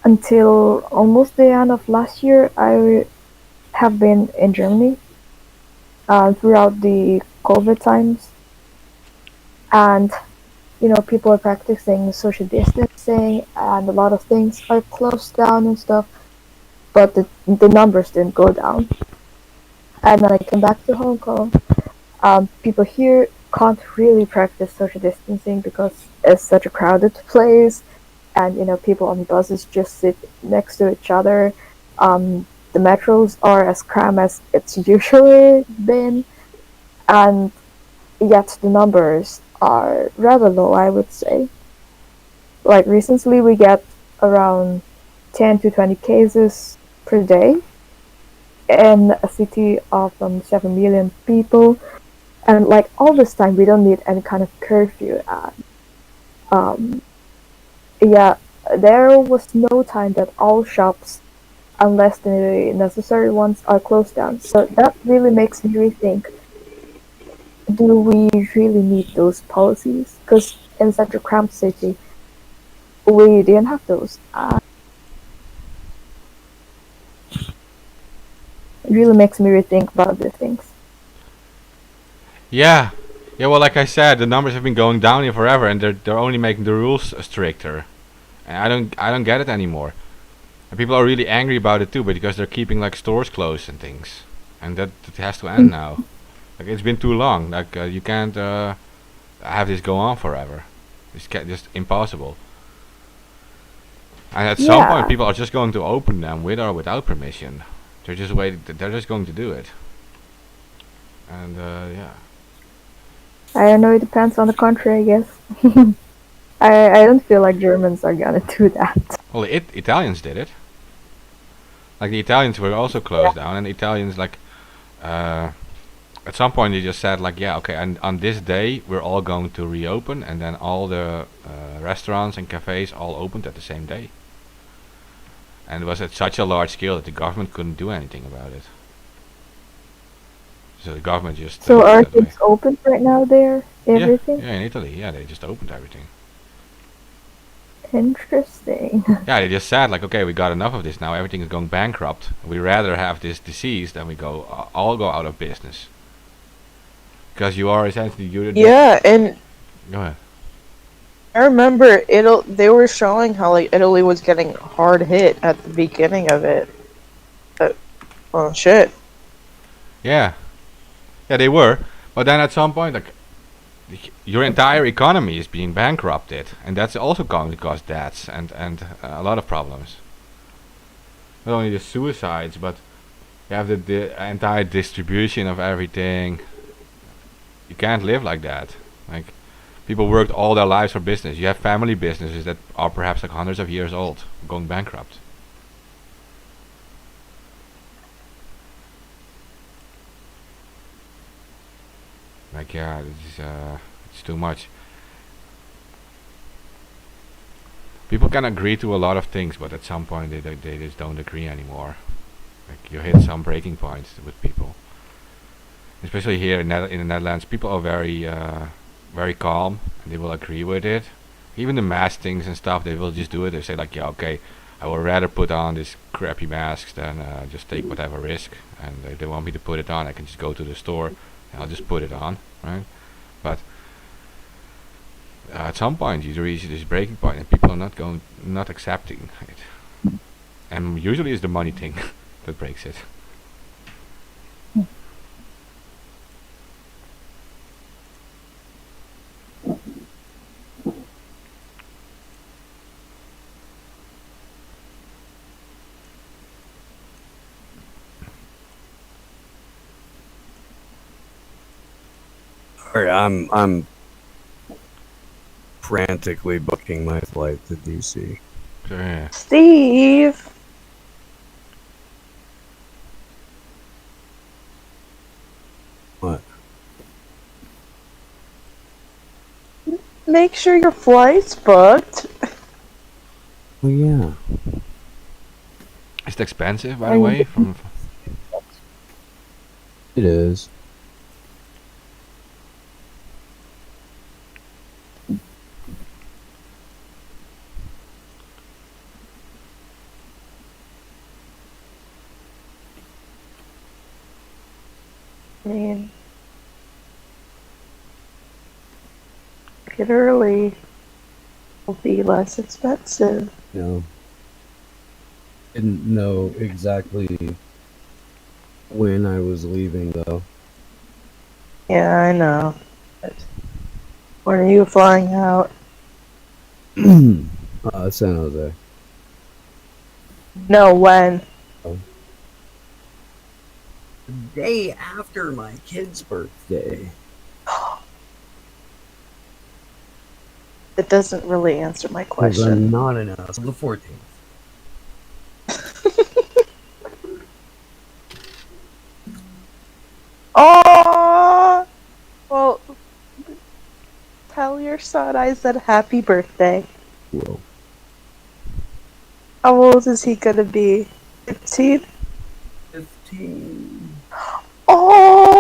until almost the end of last year, I have been in Germany throughout the COVID times. And, you know, people are practicing social distancing and a lot of things are closed down and stuff. But the numbers didn't go down. And then I came back to Hong Kong. People here can't really practice social distancing because it's such a crowded place. And, you know, people on buses just sit next to each other. The metros are as crammed as it's usually been. And yet the numbers are rather low, I would say. Like recently we get around 10 to 20 cases per day in a city of 7 million people. And like all this time we don't need any kind of curfew. Yeah, there was no time that all shops, unless the necessary ones, are closed down. So that really makes me rethink, do we really need those policies? Because in such a cramped city, we didn't have those. It really makes me rethink about these things. Yeah, well, like I said, the numbers have been going down here forever, and they're only making the rules stricter. And I don't get it anymore. And people are really angry about it too, because they're keeping like stores closed and things, and that has to end now. Like it's been too long. Like you can't have this go on forever. It's just impossible. And at some point, people are just going to open them with or without permission. They're just They're just going to do it. And yeah. I don't know, it depends on the country, I guess. I don't feel like Germans are gonna do that. Well, Italians did it. Like the Italians were also closed down, and the Italians like at some point they just said like, yeah, okay, and on this day we're all going to reopen, and then all the restaurants and cafes all opened at the same day. And it was at such a large scale that the government couldn't do anything about it. So the government just. So are that way. kids open right now there? Everything? Yeah, in Italy, yeah, they just opened everything. Interesting. Yeah, they just said like, okay, we got enough of this now. Everything is going bankrupt. We'd rather have this disease than we all go out of business. Because you are essentially Yeah, and Go ahead. I remember they were showing how like Italy was getting hard hit at the beginning of it. But, oh shit. Yeah, they were. But then at some point, like, your entire economy is being bankrupted, and that's also going to cause deaths and a lot of problems. Not only the suicides, but you have the entire distribution of everything. You can't live like that. Like, people worked all their lives for business. You have family businesses that are perhaps like hundreds of years old, going bankrupt. Like, yeah, it's too much. People can agree to a lot of things, but at some point they just don't agree anymore. Like, you hit some breaking points with people. Especially here in the Netherlands, people are very calm, and they will agree with it. Even the mask things and stuff, they will just do it. They say like, yeah, okay, I would rather put on this crappy masks than just take whatever risk. And if they want me to put it on, I can just go to the store and I'll just put it on, right? But at some point you reach this breaking point, and people are not accepting it. And usually it's the money thing that breaks it. Alright, I'm frantically booking my flight to DC. So, yeah. Steve! What? Make sure your flight's booked. Oh yeah. Is it expensive, by the way? It is. I mean, get early. Will be less expensive. No. Didn't know exactly when I was leaving though. Yeah, I know. But when are you flying out? San Jose. No, when? The day after my kid's birthday. It doesn't really answer my 'Cause I'm question. not an ass. The 14th. Oh, well, tell your son I said happy birthday. Whoa. How old is he gonna be? 15? 15. Oh!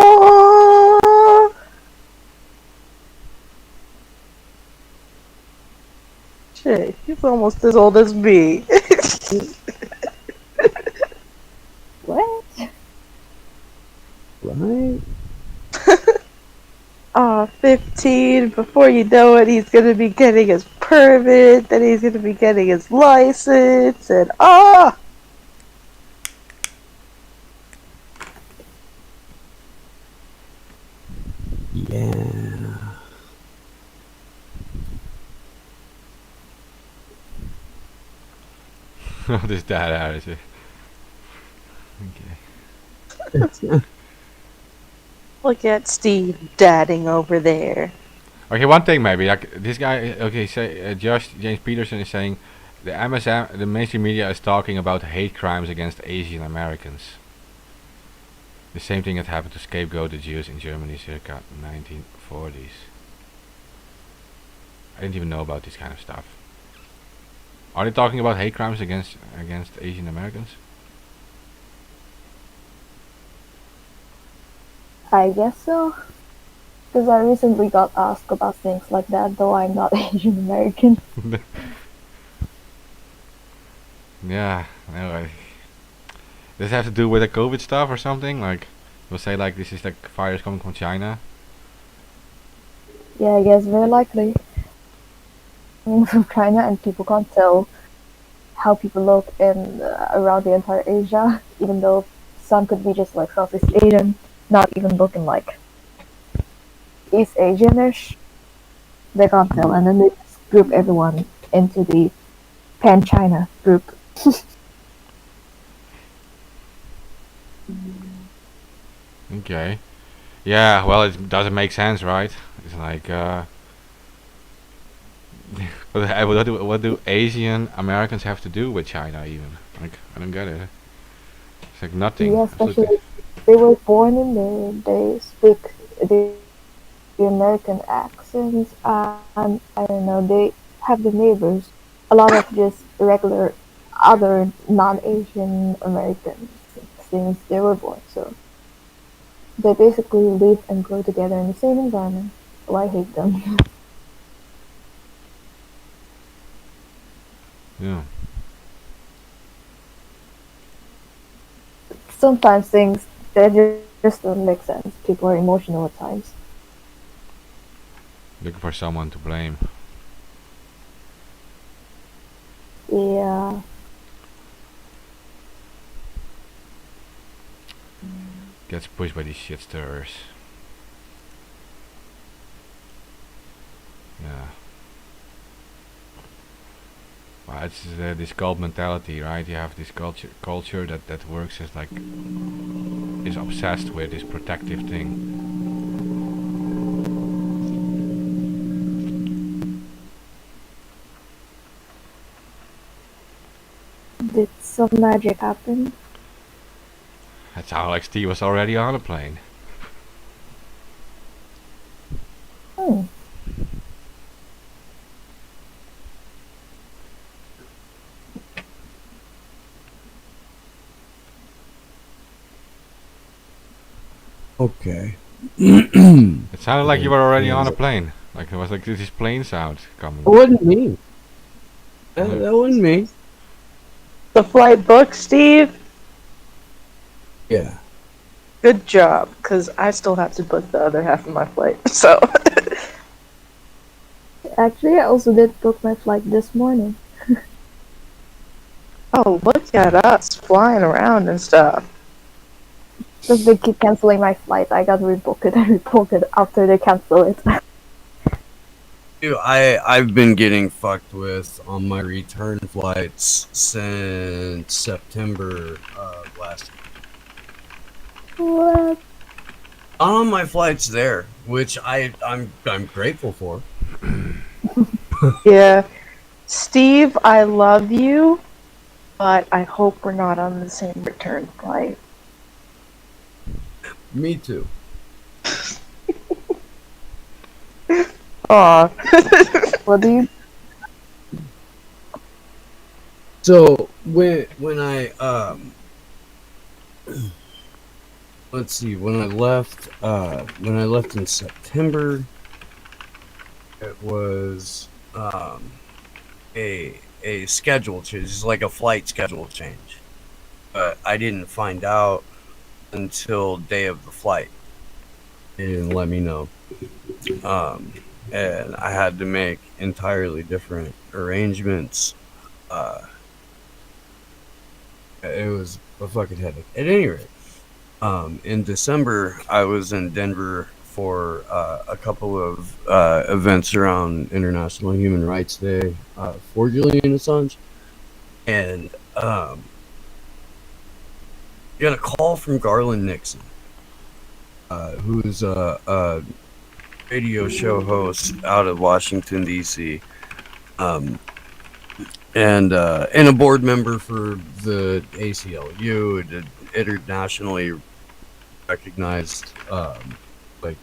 Shit, he's almost as old as me. What? Right? 15. Before you know it, he's gonna be getting his permit, then he's gonna be getting his license, and Yeah. This dad out is it? Okay. look at Steve dadding over there. Okay, one thing maybe, like this guy. Okay, say James Peterson is saying the mainstream media is talking about hate crimes against Asian Americans. The same thing had happened to scapegoat the Jews in Germany circa 1940s. I didn't even know about this kind of stuff. Are they talking about hate crimes against Asian Americans? I guess so. Because I recently got asked about things like that, though I'm not Asian American. Yeah, no, does it have to do with the COVID stuff or something? Like, we'll say like this is like virus coming from China. Yeah, I guess very likely. Coming from China, and people can't tell how people look in around the entire Asia, even though some could be just like Southeast Asian, not even looking like East Asianish. They can't tell, and then they just group everyone into the Pan China group. Okay. Yeah, well, it doesn't make sense, right? It's like, what do Asian Americans have to do with China even? Like, I don't get it. It's like nothing. Yeah, Absolutely. especially if they were born in there, they speak the American accents, and I don't know, they have the neighbors, a lot of just regular other non-Asian Americans since they were born, so they basically live and grow together in the same environment. So I hate them. Yeah. Sometimes things that just don't make sense. People are emotional at times. Looking for someone to blame. Yeah. Gets pushed by these shit stirrers. Yeah. Well, it's this cult mentality, right? You have this culture that works as like is obsessed with this protective thing. Did some magic happen? That's how XT was already on a plane. Hmm. Okay. It sounded like you were already on a plane. Like there was like this plane sound coming. It wasn't me. That wasn't me. The flight booked, Steve? Yeah. Good job, because I still have to book the other half of my flight, so. Actually, I also did book my flight this morning. Oh, look at us flying around and stuff. Because they keep canceling my flight, I got rebooked and rebooked it after they cancel it. Dude, I've been getting fucked with on my return flights since September of last year. What? On my flights there, which I'm grateful for. Yeah. Steve, I love you, but I hope we're not on the same return flight. Me too. Aw. What do you? So when I let's see, when I left in September, it was a schedule change, it's like a flight schedule change. But I didn't find out until day of the flight. They didn't let me know. And I had to make entirely different arrangements. It was a fucking headache. At any rate, in December, I was in Denver for a couple of events around International Human Rights Day for Julian Assange, and got a call from Garland Nixon, who's a radio show host out of Washington D.C. And a board member for the ACLU, an internationally recognized, like,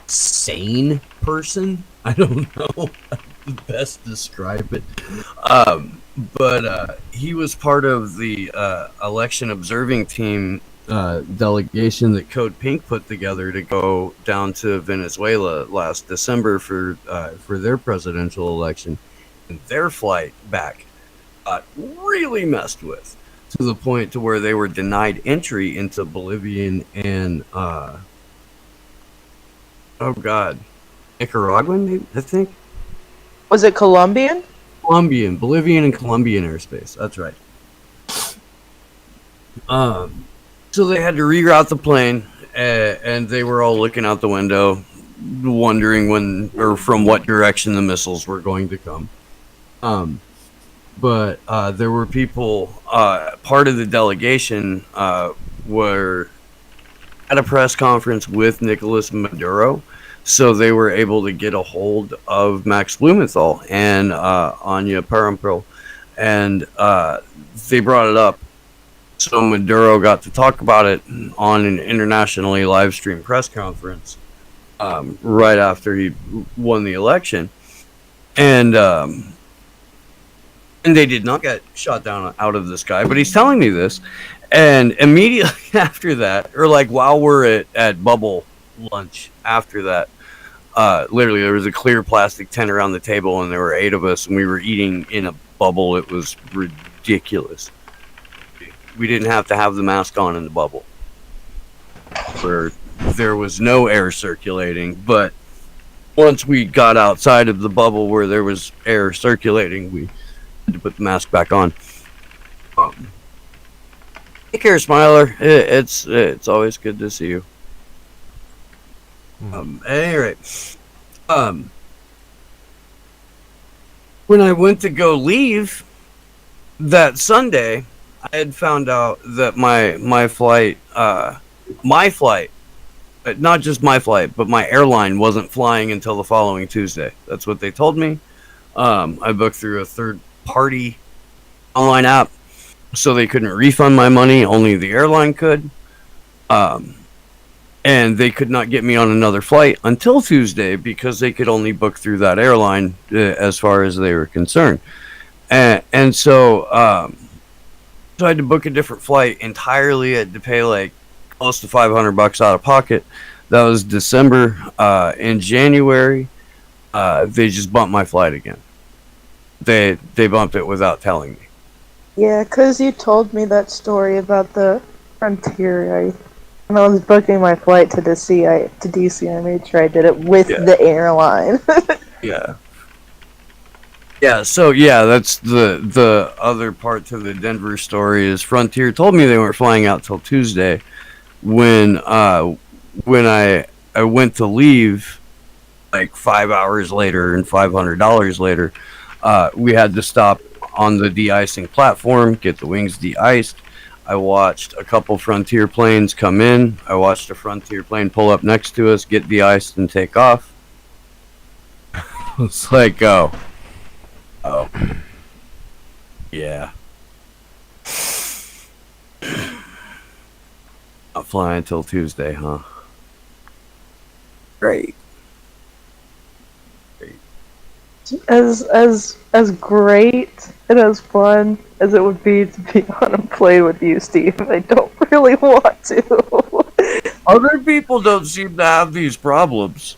sane person. I don't know how to best describe it. But he was part of the election observing team delegation that Code Pink put together to go down to Venezuela last December for their presidential election, and their flight back got really messed with to the point to where they were denied entry into Bolivian and Nicaraguan, I think. Was it Colombian? Bolivian and Colombian airspace. That's right. So they had to reroute the plane, and they were all looking out the window, wondering when or from what direction the missiles were going to come. But there were people, part of the delegation were at a press conference with Nicolas Maduro, so they were able to get a hold of Max Blumenthal and Anya Parampro, and they brought it up. So Maduro got to talk about it on an internationally live streamed press conference right after he won the election, and they did not get shot down out of the sky. But he's telling me this, and immediately after that, or like while we're at Bubble lunch after that, literally there was a clear plastic tent around the table, and there were 8 of us, and we were eating in a bubble. It was ridiculous. We didn't have to have the mask on in the bubble, where there was no air circulating. But once we got outside of the bubble where there was air circulating, we had to put the mask back on. Take care, Smiler. It's always good to see you. Anyway, when I went to go leave that Sunday, I had found out that my flight, not just my flight, but my airline wasn't flying until the following Tuesday. That's what they told me. I booked through a third-party online app, so they couldn't refund my money. Only the airline could. And they could not get me on another flight until Tuesday because they could only book through that airline as far as they were concerned. And so I had to book a different flight entirely. I had to pay like close to $500 out of pocket. That was December. In January, they just bumped my flight again. They bumped it without telling me. Yeah, 'cause you told me that story about the Frontier. When I was booking my flight to DC, I made sure I did it with the airline. Yeah. Yeah, so that's the other part to the Denver story is Frontier told me they weren't flying out till Tuesday. When I went to leave, like 5 hours later and $500 later, we had to stop on the de-icing platform, get the wings de-iced. I watched a couple Frontier planes come in. I watched a Frontier plane pull up next to us, get de-iced, and take off. It's like, oh, yeah. Not flying until Tuesday, huh? Great. As great and as fun as it would be to be on a plane with you, Steve, I don't really want to. Other people don't seem to have these problems,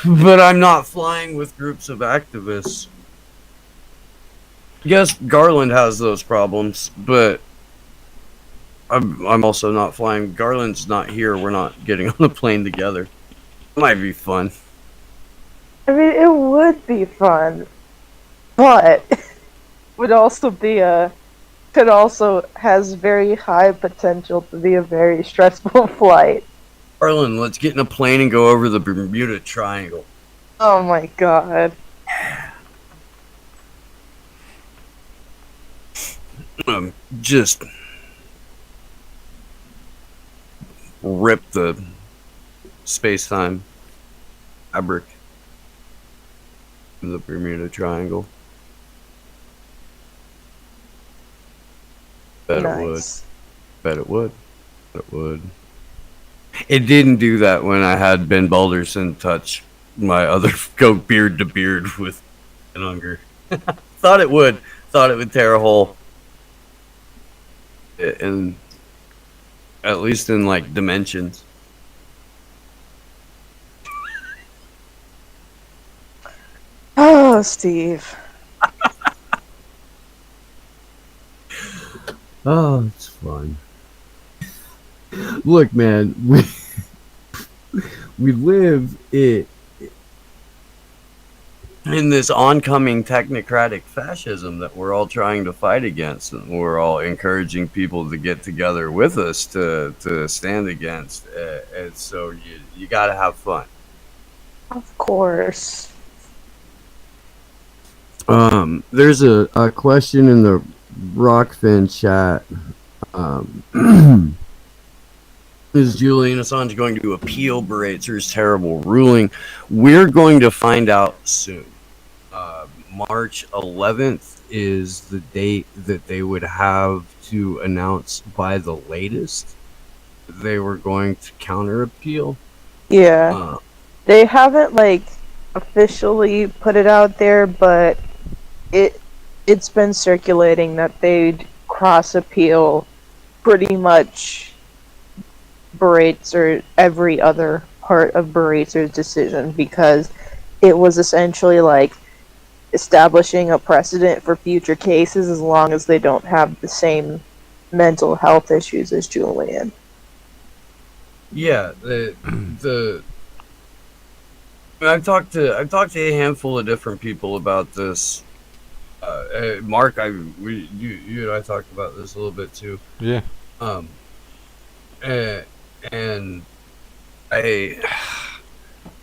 but I'm not flying with groups of activists. Yes, Garland has those problems, but I'm also not flying. Garland's not here. We're not getting on the plane together. It might be fun. I mean, it would be fun, but would also be could also has very high potential to be a very stressful flight. Garland, let's get in a plane and go over the Bermuda Triangle. Oh my god. Just rip the space-time fabric of the Bermuda Triangle. Bet it would. Bet it would. Bet it would. It didn't do that when I had Ben Balderson touch my other goat beard to beard with an Unger. Thought it would. Thought it would tear a hole. And at least in like dimensions. Oh, Steve. Oh, it's fun. Look, man, we live it In this oncoming technocratic fascism that we're all trying to fight against, and we're all encouraging people to get together with us to stand against. And so you got to have fun. Of course. There's a question in the Rockfin chat. Is Julian Assange going to appeal Beratzer's terrible ruling? We're going to find out soon. March 11th is the date that they would have to announce by the latest they were going to counter appeal. Yeah. They haven't like officially put it out there, but it's been circulating that they'd cross appeal pretty much Berates or every other part of Beratzer's decision, because it was essentially like establishing a precedent for future cases as long as they don't have the same mental health issues as Julian. Yeah, I've talked to a handful of different people about this. Mark, you and I talked about this a little bit too. Yeah. And I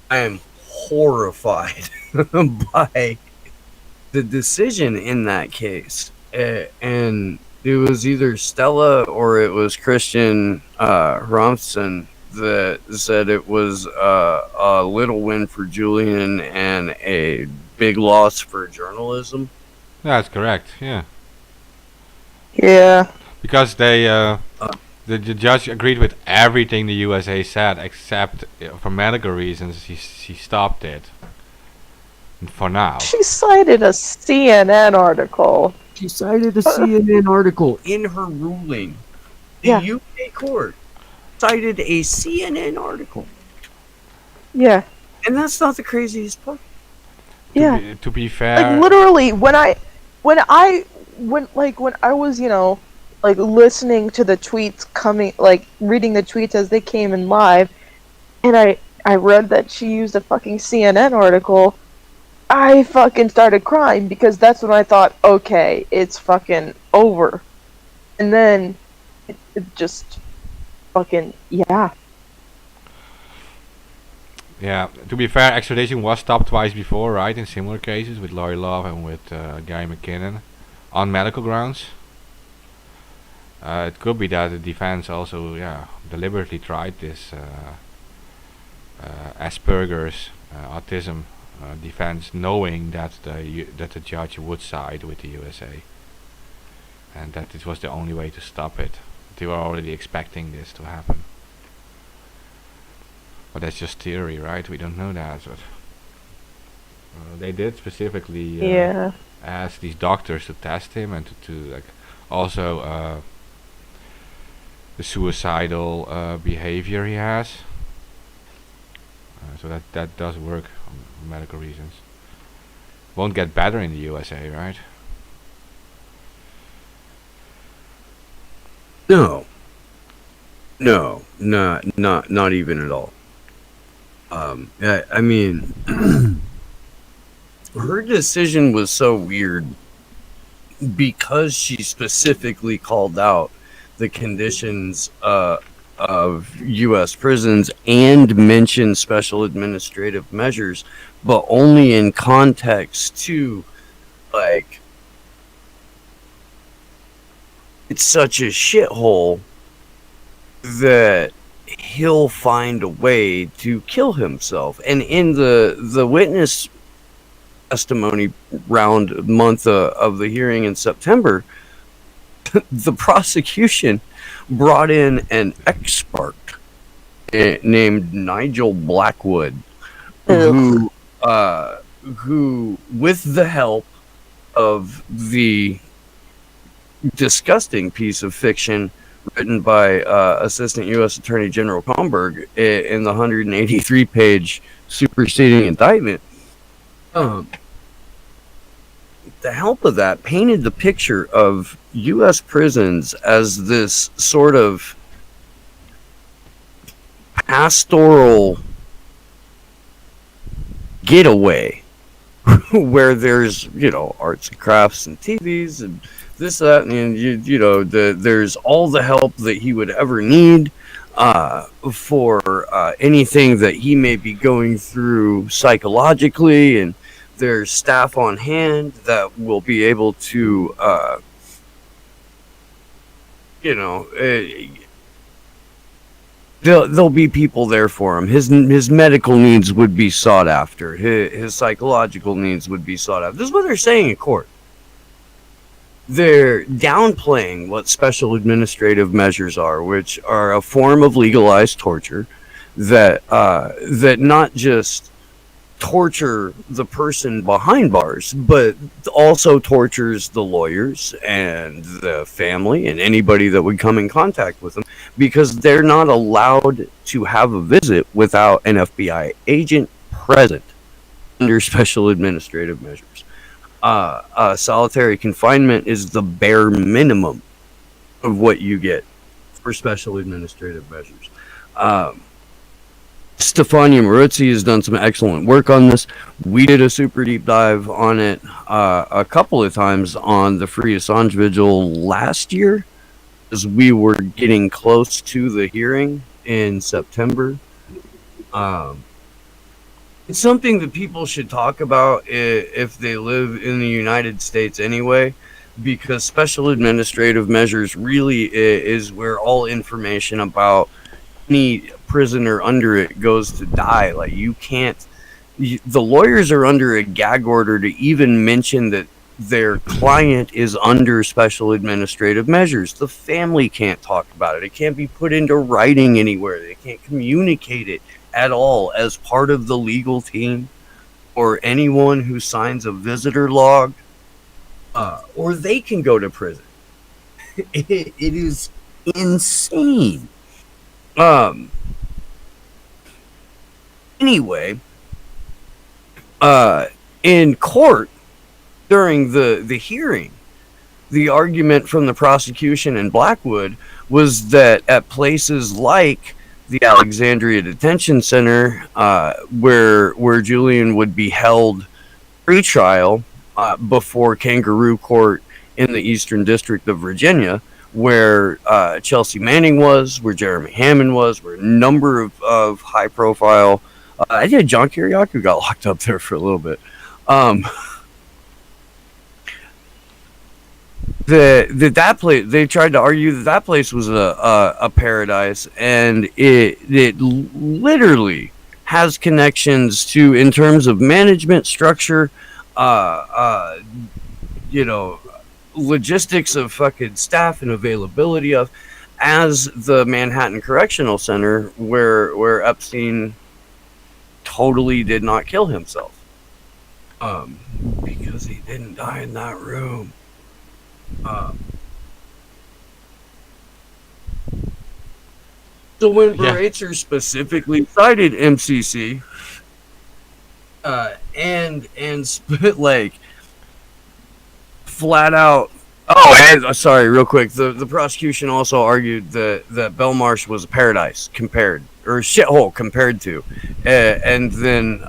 am horrified by the decision in that case. And it was either Stella or it was Christian Romson that said it was a little win for Julian and a big loss for journalism. That's correct. Yeah. Yeah. Because the judge agreed with everything the USA said, except for medical reasons, she stopped it. For now. She cited a CNN article. She cited a CNN article In her ruling, the Yeah. UK court cited a CNN article. Yeah. And that's not the craziest part. Yeah. To be fair, Like literally when I was, like listening to the tweets coming, like reading the tweets as they came in live, and I read that she used a fucking CNN article, I fucking started crying, because that's when I thought, okay, it's fucking over. And then it just fucking, yeah. Yeah, to be fair, extradition was stopped twice before, right? In similar cases with Lori Love and with Guy McKinnon on medical grounds. It could be that the defense also, deliberately tried this Asperger's autism defense, knowing that the judge would side with the USA, and that this was the only way to stop it. They were already expecting this to happen. But that's just theory, right? We don't know that. But they did specifically ask these doctors to test him and to like also the suicidal behavior he has. So that does work for medical reasons. Won't get better in the USA, right? No, not even at all. I mean, her decision was so weird because she specifically called out the conditions of U.S. prisons and mentioned special administrative measures, but only in context to, like, it's such a shithole that he'll find a way to kill himself. And in the witness testimony round month of the hearing in September, the prosecution brought in an expert named Nigel Blackwood, Ugh. who, with the help of the disgusting piece of fiction written by Assistant U.S. Attorney General Comberg in the 183-page superseding indictment, the help of that painted the picture of U.S. prisons as this sort of pastoral getaway where there's, arts and crafts and TVs and this, that, and there's all the help that he would ever need for anything that he may be going through psychologically, and there's staff on hand that will be able to, there'll be people there for him. His medical needs would be sought after. His psychological needs would be sought after. This is what they're saying in court. They're downplaying what special administrative measures are, which are a form of legalized torture that not just torture the person behind bars, but also tortures the lawyers and the family and anybody that would come in contact with them, because they're not allowed to have a visit without an FBI agent present under special administrative measures. Solitary confinement is the bare minimum of what you get for special administrative measures. Stefania Maruzzi has done some excellent work on this. We did a super deep dive on it a couple of times on the Free Assange Vigil last year, as we were getting close to the hearing in September. It's something that people should talk about if they live in the United States anyway, because special administrative measures really is where all information about any prisoner under it goes to die. Like, the lawyers are under a gag order to even mention that their client is under special administrative measures. The family can't talk about it. It can't be put into writing anywhere. They can't communicate it at all as part of the legal team or anyone who signs a visitor log, or they can go to prison. It is insane. Anyway, in court during the hearing, the argument from the prosecution in Blackwood was that at places like the Alexandria Detention Center, where Julian would be held pre-trial before Kangaroo Court in the Eastern District of Virginia, where Chelsea Manning was, where Jeremy Hammond was, where a number of high-profile... I think John Kiriakou got locked up there for a little bit. That place, they tried to argue that place was a paradise, and it literally has connections to, in terms of management structure, logistics of fucking staff and availability of, as the Manhattan Correctional Center, where Epstein totally did not kill himself, because he didn't die in that room. So when Beratzer specifically cited MCC, and spit flat out. Oh, and sorry, real quick. The prosecution also argued that Belmarsh was a paradise compared, or a shithole compared to, and then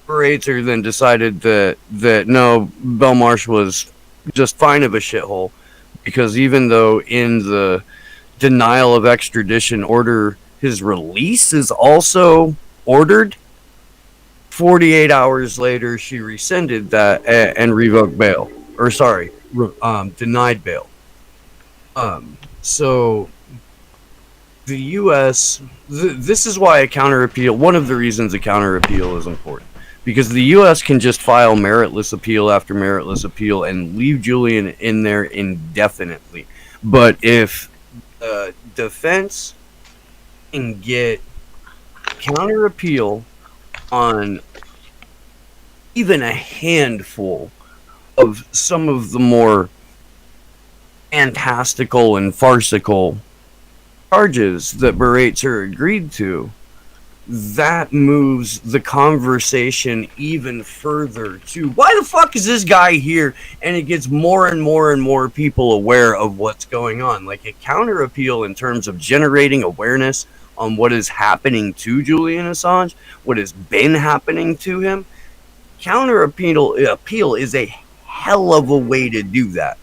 Beratzer then decided that no, Belmarsh was just fine of a shithole, because even though in the denial of extradition order his release is also ordered, 48 hours later she rescinded that and revoked bail, or sorry, denied bail. So the U.S. This is why a counter appeal, one of the reasons a counter appeal is important, because the U.S. can just file meritless appeal after meritless appeal and leave Julian in there indefinitely. But if the defense can get counter appeal on even a handful of some of the more fantastical and farcical charges that Baratzer agreed to, that moves the conversation even further to why the fuck is this guy here, and it gets more and more and more people aware of what's going on. Like a counter appeal in terms of generating awareness on what is happening to Julian Assange, what has been happening to him. Counter appeal is a hell of a way to do that.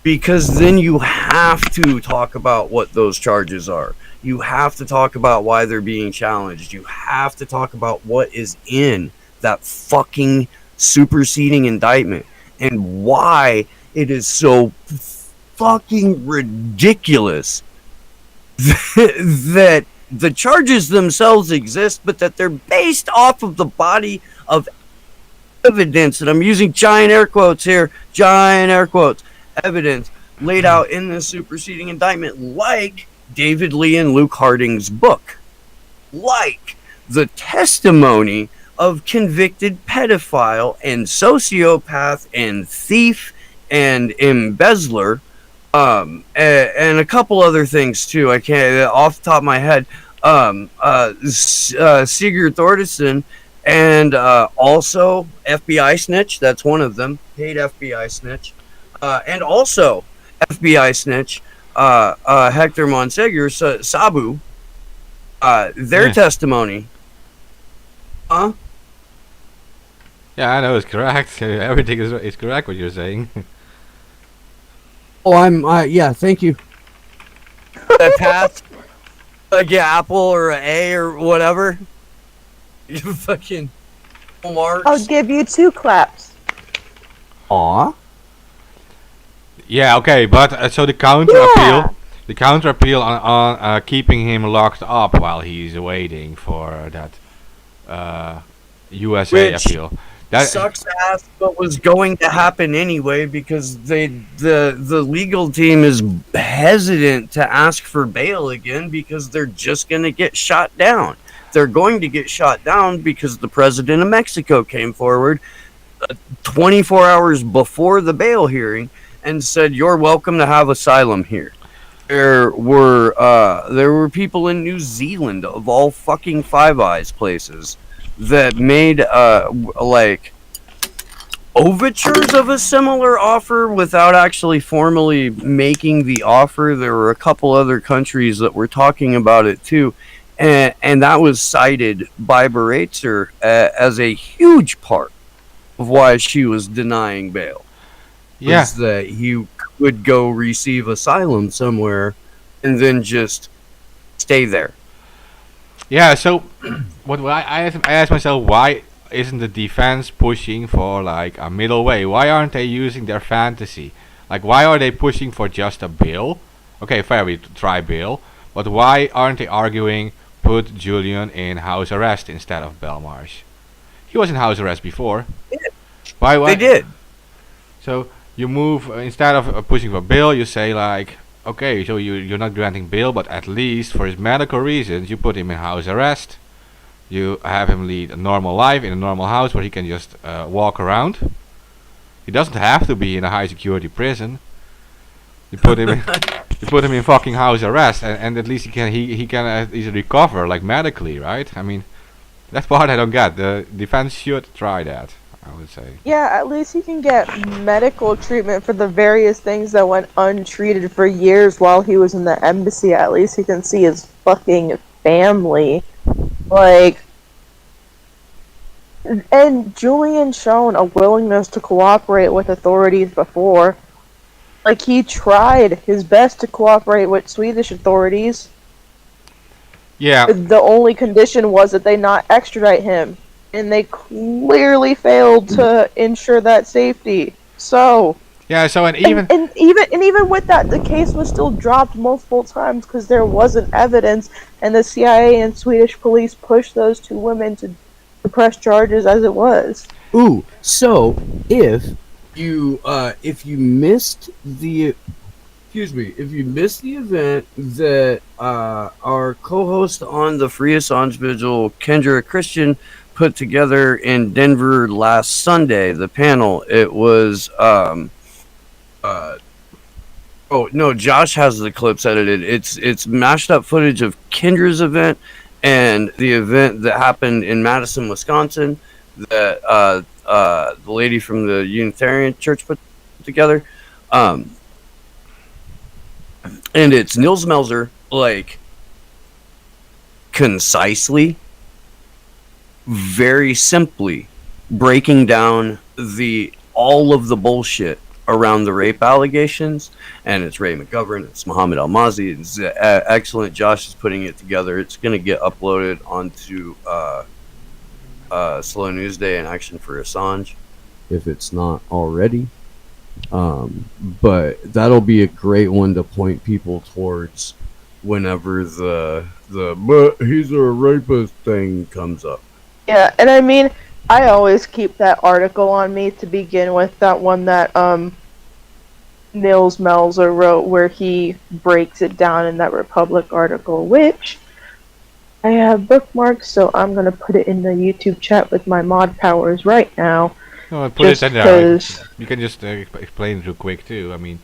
Because then you have to talk about what those charges are. You have to talk about why they're being challenged. You have to talk about what is in that fucking superseding indictment and why it is so fucking ridiculous that the charges themselves exist, but that they're based off of the body of evidence. And I'm using giant air quotes here, giant air quotes. Evidence laid out in the superseding indictment, like David Lee and Luke Harding's book, like the testimony of convicted pedophile and sociopath and thief and embezzler, and a couple other things too. I can't off the top of my head. Sigurd Thordarson, and also FBI snitch. That's one of them. Paid FBI snitch. And also FBI snitch Hector Monsegur Sabu, their testimony. Yeah, I know it's correct. Everything is correct what you're saying. Oh, yeah, thank you. That pass, like Apple or an A or whatever. You fucking marks. I'll give you 2 claps. Aw. Yeah, okay, but so the counter appeal on keeping him locked up while he's waiting for that USA Which appeal. That sucks ass, but was going to happen anyway because the legal team is hesitant to ask for bail again because they're just going to get shot down. They're going to get shot down because the president of Mexico came forward 24 hours before the bail hearing and said, "You're welcome to have asylum here." There were people in New Zealand, of all fucking Five Eyes places, that made like overtures of a similar offer without actually formally making the offer. There were a couple other countries that were talking about it too, and that was cited by Baratzer as a huge part of why she was denying bail. yeah. Was that he would go receive asylum somewhere and then just stay there. Yeah, so what I asked myself, why isn't the defense pushing for like a middle way? Why aren't they using their fantasy? Like, why are they pushing for just a bill? Okay, fair, we try bail, but why aren't they arguing put Julian in house arrest instead of Belmarsh? He was in house arrest before. Why? They did. So you move instead of pushing for bail, you say like, okay, so you're not granting bail, but at least for his medical reasons, you put him in house arrest. You have him lead a normal life in a normal house where he can just walk around. He doesn't have to be in a high security prison. You put him in fucking house arrest, and at least he can easily recover like medically, right? I mean, that part I don't get. The defense should try that, I would say. Yeah, at least he can get medical treatment for the various things that went untreated for years while he was in the embassy. At least he can see his fucking family. Like, and Julian shown a willingness to cooperate with authorities before. Like, he tried his best to cooperate with Swedish authorities. Yeah. The only condition was that they not extradite him. And they clearly failed to ensure that safety. So Yeah. So and even even with that, the case was still dropped multiple times because there wasn't evidence, and the CIA and Swedish police pushed those 2 women to press charges as it was. Ooh, so if you missed the excuse me, if you missed the event that our co-host on the Free Assange Vigil, Kendra Christian, put together in Denver last Sunday, the panel, it was uh, oh no, Josh has the clips edited. It's mashed up footage of Kendra's event and the event that happened in Madison, Wisconsin, that the lady from the Unitarian Church put together. Um, and it's Nils Melzer, like, concisely, very simply breaking down the all of the bullshit around the rape allegations. And it's Ray McGovern, it's Muhammad Almazi. It's excellent. Josh is putting it together. It's going to get uploaded onto Slow News Day and Action for Assange, if it's not already. But that'll be a great one to point people towards whenever the but he's a rapist thing comes up. Yeah, and I mean, I always keep that article on me to begin with, that one that Nils Melzer wrote where he breaks it down in that Republic article, which I have bookmarked, so I'm going to put it in the YouTube chat with my mod powers right now. No, I put it in there. You can just explain it real quick too. I mean,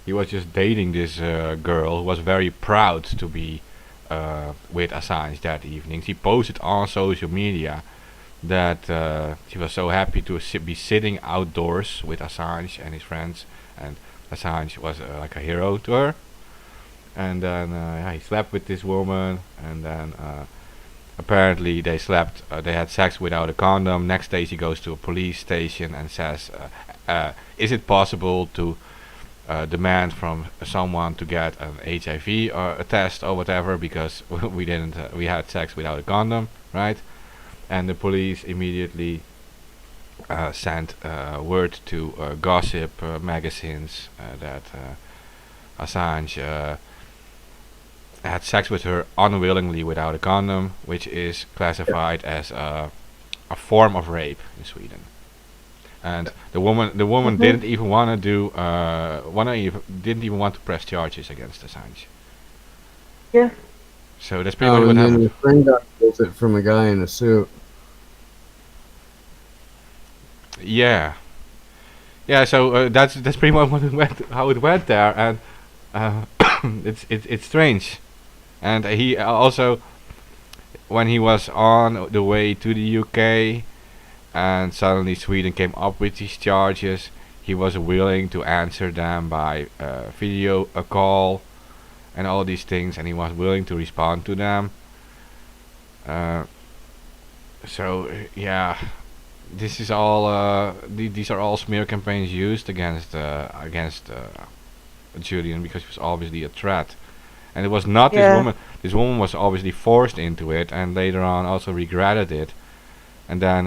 he was just dating this girl who was very proud to be with Assange that evening. She posted on social media that she was so happy to be sitting outdoors with Assange and his friends, and Assange was like a hero to her. And then he slept with this woman, and then apparently they slept. They had sex without a condom. Next day she goes to a police station and says, "Is it possible to demand from someone to get an HIV or a test or whatever, because we didn't we had sex without a condom, right?" And the police immediately sent word to gossip magazines that Assange had sex with her unwillingly without a condom, which is classified as a form of rape in Sweden. And the woman didn't even want to do didn't even want to press charges against Assange. Yeah. So that's pretty much what and then happened. a friend got it from a guy in a suit. Yeah. Yeah. So that's pretty much what it went, how it went there, and it's strange. And he also, when he was on the way to the UK, and suddenly Sweden came up with these charges, he was willing to answer them by video call and all these things, and he was willing to respond to them. So yeah, this is all these are all smear campaigns used against Julian, because he was obviously a threat. And it was not this woman. This woman was obviously forced into it, and later on also regretted it. And then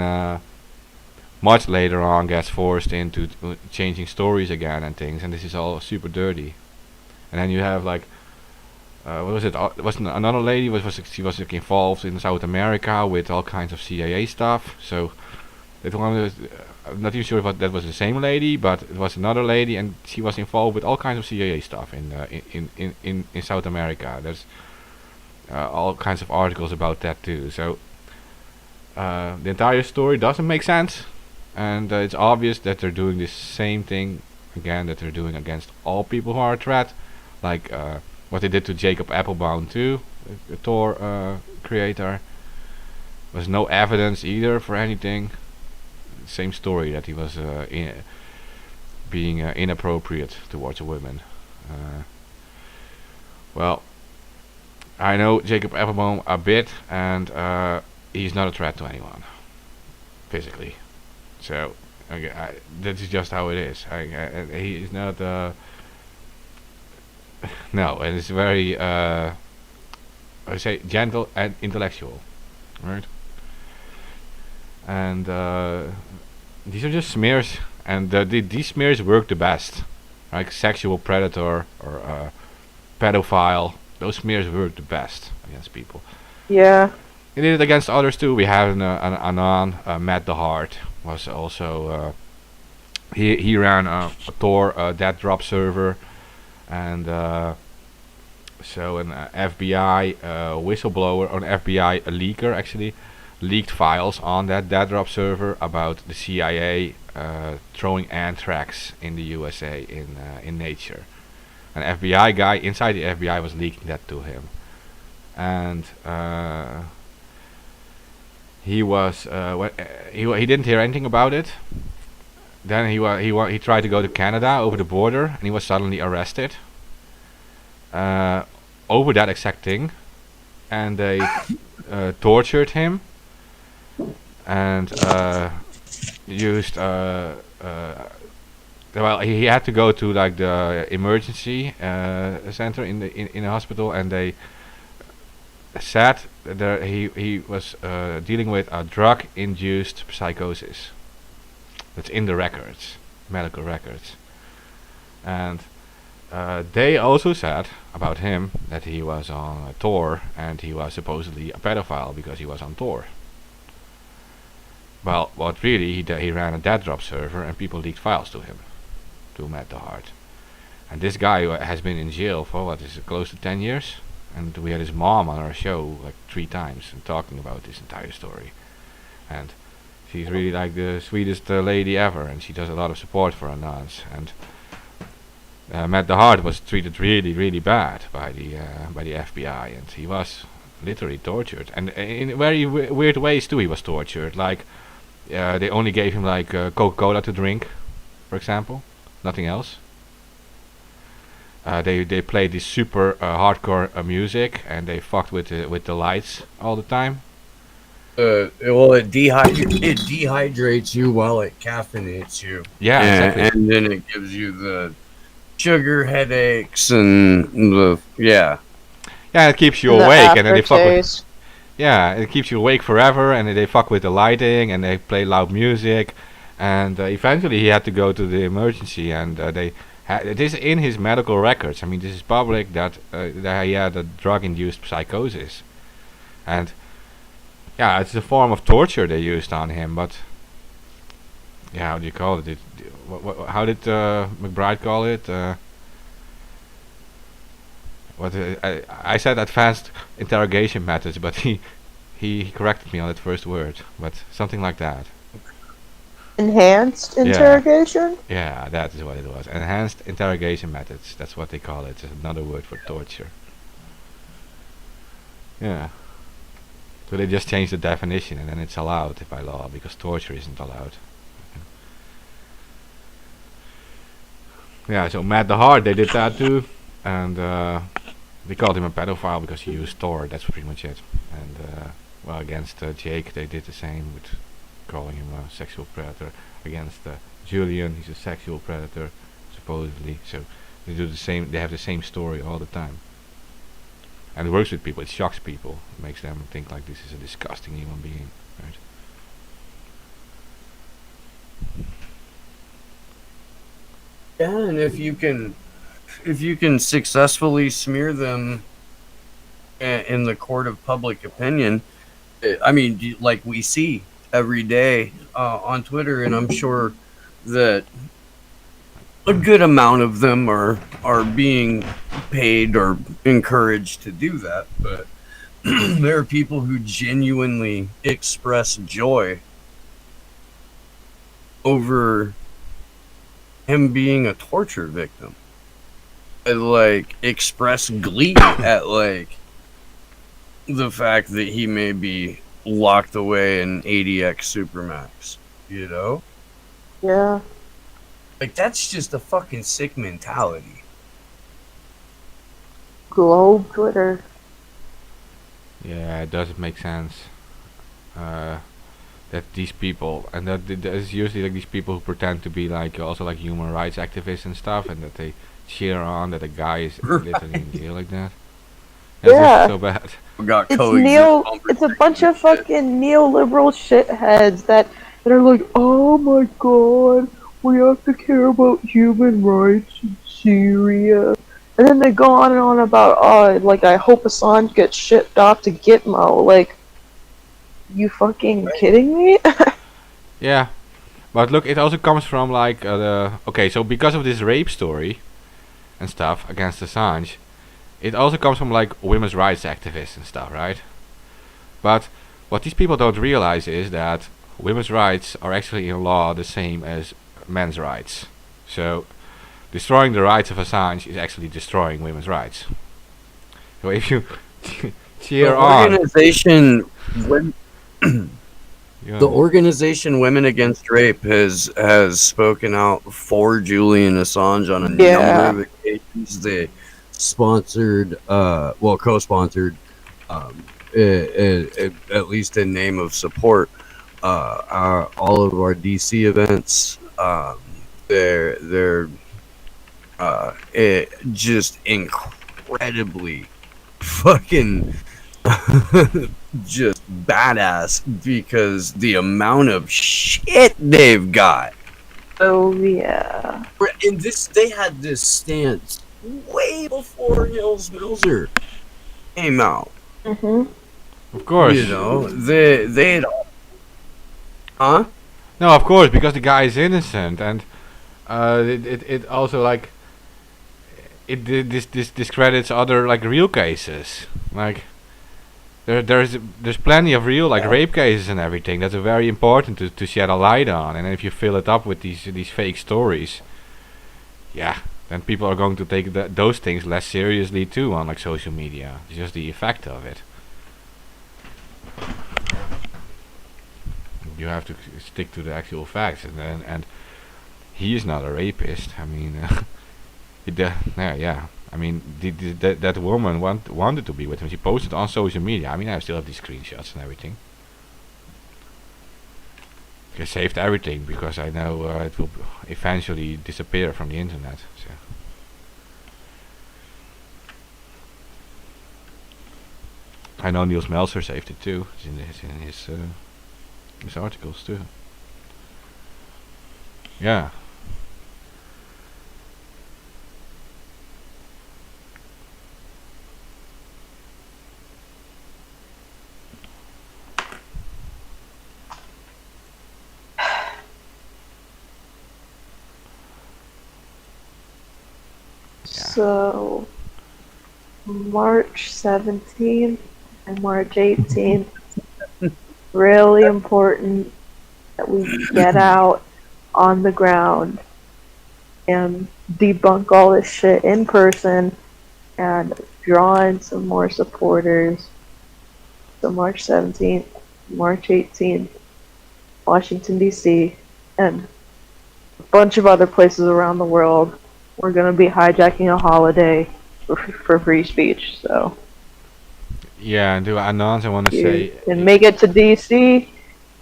much later on gets forced into changing stories again and things. And this is all super dirty. And then you have like, what was it? Was another lady? She was like, involved in South America with all kinds of CIA stuff. So that one was, I'm not even sure if that was the same lady, but it was another lady, and she was involved with all kinds of CIA stuff in South America. There's all kinds of articles about that too. So the entire story doesn't make sense, and it's obvious that they're doing this same thing again that they're doing against all people who are a threat, like what they did to Jacob Applebaum too, the Tor creator. There's no evidence either for anything. Same story, that he was being inappropriate towards a woman. Well, I know Jacob Applebaum a bit, and he's not a threat to anyone physically. So that is just how it is. He is not. No, and it's very I say gentle and intellectual, right? And these are just smears, and these smears work the best. Like sexual predator or pedophile, those smears work the best against people. Yeah. He did it against others too. We have an Anon, Matt the Heart was also he ran a Tor death drop server, and so an FBI whistleblower, or an FBI leaker actually, leaked files on that dead drop server about the CIA throwing anthrax in the USA in nature. An FBI guy inside the FBI was leaking that to him, and he was he didn't hear anything about it. Then he tried to go to Canada over the border, and he was suddenly arrested over that exact thing, and they tortured him and used well, he had to go to like the emergency center in the hospital, and they said that he was dealing with a drug-induced psychosis. That's in the records, medical records, and they also said about him that he was on a tour and he was supposedly a pedophile because he was on tour. Well, what really he ran a dead drop server and people leaked files to him, to Matt the Heart. And this guy has been in jail for what is it, close to 10 years? And we had his mom on our show like 3 times and talking about this entire story. And she's really like the sweetest lady ever, and she does a lot of support for Anons. And Matt the Heart was treated really, really bad by the FBI, and he was literally tortured. And in very weird ways too, he was tortured. Like they only gave him like Coca-Cola to drink, for example, nothing else. They played this super hardcore music, and they fucked with the lights all the time. Well, it dehydrates you while it caffeinates you. Yeah, exactly. And then it gives you the sugar headaches and Yeah, it keeps you The awake, and then they fuck with. aftertaste. Yeah, it keeps you awake forever, and they fuck with the lighting, and they play loud music, and eventually he had to go to the emergency, and they it is in his medical records. I mean, this is public that he had a drug-induced psychosis, and yeah, it's a form of torture they used on him. But yeah, how do you call it? How did McBride call it? I said advanced interrogation methods, but he corrected me on that first word. But something like that. Enhanced interrogation? Yeah, that is what it was. Enhanced interrogation methods. That's what they call it. It's another word for torture. Yeah. So they just changed the definition, and then it's allowed by law, because torture isn't allowed. Yeah, so Matt the Heart, they did that too, and they called him a pedophile because he used Tor. That's pretty much it. And well, against Jake, they did the same with calling him a sexual predator. Against Julian, he's a sexual predator, supposedly. So they do the same. They have the same story all the time. And it works with people. It shocks people. It makes them think like this is a disgusting human being, right? Yeah, and if you can successfully smear them in the court of public opinion, I mean, like we see every day on Twitter, and I'm sure that a good amount of them are being paid or encouraged to do that, but there are people who genuinely express joy over him being a torture victim, and like express glee at like the fact that he may be locked away in ADX Supermax, you know? Yeah. Like, that's just a fucking sick mentality. Globe Twitter. Yeah, it doesn't make sense that these people, and that is usually like these people who pretend to be like also like human rights activists and stuff, and that they cheer on that a guy is literally in jail like that. That's Yeah. just so bad. got It's a bunch of fucking neoliberal shitheads that are like, oh my god, we have to care about human rights in Syria. And then they go on and on about, oh, like, I hope Assange gets shipped off to Gitmo. Like, you fucking kidding me? Yeah, but look, it also comes from like okay, so because of this rape story, and stuff against Assange, it also comes from like women's rights activists and stuff, right? But what these people don't realize is that women's rights are actually in law the same as men's rights. So destroying the rights of Assange is actually destroying women's rights. So if you cheer The on, organization, yeah, the organization Women Against Rape has spoken out for Julian Assange on a number of occasions. They sponsored, co-sponsored, at least in name of support, all of our DC events. They're just incredibly fucking just badass because the amount of shit they've got. Oh yeah. And they had this stance way before Nils Melzer Came out, Mhm. of course. you know, they'd, huh? No, of course, because the guy is innocent, and it also like this discredits other like real cases. Like there's plenty of real like rape cases and everything that's very important to shed a light on. And if you fill it up with these fake stories, yeah, then people are going to take those things less seriously too on like social media. It's just the effect of it. You have to stick to the actual facts, and he is not a rapist. I mean, yeah. I mean, that woman wanted to be with him. She posted on social media. I mean, I still have these screenshots and everything. I saved everything because I know it will eventually disappear from the internet. So. I know Niels Melzer saved it too. It's in his articles too. Yeah. So, March 17th and March 18th, really important that we get out on the ground and debunk all this shit in person and draw in some more supporters. So March 17th, March 18th, Washington, D.C., and a bunch of other places around the world. We're going to be hijacking a holiday for free speech, so. Yeah, and to announce, I want to say. And make it to DC.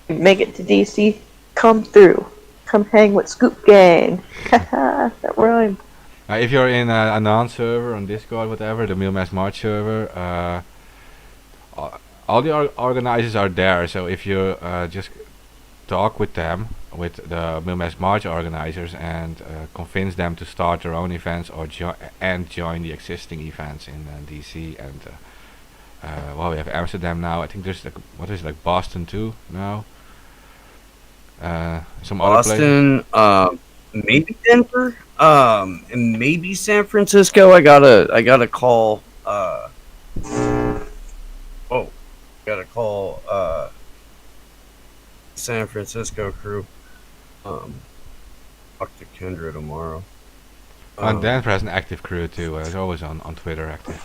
Make it to DC. Come through. Come hang with Scoop Gang. Haha, that rhymed. If you're in a Anon server on Discord, whatever, the Mealmass March server, all the organizers are there. So if you just talk with them, with the Mealmass March organizers, and convince them to start their own events or join the existing events in DC and well, we have Amsterdam now. I think there's like Boston too now. Some Boston, maybe Denver, and maybe San Francisco. I gotta call. San Francisco crew. Talk to Kendra tomorrow. And Denver has an active crew too. It's always on Twitter active.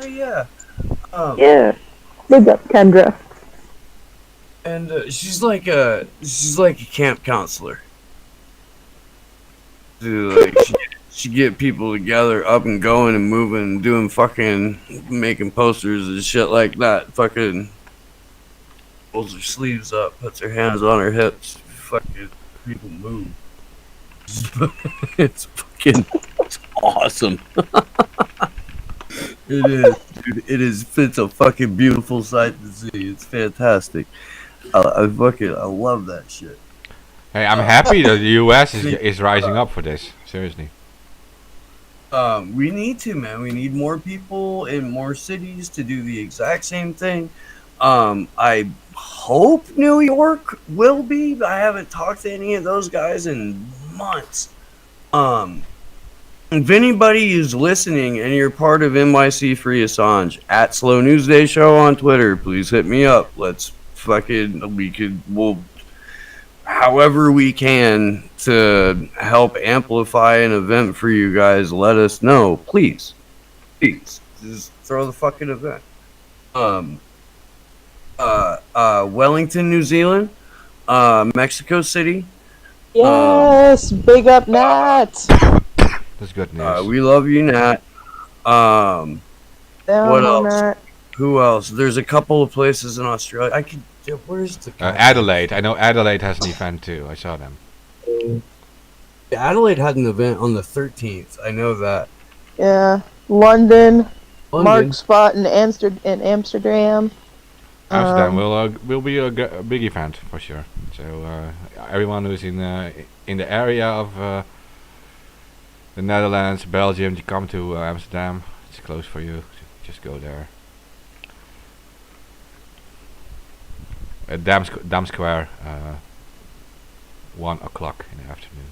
Yeah. Yeah. Big up, Kendra. And she's like a camp counselor. She get people together, up and going and moving and doing fucking making posters and shit like that. Fucking pulls her sleeves up, puts her hands on her hips, fucking people move. It's awesome. It is, dude. It's a fucking beautiful sight to see. It's fantastic. I love that shit. Hey, I'm happy that the US is rising up for this. Seriously. We need to, man. We need more people in more cities to do the exact same thing. I hope New York will be. I haven't talked to any of those guys in months. If anybody is listening and you're part of NYC Free Assange at Slow News Day Show on Twitter, please hit me up. Let's we'll however we can to help amplify an event for you guys. Let us know, please. Please just throw the fucking event. Wellington, New Zealand, Mexico City. Yes, big up Nat. That's good news. We love you, Nat. Down What on else? Nat. Who else? There's a couple of places in Australia. I could. Where's the? Adelaide. I know Adelaide has an event too. I saw them. Adelaide had an event on the 13th. I know that. Yeah, London. London. Mark spot in Amsterdam. Amsterdam will be a big event for sure. So everyone who's in the area of the Netherlands, Belgium, you come to Amsterdam. It's close for you. Just go there. Dam Square, 1 o'clock in the afternoon.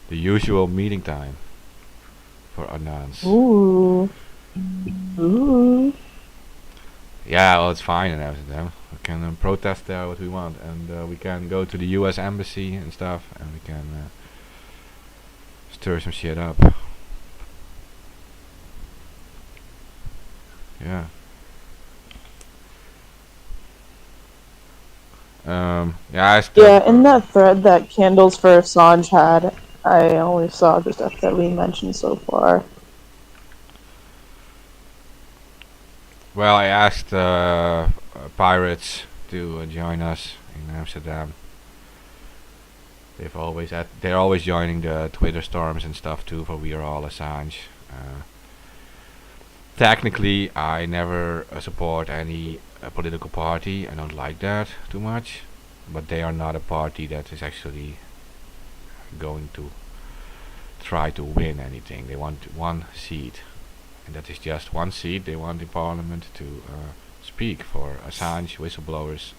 The usual meeting time for Anons. Ooh. Ooh. Yeah, well, it's fine in Amsterdam. We can protest there what we want, and we can go to the U.S. embassy and stuff, and we can stir some shit up. Yeah. Yeah, in that thread that Candles for Assange had, I only saw the stuff that we mentioned so far. Well, I asked pirates to join us in Amsterdam. They're always joining the Twitter storms and stuff too for We Are All Assange. Technically, I never support any political party. I don't like that too much, but they are not a party that is actually going to try to win anything. They want one seat, and that is just one seat they want in parliament to speak for Assange, whistleblowers,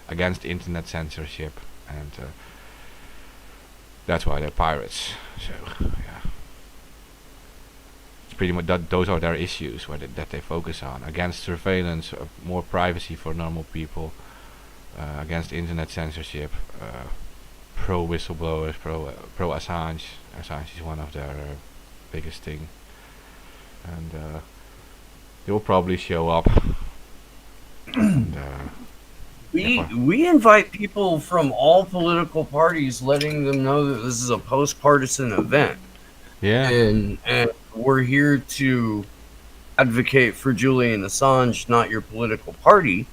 against internet censorship, and that's why they're pirates. So yeah, it's pretty much those are their issues that they focus on: against surveillance, more privacy for normal people, against internet censorship, pro whistleblowers, pro Assange. Assange is one of their biggest thing, and they will probably show up. And, we invite people from all political parties, letting them know that this is a post-partisan event. yeah, And we're here to advocate for Julian Assange, not your political party.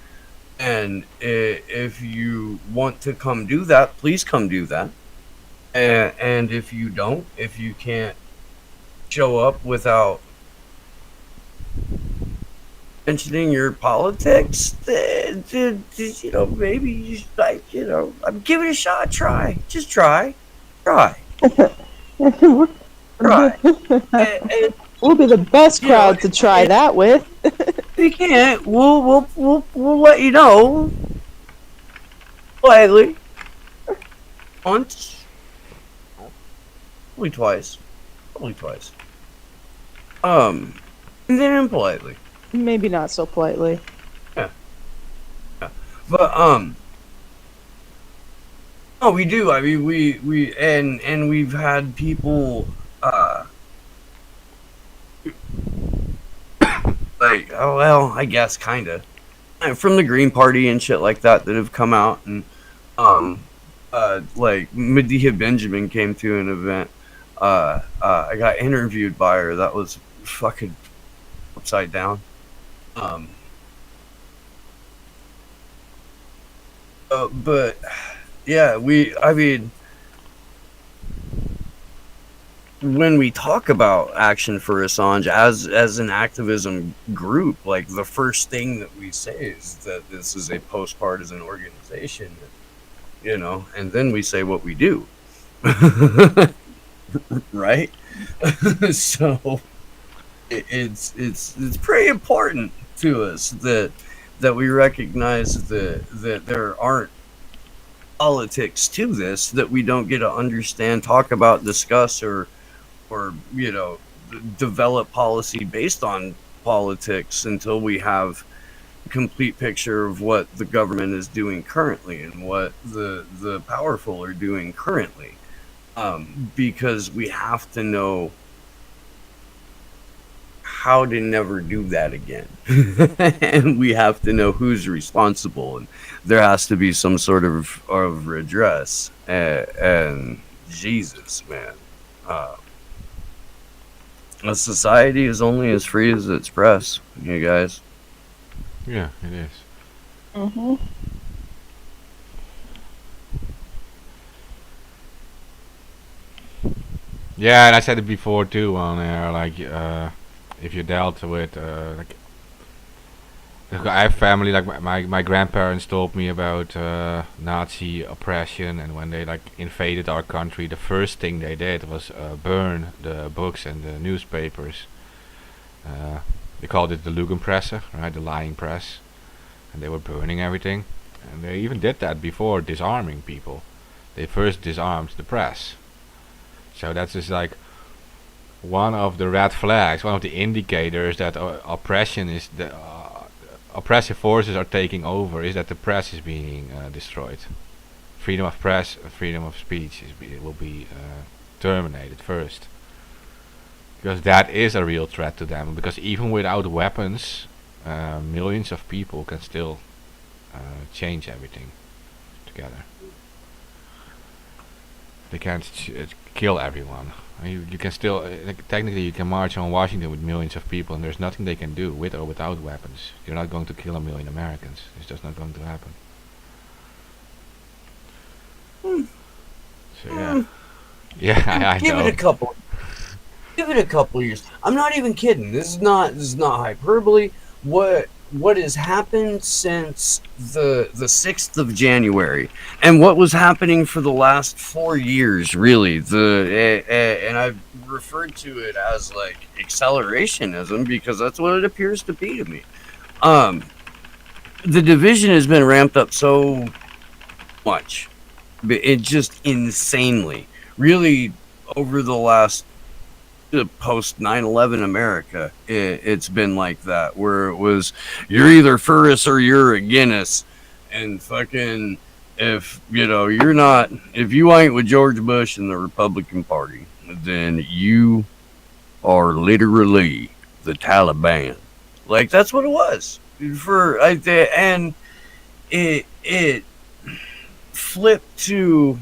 And if you want to come do that, please come do that. And if you don't, if you can't show up without mentioning your politics, then, you know, maybe you should, like, you know, give it a shot. Just try. Try. And We'll be the best You know, crowd to try that with. if you can't, we'll let you know politely. Once, probably twice. And then impolitely. Maybe not so politely. But oh, we do. I mean, we and we've had people like, oh well, I guess kind of from the Green Party and shit like that have come out, and like Medea Benjamin came to an event. I got interviewed by her. That was fucking upside down. But yeah, I mean, when we talk about Action for Assange as an activism group, like, the first thing that we say is that this is a post-partisan organization, you know, and then we say what we do. Right? So it's pretty important to us that we recognize that there aren't politics to this, that we don't get to understand, talk about, discuss, or or develop policy based on politics until we have a complete picture of what the government is doing currently and what the powerful are doing currently. Because we have to know how to never do that again. And we have to know who's responsible, and there has to be some sort of redress. And Jesus, man. A society is only as free as its press, you guys. Yeah, it is. Mm-hmm. Yeah, and I said it before too on air. Like, if you dealt with like, I have family. Like my grandparents told me about Nazi oppression, and when they like invaded our country, the first thing they did was burn the books and the newspapers. They called it the Lügenpresse, right? The lying press, and they were burning everything. And they even did that before disarming people. They first disarmed the press. So that's just like one of the red flags, one of the indicators that oppression is the oppressive forces are taking over, is that the press is being destroyed. Freedom of press, freedom of speech will be terminated first. Because that is a real threat to them. Because even without weapons, millions of people can still change everything together. They can't kill everyone. You can still, technically you can march on Washington with millions of people and there's nothing they can do with or without weapons. You're not going to kill 1 million Americans. It's just not going to happen. So yeah. Yeah, I Give know. it a couple. Give it a couple years. I'm not even kidding. This is not hyperbole. What has happened since the 6th of January, and what was happening for the last 4 years, really, and I've referred to it as like accelerationism because that's what it appears to be to me. The division has been ramped up so much, it just insanely, really, over the last post 9/11 America, it's been like that, where it was you're either for us or you're against us, and fucking if you're not, if you ain't with George Bush and the Republican Party, then you are literally the Taliban. Like that's what it was and it flipped to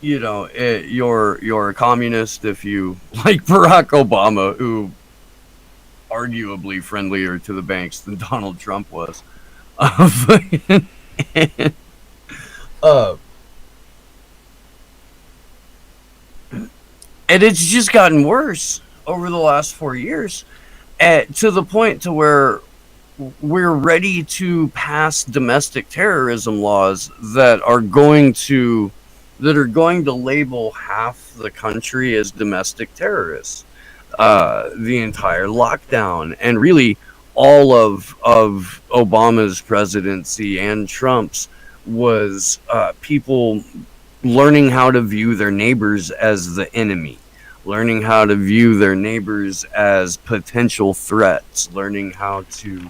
you're a communist if you like Barack Obama, who arguably friendlier to the banks than Donald Trump was. And it's just gotten worse over the last 4 years, to the point to where we're ready to pass domestic terrorism laws that are going to label half the country as domestic terrorists. The entire lockdown, and really all of Obama's presidency and Trump's, was people learning how to view their neighbors as the enemy, learning how to view their neighbors as potential threats, learning how to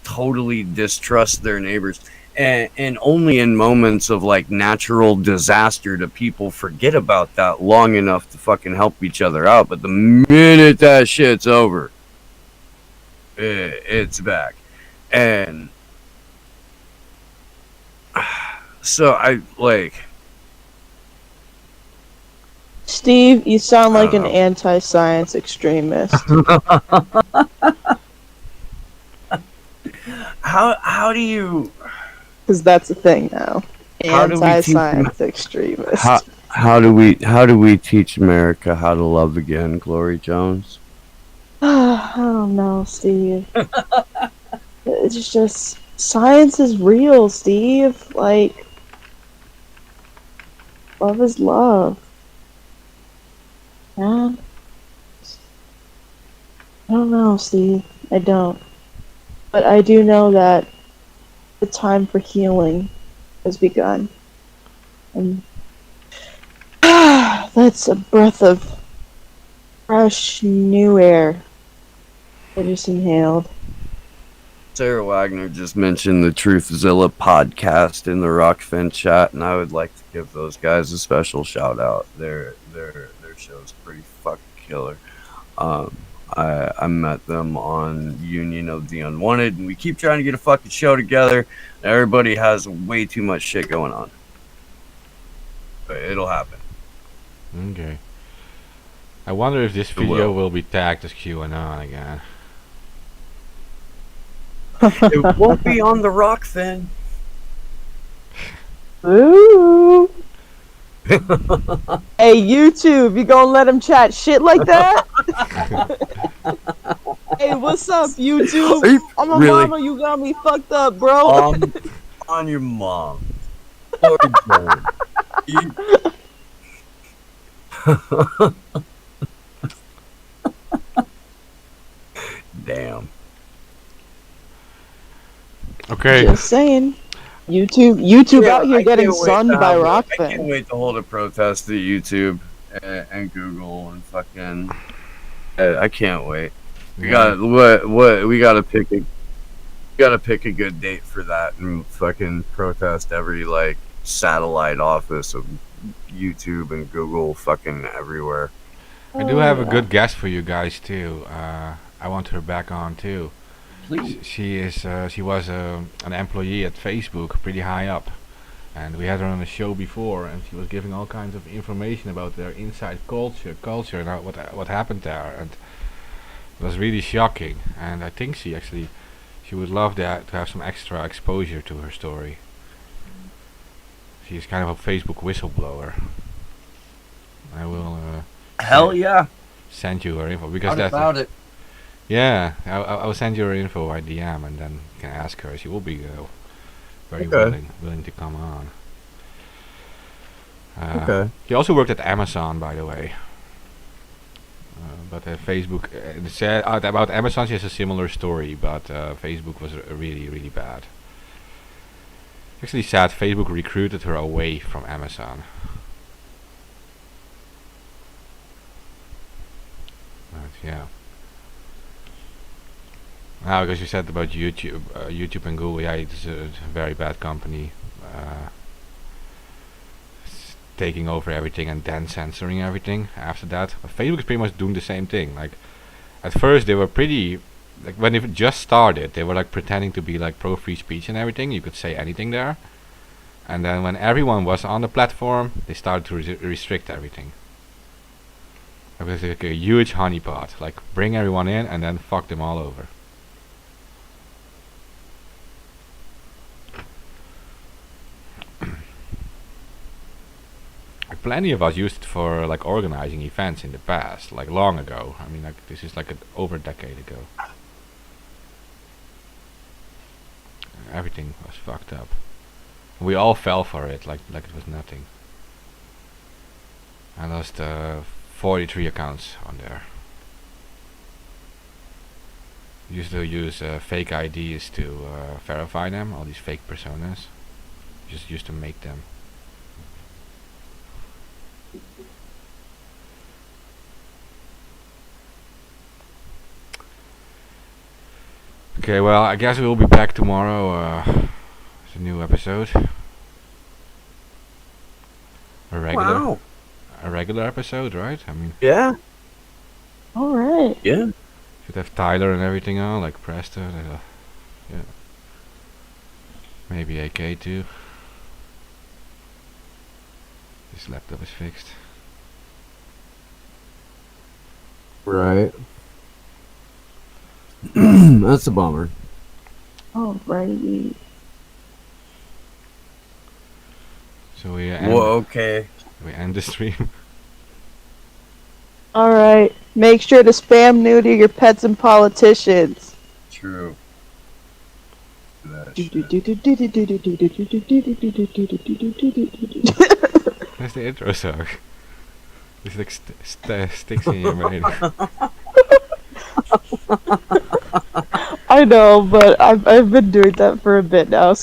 totally distrust their neighbors. And only in moments of like natural disaster do people forget about that long enough to fucking help each other out. But the minute that shit's over, it's back. And so I like, Steve, you sound like an know. anti-science extremist. how do you, Because that's a thing now. How do we teach Anti-science extremist. how do we teach America how to love again, Glory Jones? I don't know, Steve. It's just science is real, Steve. Like, love is love. Yeah. I don't know, Steve. I don't. But I do know that the time for healing has begun. And That's a breath of fresh, new air I just inhaled. Sarah Wagner just mentioned the Truthzilla podcast in the Rockfin chat, and I would like to give those guys a special shout out. Their show's pretty fucking killer. I met them on Union of the Unwanted, and we keep trying to get a fucking show together. Everybody has way too much shit going on, but it'll happen. Okay. I wonder if this video will be tagged as QAnon again. It won't be on the Rockfin. Ooh. Hey, YouTube, you gonna let him chat shit like that? Hey, what's up, YouTube? I'm a really? mama, you got me fucked up, bro. On your mom. Or Joan. Damn. Okay. Just saying. YouTube Yeah, out here I getting can't wait sunned to by have I can't Rockfin. wait to hold a protest at YouTube and Google and fucking. I can't wait. We Yeah. got we gotta pick a good date for that and fucking protest every like satellite office of YouTube and Google fucking everywhere. I do have a good guest for you guys too. I want her back on too. She was an employee at Facebook, pretty high up, and we had her on the show before, and she was giving all kinds of information about their inside culture, and what happened there, and it was really shocking. And I think she would love that, to have some extra exposure to her story. She's kind of a Facebook whistleblower. I will Hell yeah! send you her info because What that's about it? yeah. I'll send you her info by DM, and then you can ask her. She will be very Okay. willing to come on. Okay. She also worked at Amazon, by the way. But Facebook said about Amazon, she has a similar story, but Facebook was really, really bad. Actually, sad. Facebook recruited her away from Amazon. But yeah. Now, because you said about YouTube and Google, yeah, it's a very bad company. Taking over everything and then censoring everything after that. But Facebook is pretty much doing the same thing. Like, at first they were pretty, like when it just started, they were like pretending to be like pro free speech and everything. You could say anything there. And then when everyone was on the platform, they started to restrict everything. It was like a huge honeypot. Like, bring everyone in and then fuck them all over. Plenty of us used it for like organizing events in the past, like long ago. I mean, like this is like over a decade ago. Everything was fucked up. We all fell for it, like it was nothing. I lost 43 accounts on there. Used to use fake IDs to verify them, all these fake personas. Just used to make them. Okay, well, I guess we will be back tomorrow. It's a new episode. Wow. A regular episode, right? I mean, Yeah. Alright. Yeah. should have Tyler and everything on, like Preston. Yeah. Maybe AK too. This laptop is fixed. Right. That's a bummer. Alrighty. So we Okay. we end the stream. Alright. Make sure to spam neuter your pets and politicians. True. That's the intro song. It's like sticks in your brain. I know, but I've been doing that for a bit now.